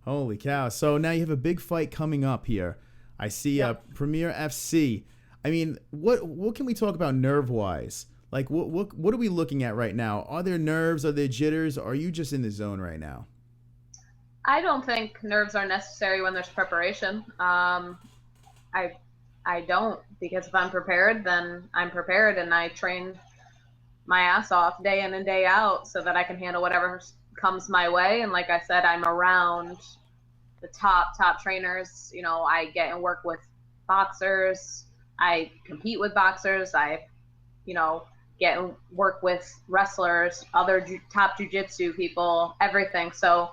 Holy cow. So now you have a big fight coming up here. I see Premier FC. I mean, what can we talk about nerve-wise? Like, what are we looking at right now? Are there nerves? Are there jitters? Or are you just in the zone right now? I don't think nerves are necessary when there's preparation. I don't, because if I'm prepared, then I'm prepared, and I train my ass off day in and day out so that I can handle whatever comes my way. And like I said, I'm around the top trainers. You know, I get and work with boxers. I compete with boxers. I, you know, get and work with wrestlers, other top jiu-jitsu people, everything. So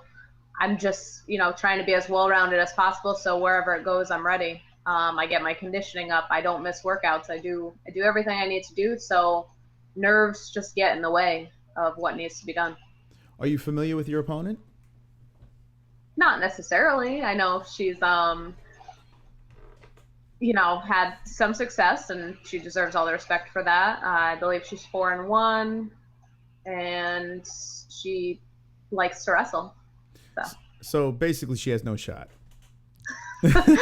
I'm just, you know, trying to be as well-rounded as possible. So wherever it goes, I'm ready. I get my conditioning up. I don't miss workouts. I do everything I need to do. So nerves just get in the way of what needs to be done. Are you familiar with your opponent? Not necessarily. I know she's, you know, had some success, and she deserves all the respect for that. I believe she's 4-1, and she likes to wrestle. So basically, she has no shot. Not in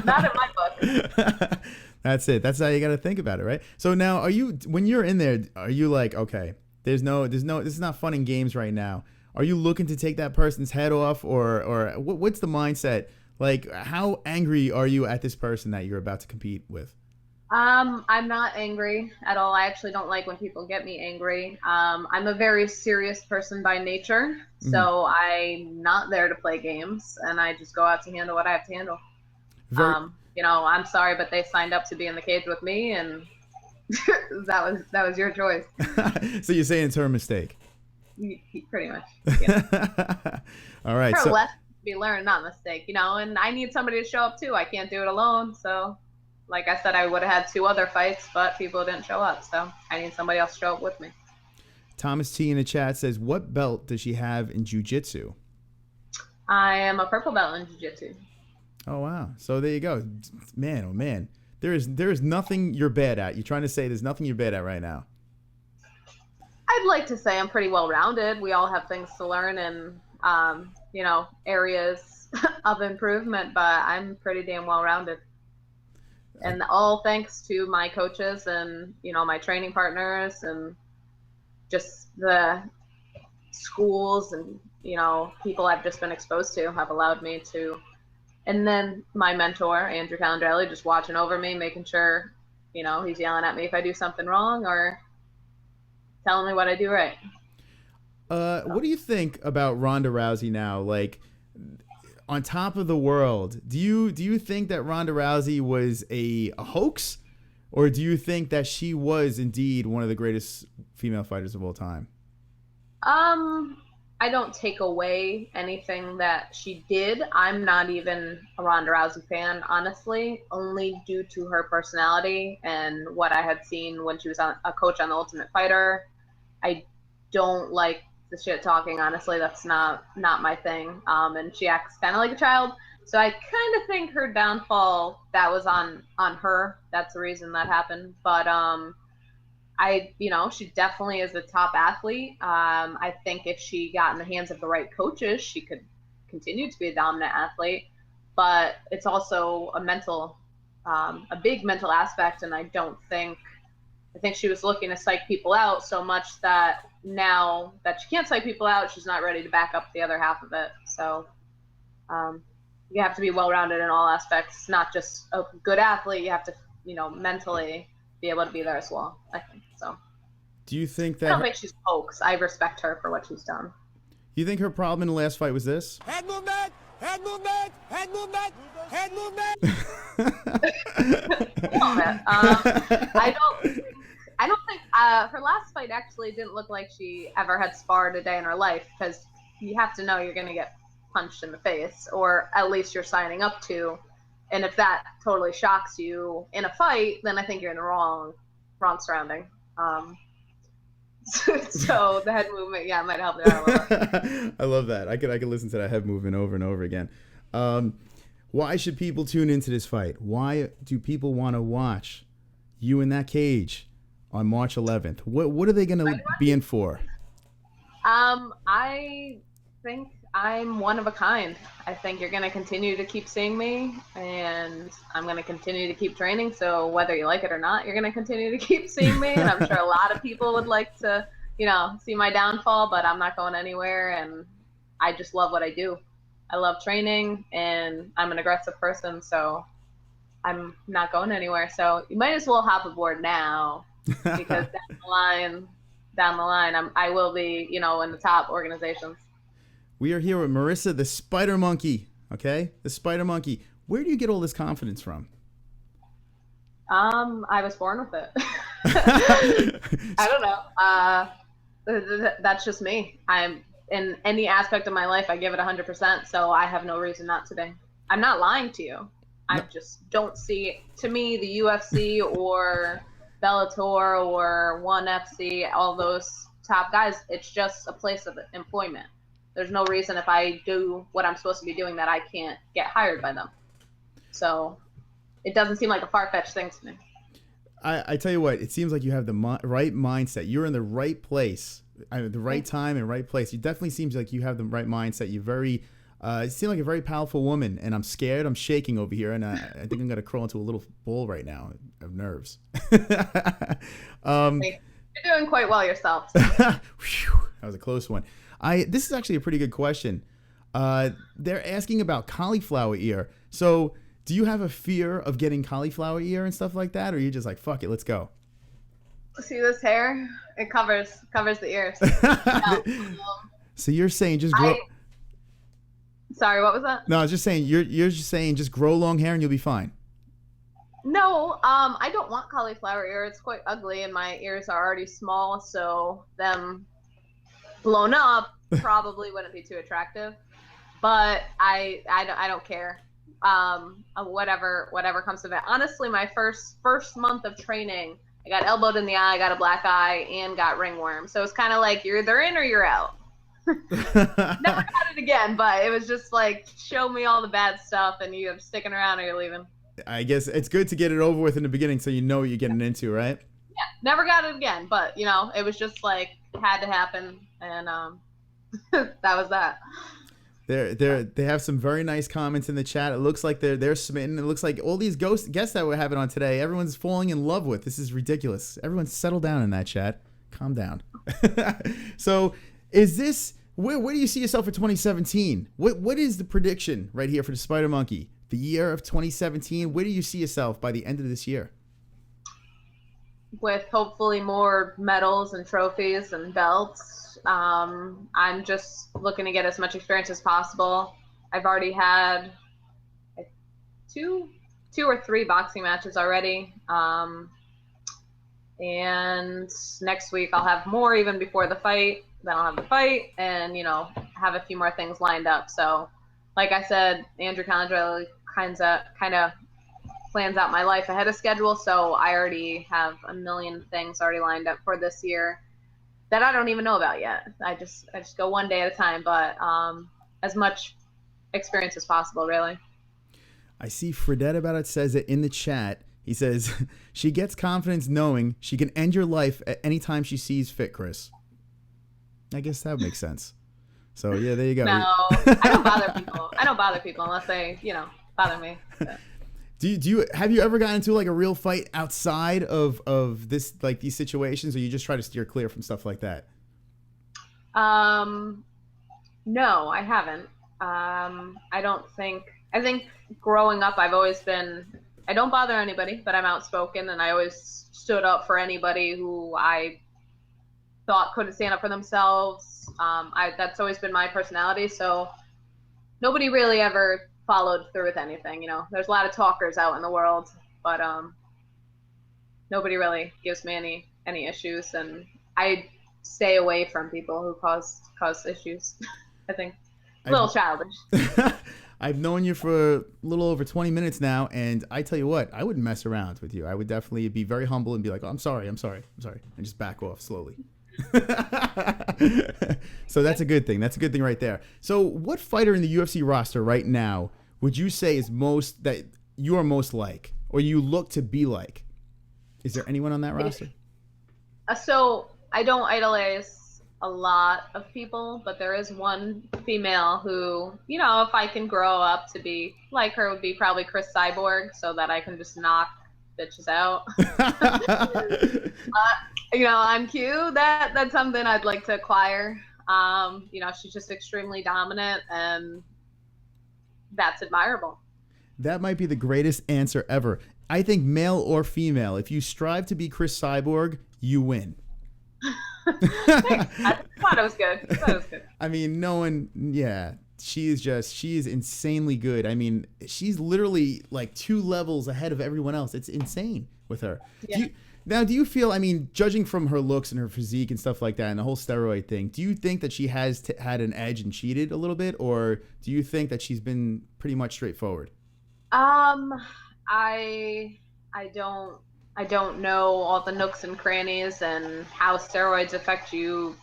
my book. That's it. That's how you got to think about it, right? So now, when you're in there, are you like, okay, this is not fun and games right now. Are you looking to take that person's head off, or what's the mindset? Like, how angry are you at this person that you're about to compete with? I'm not angry at all. I actually don't like when people get me angry. I'm a very serious person by nature, so I'm not there to play games, and I just go out to handle what I have to handle. You know, I'm sorry, but they signed up to be in the cage with me, and that was your choice. So you're saying it's her mistake? Pretty much. Yeah. All right. Her lesson to be learned, not a mistake. You know, and I need somebody to show up too. I can't do it alone. So, like I said, I would have had 2 other fights, but people didn't show up. So I need somebody else to show up with me. Thomas T in the chat says, what belt does she have in jiu-jitsu? I am a purple belt in jiu-jitsu. Oh, wow. So there you go. Man, oh, man. There is nothing you're bad at. You're trying to say there's nothing you're bad at right now. I'd like to say I'm pretty well-rounded. We all have things to learn and, you know, areas of improvement, but I'm pretty damn well-rounded. And all thanks to my coaches and, you know, my training partners and just the schools and, you know, people I've just been exposed to have allowed me to. And then my mentor, Andrew Calandrelli, just watching over me, making sure, you know, he's yelling at me if I do something wrong or telling me what I do right. What do you think about Ronda Rousey now? Like, on top of the world, do you think that Ronda Rousey was a hoax, or do you think that she was indeed one of the greatest female fighters of all time? I don't take away anything that she did. I'm not even a Ronda Rousey fan, honestly, only due to her personality and what I had seen when she was a coach on The Ultimate Fighter. I don't like the shit talking, honestly. That's not my thing. And she acts kind of like a child. So I kind of think her downfall, that was on her. That's the reason that happened. But she definitely is a top athlete. I think if she got in the hands of the right coaches, she could continue to be a dominant athlete. But it's also a big mental aspect, and I think she was looking to psych people out so much that now that she can't psych people out, she's not ready to back up the other half of it. So you have to be well-rounded in all aspects, not just a good athlete. You have to, mentally be able to be there as well, I think. So Do you think I don't that think she's hoax. I respect her for what she's done. you think her problem in the last fight was this? Head movement! Head movement! Head movement! Head movement! I don't think her last fight actually didn't look like she ever had sparred a day in her life, because you have to know you're going to get punched in the face, or at least you're signing up to. And if that totally shocks you in a fight, then I think you're in the wrong surrounding. So the head movement, yeah, might help there a little. I love that. I could listen to that head movement over and over again. Why should people tune into this fight? Why do people want to watch you in that cage on March 11th? What are they going to be in for? I think I'm one of a kind. I think you're going to continue to keep seeing me, and I'm going to continue to keep training. So whether you like it or not, you're going to continue to keep seeing me. And I'm sure a lot of people would like to, see my downfall, but I'm not going anywhere. And I just love what I do. I love training, and I'm an aggressive person, so I'm not going anywhere. So you might as well hop aboard now, because down the line, I will be, in the top organizations. We are here with Marisa, the Spider Monkey. Okay, the Spider Monkey. Where do you get all this confidence from? I was born with it. I don't know. That's just me. I'm in any aspect of my life, I give it 100%. So I have no reason not to be. I'm not lying to you. I just don't see, to me, the UFC or Bellator or ONE FC, all those top guys, it's just a place of employment. There's no reason if I do what I'm supposed to be doing that I can't get hired by them. So it doesn't seem like a far-fetched thing to me. I tell you what, it seems like you have the right mindset. You're in the right place, the right time and right place. It definitely seems like you have the right mindset. You're very, you seem like a very powerful woman, and I'm scared. I'm shaking over here, and I think I'm going to crawl into a little ball right now of nerves. You're doing quite well yourself. So. That was a close one. This is actually a pretty good question. They're asking about cauliflower ear. So do you have a fear of getting cauliflower ear and stuff like that? Or are you just like, fuck it, let's go? See this hair? It covers the ears. So you're saying just grow... Sorry, what was that? No, I was just saying, you're just saying just grow long hair and you'll be fine. No, I don't want cauliflower ear. It's quite ugly, and my ears are already small, so them blown up probably wouldn't be too attractive. But I don't care. Whatever comes of it. Honestly, my first month of training, I got elbowed in the eye, got a black eye, and got ringworm. So it's kind of like you're either in or you're out. Never got it again, but it was just like, show me all the bad stuff, and you're sticking around or you're leaving. I guess it's good to get it over with in the beginning so you know what you're getting into, right? Yeah, never got it again, but it was just like, had to happen, and that was that. They have some very nice comments in the chat. It looks like they're smitten. It looks like all these guests that we're having on today, everyone's falling in love with. This is ridiculous. Everyone settle down in that chat. Calm down. So is this, where do you see yourself for 2017? What is the prediction right here for the Spider Monkey? The year of 2017, where do you see yourself by the end of this year? With hopefully more medals and trophies and belts. I'm just looking to get as much experience as possible. I've already had two or three boxing matches already. And next week I'll have more even before the fight. Then I'll have the fight and, have a few more things lined up. So like I said, Andrew Condrelli kind of plans out my life ahead of schedule. So I already have a million things already lined up for this year that I don't even know about yet. I just go one day at a time, but as much experience as possible, really. I see Fredette About It says it in the chat. He says, she gets confidence knowing she can end your life at any time she sees fit, Chris. I guess that makes sense. So, yeah, there you go. No, I don't bother people. I don't bother people unless they, bother me. But. Have you ever gotten into like a real fight outside of this, like these situations, or you just try to steer clear from stuff like that? No, I haven't. I don't think I think growing up, I've always been, I don't bother anybody, but I'm outspoken, and I always stood up for anybody who I thought couldn't stand up for themselves. That's always been my personality, so nobody really ever followed through with anything. You know, there's a lot of talkers out in the world, but nobody really gives me any issues, and I stay away from people who cause issues. I think a little childish. I've known you for a little over 20 minutes now, and I tell you what, I wouldn't mess around with you. I would definitely be very humble and be like, oh, I'm sorry, and just back off slowly. So that's a good thing. That's a good thing right there. So what fighter in the UFC roster right now would you say is that you are most like, or you look to be like? Is there anyone on that roster? So I don't idolize a lot of people, but there is one female who, you know, if I can grow up to be like her, would be probably Chris Cyborg, so that I can just knock bitches out. You know, I'm cute. That's something I'd like to acquire. You know, she's just extremely dominant, and that's admirable. That might be the greatest answer ever. I think male or female, if you strive to be Chris Cyborg, you win. I thought it was good. I mean, she is insanely good. I mean, she's literally like 2 levels ahead of everyone else. It's insane with her. Yeah. Do you feel, I mean, judging from her looks and her physique and stuff like that and the whole steroid thing, do you think that she has had an edge and cheated a little bit, or do you think that she's been pretty much straightforward? I don't know all the nooks and crannies and how steroids affect you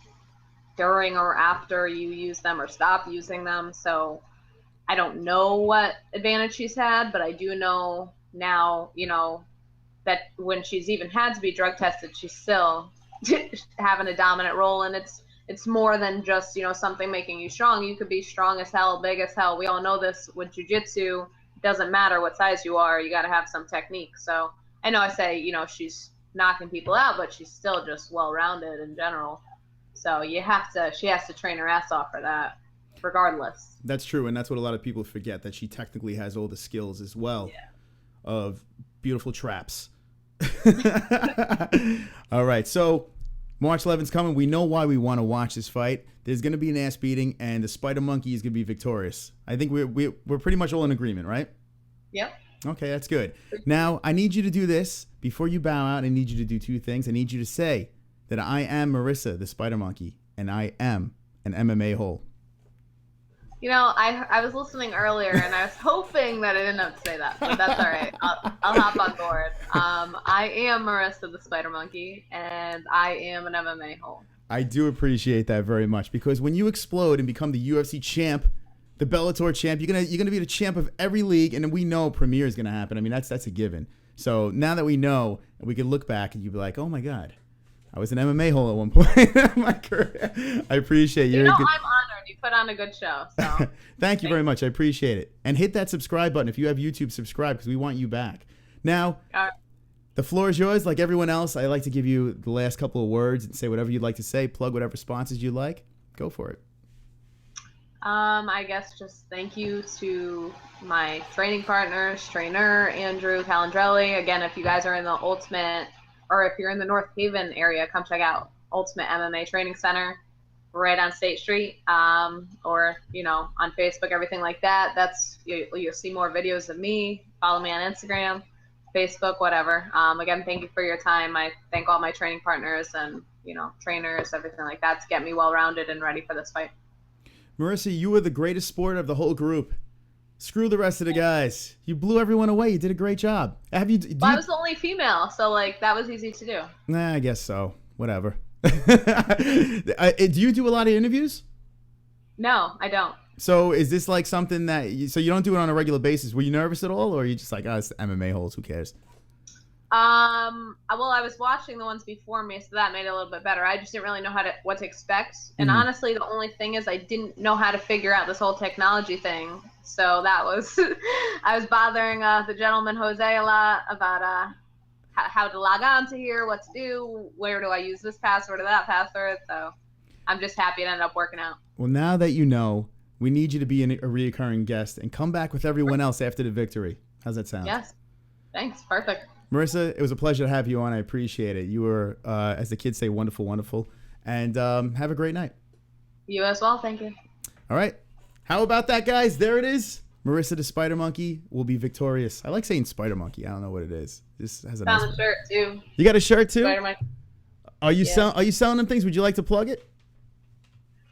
during or after you use them or stop using them. So I don't know what advantage she's had, but I do know now, you know, that when she's even had to be drug tested, she's still having a dominant role. And it's more than just, you know, something making you strong. You could be strong as hell, big as hell. We all know this with jiu-jitsu. It doesn't matter what size you are. You got to have some technique. So I know I say, you know, she's knocking people out, but she's still just well-rounded in general. So she has to train her ass off for that, regardless. That's true, and that's what a lot of people forget, that she technically has all the skills as well of beautiful traps. All right, so March 11th's coming. We know why we want to watch this fight. There's going to be an ass beating, and the Spider Monkey is going to be victorious. I think we're pretty much all in agreement, right? Yep. Okay, that's good. Now, I need you to do this. Before you bow out, I need you to do 2 things. I need you to say that I am Marisa, the Spider Monkey, and I am an MMA-hole. You know, I was listening earlier, and I was hoping that I didn't have to say that, but that's all right. I'll hop on board. I am Marisa, the Spider Monkey, and I am an MMA-hole. I do appreciate that very much, because when you explode and become the UFC champ, the Bellator champ, you're gonna be the champ of every league, and we know Premier is gonna happen. I mean, that's a given. So now that we know, we can look back and you'd be like, oh my God, I was an MMA-hole at one point in my career. I appreciate you. You know, I'm honored. You put on a good show. So Thank you very much. I appreciate it. And hit that subscribe button if you have YouTube. Subscribe, because we want you back. Now, the floor is yours. Like everyone else, I like to give you the last couple of words and say whatever you'd like to say. Plug whatever sponsors you like. Go for it. I guess just thank you to my training partners, trainer Andrew Calandrelli. Again, if you guys are in the Ultimate, or if you're in the North Haven area, come check out Ultimate MMA Training Center right on State Street, or, you know, on Facebook, everything like that. You'll see more videos of me. Follow me on Instagram, Facebook, whatever. Again, thank you for your time. I thank all my training partners and, you know, trainers, everything like that, to get me well-rounded and ready for this fight. Marisa, you were the greatest sport of the whole group. Screw the rest of the guys. You blew everyone away. You did a great job. I was the only female, so like that was easy to do. Nah, I guess so. Whatever. Do you do a lot of interviews? No, I don't. So is this like something that so you don't do it on a regular basis? Were you nervous at all, or are you just like, oh, it's MMA-holes, who cares? Well, I was watching the ones before me, so that made it a little bit better. I just didn't really know what to expect. And honestly, the only thing is I didn't know how to figure out this whole technology thing. So that was, I was bothering the gentleman Jose a lot about how to log on to here, what to do, where do I use this password or that password. So I'm just happy it ended up working out. Well, now that you know, We need you to be a reoccurring guest and come back with everyone else after the victory. How's that sound? Yes. Thanks. Perfect. Marisa, it was a pleasure to have you on. I appreciate it. You were, as the kids say, wonderful, wonderful. And have a great night. You as well. Thank you. All right. How about that, guys? There it is. Marisa the Spider Monkey will be victorious. I like saying Spider Monkey. I don't know what it is. This has a Found nice a shirt too. You got a shirt too? Spider-Man. Are you selling them things? Would you like to plug it?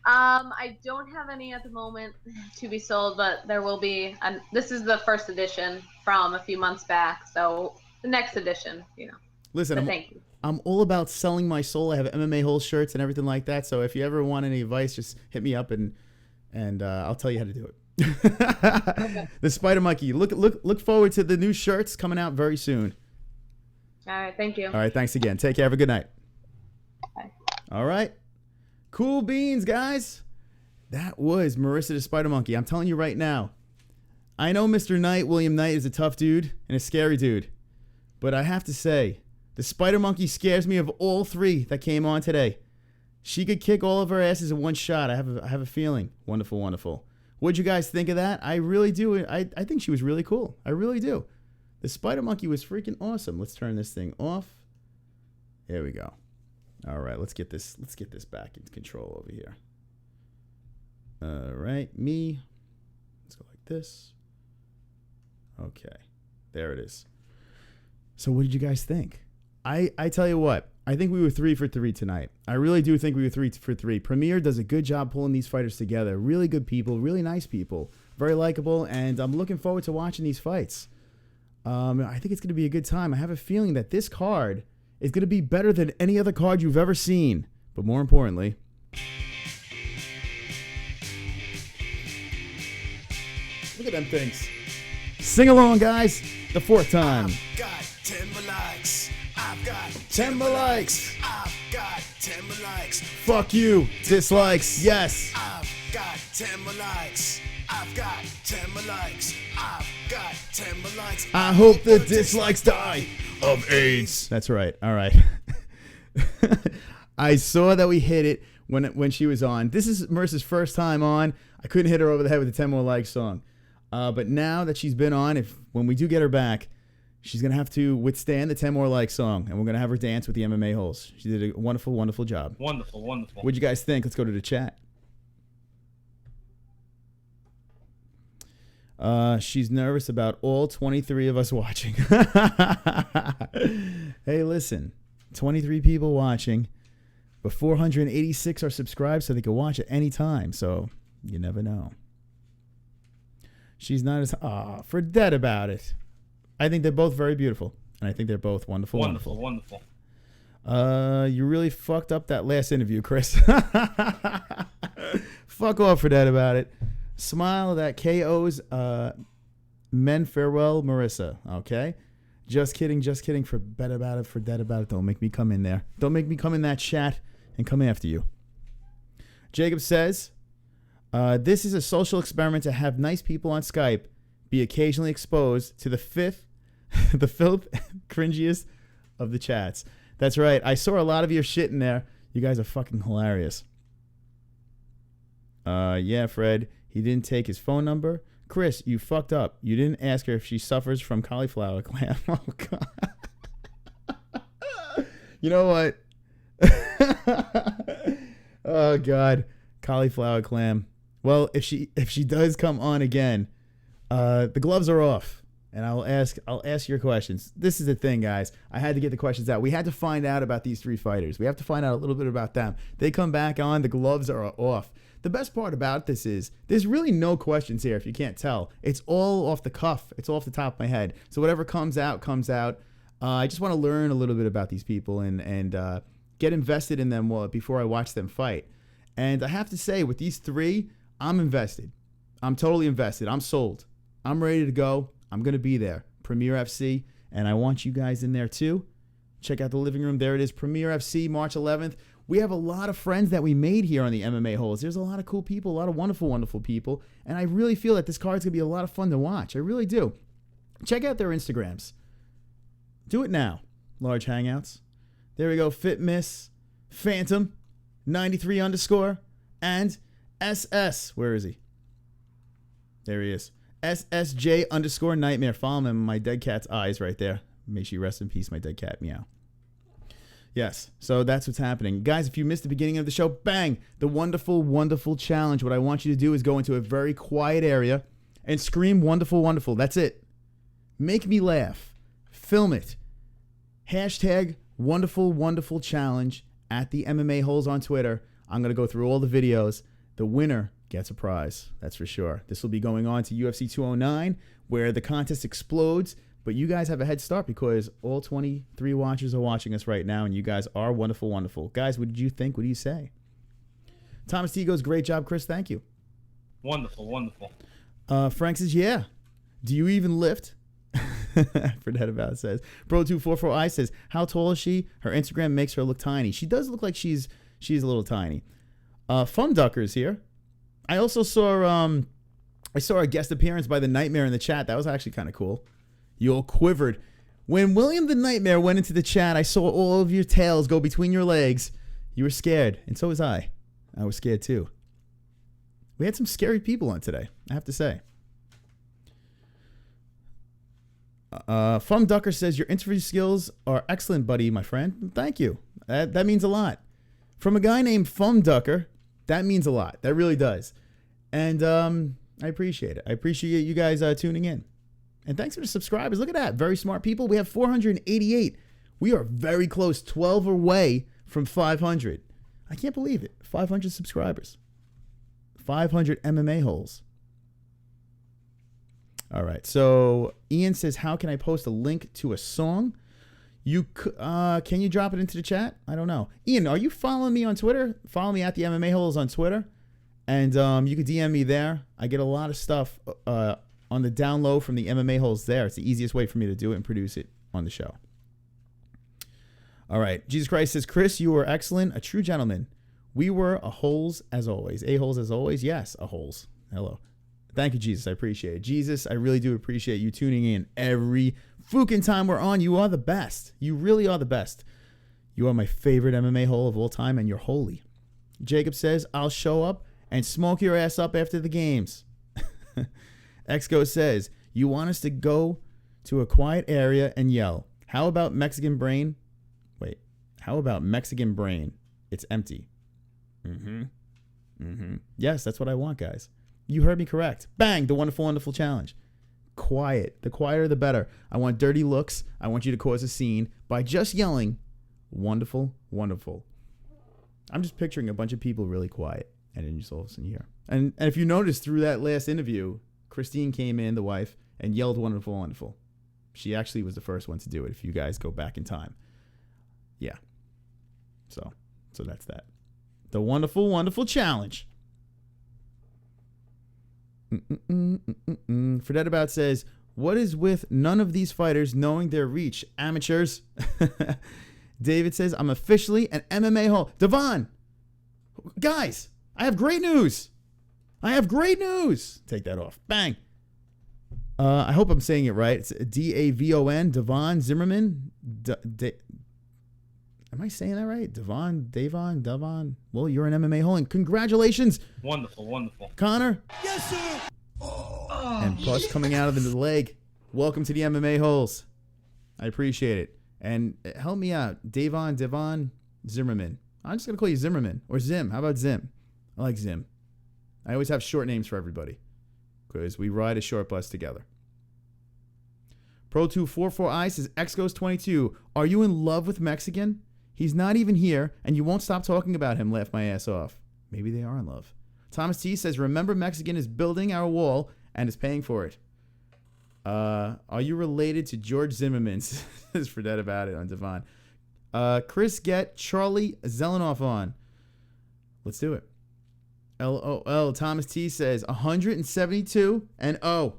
I don't have any at the moment to be sold, but there will be. And this is the first edition from a few months back, so the next edition, Listen, thank you. I'm all about selling my soul. I have MMA-HOLE shirts and everything like that. So if you ever want any advice, just hit me up and I'll tell you how to do it. Okay. The Spider Monkey. Look forward to the new shirts coming out very soon. All right, thank you. All right, thanks again. Take care. Have a good night. Bye. All right. Cool beans, guys. That was Marisa the Spider Monkey. I'm telling you right now, I know Mr. Knight, William Knight, is a tough dude and a scary dude. But I have to say, the Spider Monkey scares me of all three that came on today. She could kick all of her asses in one shot. I have a feeling. Wonderful, wonderful. What'd you guys think of that? I really do. I think she was really cool. I really do. The Spider Monkey was freaking awesome. Let's turn this thing off. There we go. All right, let's get this back into control over here. All right, let's go like this. Okay, there it is. So what did you guys think? I tell you what, I think we were 3 for 3 tonight. I really do think we were 3 for 3. Premier does a good job pulling these fighters together. Really good people, really nice people, very likable, and I'm looking forward to watching these fights. I think it's going to be a good time. I have a feeling that this card is going to be better than any other card you've ever seen. But more importantly, look at them things. Sing along, guys. The 4th time. I've got 10 more likes. I've got 10 more likes. I've got 10 more likes. Fuck you. Dislikes. Yes. I've got 10 more likes. I've got 10 more likes. I've got 10 more likes. I hope the dislikes die of AIDS. That's right. All right. I saw that we hit it when she was on. This is Marisa's first time on. I couldn't hit her over the head with the 10 more likes song. But now that she's been on, when we do get her back, she's going to have to withstand the 10 more likes song. And we're going to have her dance with the MMA-holes. She did a wonderful, wonderful job. Wonderful, wonderful. What'd you guys think? Let's go to the chat. She's nervous about all 23 of us watching. Hey, listen. 23 people watching. But 486 are subscribed so they can watch at any time. So you never know. She's not as forget about it. I think they're both very beautiful, and I think they're both wonderful. Wonderful, wonderful. You really fucked up that last interview, Chris. Fuck off, forget about it. Smile that KO's men farewell, Marisa. Okay, just kidding. Forget about it. Forget about it. Don't make me come in there. Don't make me come in that chat and come after you. Jacob says. This is a social experiment to have nice people on Skype be occasionally exposed to the filth cringiest of the chats. That's right. I saw a lot of your shit in there. You guys are fucking hilarious. Yeah, Fred. He didn't take his phone number. Chris, you fucked up. You didn't ask her if she suffers from cauliflower clam. Oh, God. You know what? Oh, God. Cauliflower clam. Well, if she does come on again, the gloves are off, and I'll ask your questions. This is the thing, guys. I had to get the questions out. We had to find out about these 3 fighters. We have to find out a little bit about them. They come back on, the gloves are off. The best part about this is there's really no questions here, if you can't tell. It's all off the cuff. It's off the top of my head. So whatever comes out, comes out. I just want to learn a little bit about these people and get invested in them before I watch them fight. And I have to say, with these 3, I'm invested. I'm totally invested. I'm sold. I'm ready to go. I'm going to be there. Premier FC. And I want you guys in there too. Check out the living room. There it is. Premier FC, March 11th. We have a lot of friends that we made here on the MMA-holes. There's a lot of cool people, a lot of wonderful, wonderful people. And I really feel that this card's going to be a lot of fun to watch. I really do. Check out their Instagrams. Do it now. Large Hangouts. There we go. Fit Miss. Phantom. 93_. And SS. Where is he? There he is. SSJ_nightmare. Follow him in my dead cat's eyes right there. May she rest in peace, my dead cat. Meow. Yes, so that's what's happening. Guys, if you missed the beginning of the show, bang! The wonderful, wonderful challenge. What I want you to do is go into a very quiet area and scream wonderful, wonderful. That's it. Make me laugh. Film it. Hashtag wonderful, wonderful challenge at the MMA-HOLES on Twitter. I'm going to go through all the videos. The winner gets a prize. That's for sure. This will be going on to UFC 209 where the contest explodes. But you guys have a head start because all 23 watchers are watching us right now, and you guys are wonderful, wonderful. Guys, what did you think? What do you say? Thomas T goes, great job, Chris. Thank you. Wonderful, wonderful. Frank says, yeah. Do you even lift? Forget about it says. Bro244I says, how tall is she? Her Instagram makes her look tiny. She does look like she's a little tiny. Fun Ducker's here. I also saw a guest appearance by the Nightmare in the chat. That was actually kind of cool. You all quivered. When William the Nightmare went into the chat, I saw all of your tails go between your legs. You were scared, and so was I. I was scared too. We had some scary people on today, I have to say. Fum Ducker says, your interview skills are excellent, buddy, my friend. Thank you. That means a lot. From a guy named Fum Ducker, that means a lot. That really does. And I appreciate it. I appreciate you guys tuning in. And thanks for the subscribers. Look at that. Very smart people. We have 488. We are very close. 12 away from 500. I can't believe it. 500 subscribers. 500 MMA-holes. All right. So Ian says, how can I post a link to a song? Can you drop it into the chat? I don't know. Ian, are you following me on Twitter? Follow me at the MMA-holes on Twitter. And you can DM me there. I get a lot of stuff on the down low from the MMA-holes there. It's the easiest way for me to do it and produce it on the show. All right. Jesus Christ says, Chris, you were excellent. A true gentleman. We were a holes as always. A-holes as always. Yes, a holes. Hello. Thank you, Jesus. I appreciate it. Jesus, I really do appreciate you tuning in every fucking time we're on. You are the best. You really are the best. You are my favorite MMA hole of all time, and you're holy. Jacob says, I'll show up and smoke your ass up after the games. Exco says, you want us to go to a quiet area and yell. How about Mexican brain? Wait, how about Mexican brain? It's empty. Yes, that's what I want, guys. You heard me correct. Bang, the wonderful, wonderful challenge. Quiet. The quieter, the better. I want dirty looks. I want you to cause a scene by just yelling, wonderful, wonderful. I'm just picturing a bunch of people really quiet, and then just all of a sudden you hear. And if you notice through that last interview, Christine came in, the wife, and yelled wonderful, wonderful. She actually was the first one to do it if you guys go back in time. Yeah. So that's that. The wonderful, wonderful challenge. Forget About says, what is with none of these fighters knowing their reach? Amateurs. David says, I'm officially an MMA hole. Devon, guys, I have great news. Take that off. Bang. I hope I'm saying it right. It's D-A-V-O-N, Devon Zimmerman. Am I saying that right? Devon. Well, you're an MMA hole, and congratulations. Wonderful, wonderful. Connor. Yes, sir. And pus coming out of the leg. Welcome to the MMA holes. I appreciate it. And help me out. Devon Zimmerman. I'm just going to call you Zimmerman. Or Zim. How about Zim? I like Zim. I always have short names for everybody. Because we ride a short bus together. Pro244I says, X goes 22. Are you in love with Mexican? He's not even here, and you won't stop talking about him. Laugh my ass off. Maybe they are in love. Thomas T says, remember Mexican is building our wall and is paying for it. Are you related to George Zimmerman? Says Forget About It on Devon. Chris, get Charlie Zelenoff on. Let's do it. LOL. Thomas T says, 172 and oh.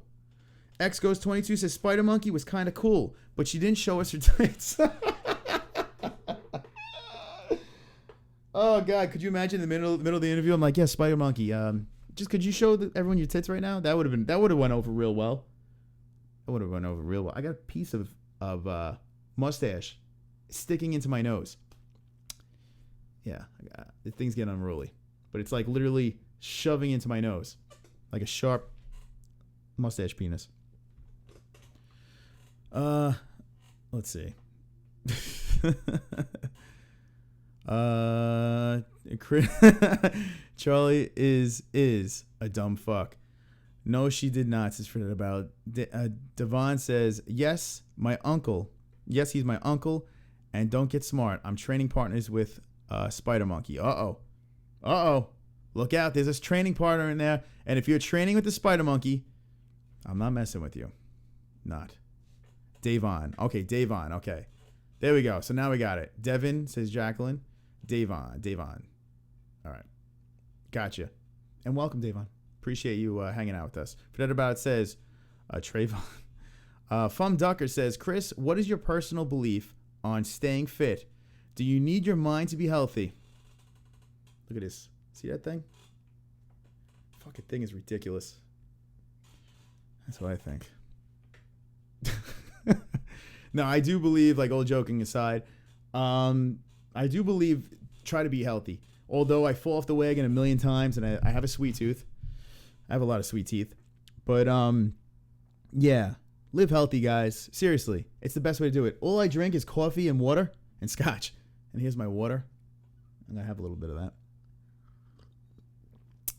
X goes 22 says, Spider Monkey was kind of cool, but she didn't show us her tits. Oh, God. Could you imagine in the middle of the interview? I'm like, yeah, Spider Monkey. Just could you show everyone your tits right now? That would have went over real well. I got a piece of mustache sticking into my nose. Yeah, the thing's getting unruly. But it's like literally shoving into my nose. Like a sharp Mustache penis. Let's see. Charlie is a dumb fuck. No, she did not. Says Fred about. Devon says, yes, my uncle. Yes, he's my uncle. And don't get smart. I'm training partners with Spider Monkey. Uh-oh. Look out. There's this training partner in there. And if you're training with the Spider Monkey, I'm not messing with you. Not. Davon. Okay, Davon. Okay. There we go. So now we got it. Devin, says Jacqueline. Davon. All right. Gotcha. And welcome, Davon. Appreciate you hanging out with us. Forget about it says, Trayvon. Fum Ducker says, Chris, what is your personal belief on staying fit? Do you need your mind to be healthy? Look at this. See that thing? Fucking thing is ridiculous. That's what I think. No, I do believe, like, all joking aside, I do believe try to be healthy. Although I fall off the wagon a million times and I have a sweet tooth. I have a lot of sweet teeth. But, yeah. Live healthy, guys. Seriously. It's the best way to do it. All I drink is coffee and water and scotch. And here's my water. I'm going to have a little bit of that.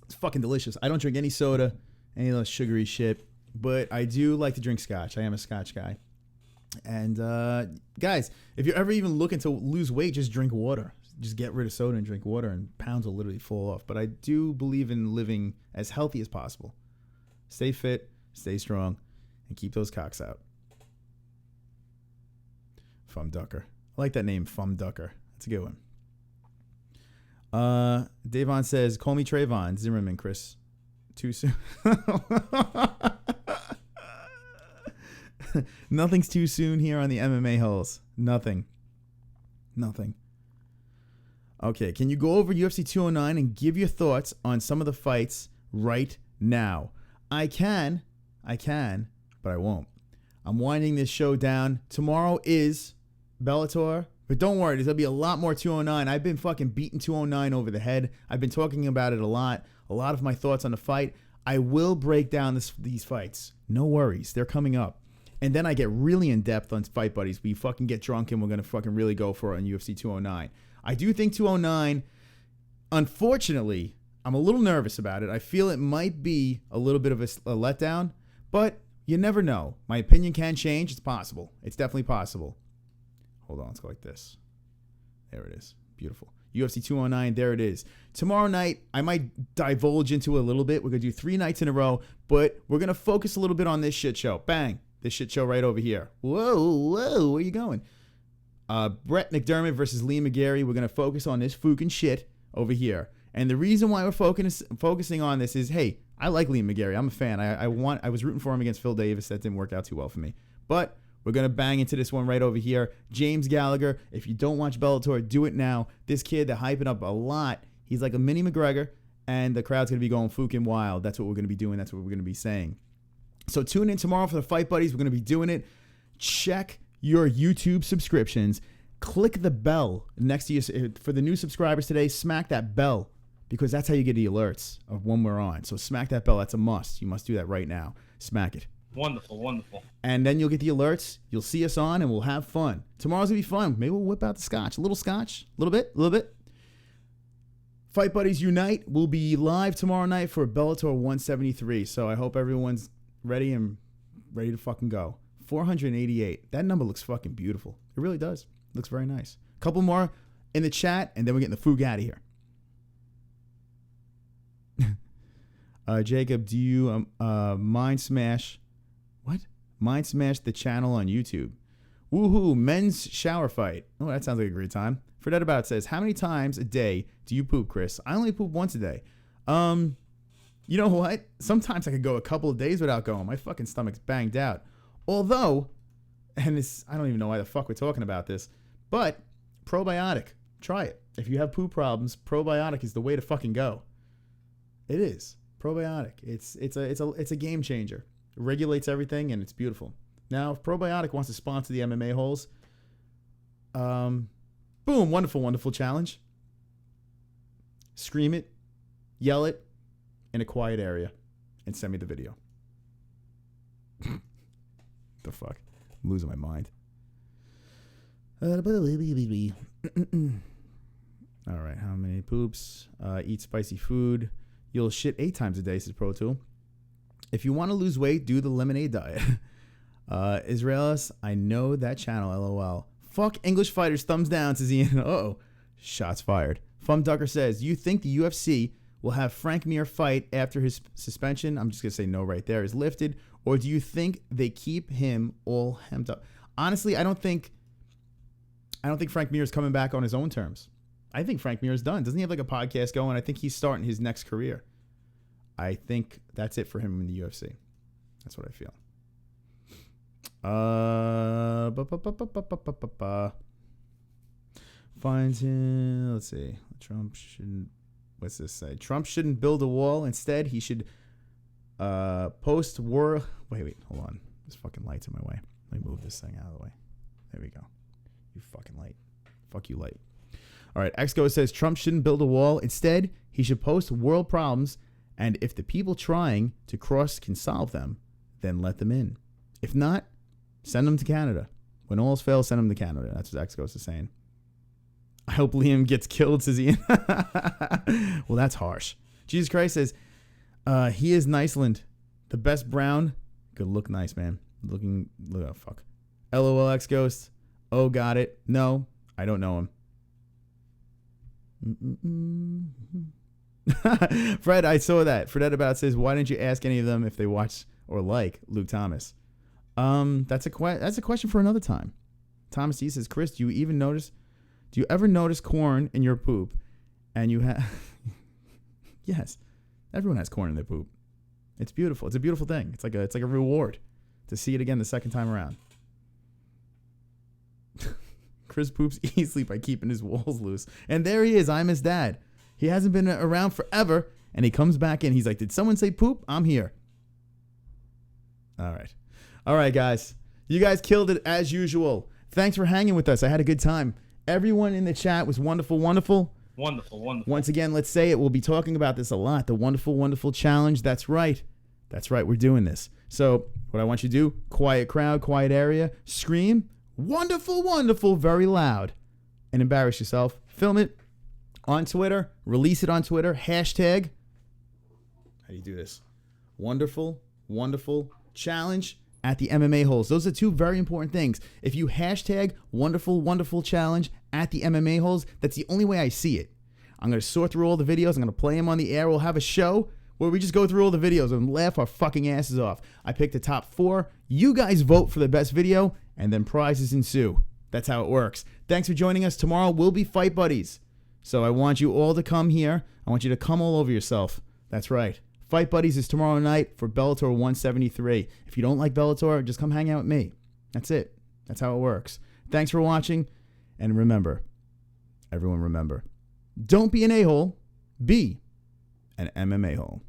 It's fucking delicious. I don't drink any soda, any of those sugary shit. But I do like to drink scotch. I am a scotch guy. And, guys, if you're ever even looking to lose weight, just drink water. Just get rid of soda and drink water, and pounds will literally fall off. But I do believe in living as healthy as possible. Stay fit, stay strong, and keep those cocks out. Fum Ducker. I like that name, Fum Ducker. That's a good one. Davon says, call me Trayvon Zimmerman, Chris. Too soon. Nothing's too soon here on the MMA-HOLES. Nothing. Okay, can you go over UFC 209 and give your thoughts on some of the fights right now? I can, but I won't. I'm winding this show down. Tomorrow is Bellator, but don't worry, there's going to be a lot more 209. I've been fucking beating 209 over the head. I've been talking about it a lot of my thoughts on the fight. I will break down these fights. No worries, they're coming up. And then I get really in depth on Fight Buddies. We fucking get drunk and we're going to fucking really go for it on UFC 209. I do think 209, unfortunately, I'm a little nervous about it. I feel it might be a little bit of a letdown, but you never know. My opinion can change. It's possible. It's definitely possible. Hold on. Let's go like this. There it is. Beautiful. UFC 209. There it is. Tomorrow night, I might divulge into a little bit. We're going to do 3 nights in a row, but we're going to focus a little bit on this shit show. Bang. This shit show right over here. Whoa. Where you going? Brett McDermott versus Lee McGarry. We're going to focus on this fucking shit over here. And the reason why we're focusing on this is, hey, I like Lee McGarry. I'm a fan. I was rooting for him against Phil Davis. That didn't work out too well for me. But we're going to bang into this one right over here. James Gallagher. If you don't watch Bellator, do it now. This kid, they're hyping up a lot. He's like a mini McGregor, and the crowd's going to be going fucking wild. That's what we're going to be doing. That's what we're going to be saying. So tune in tomorrow for the Fight Buddies. We're going to be doing it. Check your YouTube subscriptions. Click the bell next to you. For the new subscribers today, smack that bell because that's how you get the alerts of when we're on. So smack that bell. That's a must. You must do that right now. Smack it. Wonderful. And then you'll get the alerts. You'll see us on and we'll have fun. Tomorrow's going to be fun. Maybe we'll whip out the scotch. A little scotch. A little bit. Fight Buddies Unite will be live tomorrow night for Bellator 173. So I hope everyone's ready to fucking go. 488. That number looks fucking beautiful. It really does. Looks very nice. A couple more in the chat, and then we're getting the food out of here. Jacob, do you mind smash? What? Mind smash the channel on YouTube. Woohoo! Men's shower fight. Oh, that sounds like a great time. Fred About says, how many times a day do you poop, Chris? I only poop once a day. You know what? Sometimes I could go a couple of days without going. My fucking stomach's banged out. Although, and this, I don't even know why the fuck we're talking about this, but probiotic. Try it. If you have poop problems, probiotic is the way to fucking go. It is. Probiotic. It's a game changer. It regulates everything and it's beautiful. Now, if probiotic wants to sponsor the MMA-HOLES, boom, wonderful challenge. Scream it, yell it in a quiet area, and send me the video. The fuck? I'm losing my mind. All right, how many poops? Eat spicy food. You'll shit 8 times a day, says Pro Tool. If you want to lose weight, do the lemonade diet. Israelis, I know that channel, LOL. Fuck English fighters, thumbs down, says Ian. Uh-oh. Shots fired. Fum Ducker says, you think the UFC will have Frank Mir fight after his suspension? I'm just going to say no right there, is lifted. Or do you think they keep him all hemmed up? Honestly, I don't think Frank Mir is coming back on his own terms. I think Frank Mir is done. Doesn't he have like a podcast going? I think he's starting his next career. I think that's it for him in the UFC. That's what I feel. Finds him. Let's see. Trump shouldn't. What's this say? Trump shouldn't build a wall. Instead, he should post war. Wait. Hold on. This fucking light's in my way. Let me move this thing out of the way. There we go. You fucking light. Fuck you, light. All right. Exco says Trump shouldn't build a wall. Instead, he should post world problems. And if the people trying to cross can solve them, then let them in. If not, send them to Canada. When all's failed, send them to Canada. That's what Exgos is saying. I hope Liam gets killed, says Ian. Well, that's harsh. Jesus Christ says, he is Niceland. The best brown. Good look nice, man. Look, oh, fuck. LOL X-Ghost. Oh, got it. No, I don't know him. Fred, I saw that. Fred about says, why didn't you ask any of them if they watch or like Luke Thomas? That's a question for another time. Thomas D says, Chris, do you ever notice corn in your poop? And you have yes, everyone has corn in their poop. It's beautiful. It's a beautiful thing. It's like a reward to see it again the second time around. Chris poops easily by keeping his walls loose. And there he is. I'm his dad. He hasn't been around forever, and he comes back in. He's like, did someone say poop? I'm here. All right, guys. You guys killed it as usual. Thanks for hanging with us. I had a good time. Everyone in the chat was wonderful. Wonderful. Once again, let's say it. We'll be talking about this a lot. The wonderful challenge. That's right. We're doing this. So what I want you to do, quiet crowd, quiet area, scream, wonderful, very loud, and embarrass yourself. Film it on Twitter. Release it on Twitter. Hashtag. How do you do this? Wonderful challenge at the MMA-Holes. Those are two very important things. If you hashtag wonderful challenge at the MMA-Holes, that's the only way I see it. I'm going to sort through all the videos. I'm going to play them on the air. We'll have a show where we just go through all the videos and laugh our fucking asses off. I picked the top 4. You guys vote for the best video, and then prizes ensue. That's how it works. Thanks for joining us. Tomorrow we'll be Fight Buddies. So I want you all to come here. I want you to come all over yourself. That's right. Fight Buddies is tomorrow night for Bellator 173. If you don't like Bellator, just come hang out with me. That's it. That's how it works. Thanks for watching. And remember, everyone remember, don't be an a-hole, be an MMA-hole.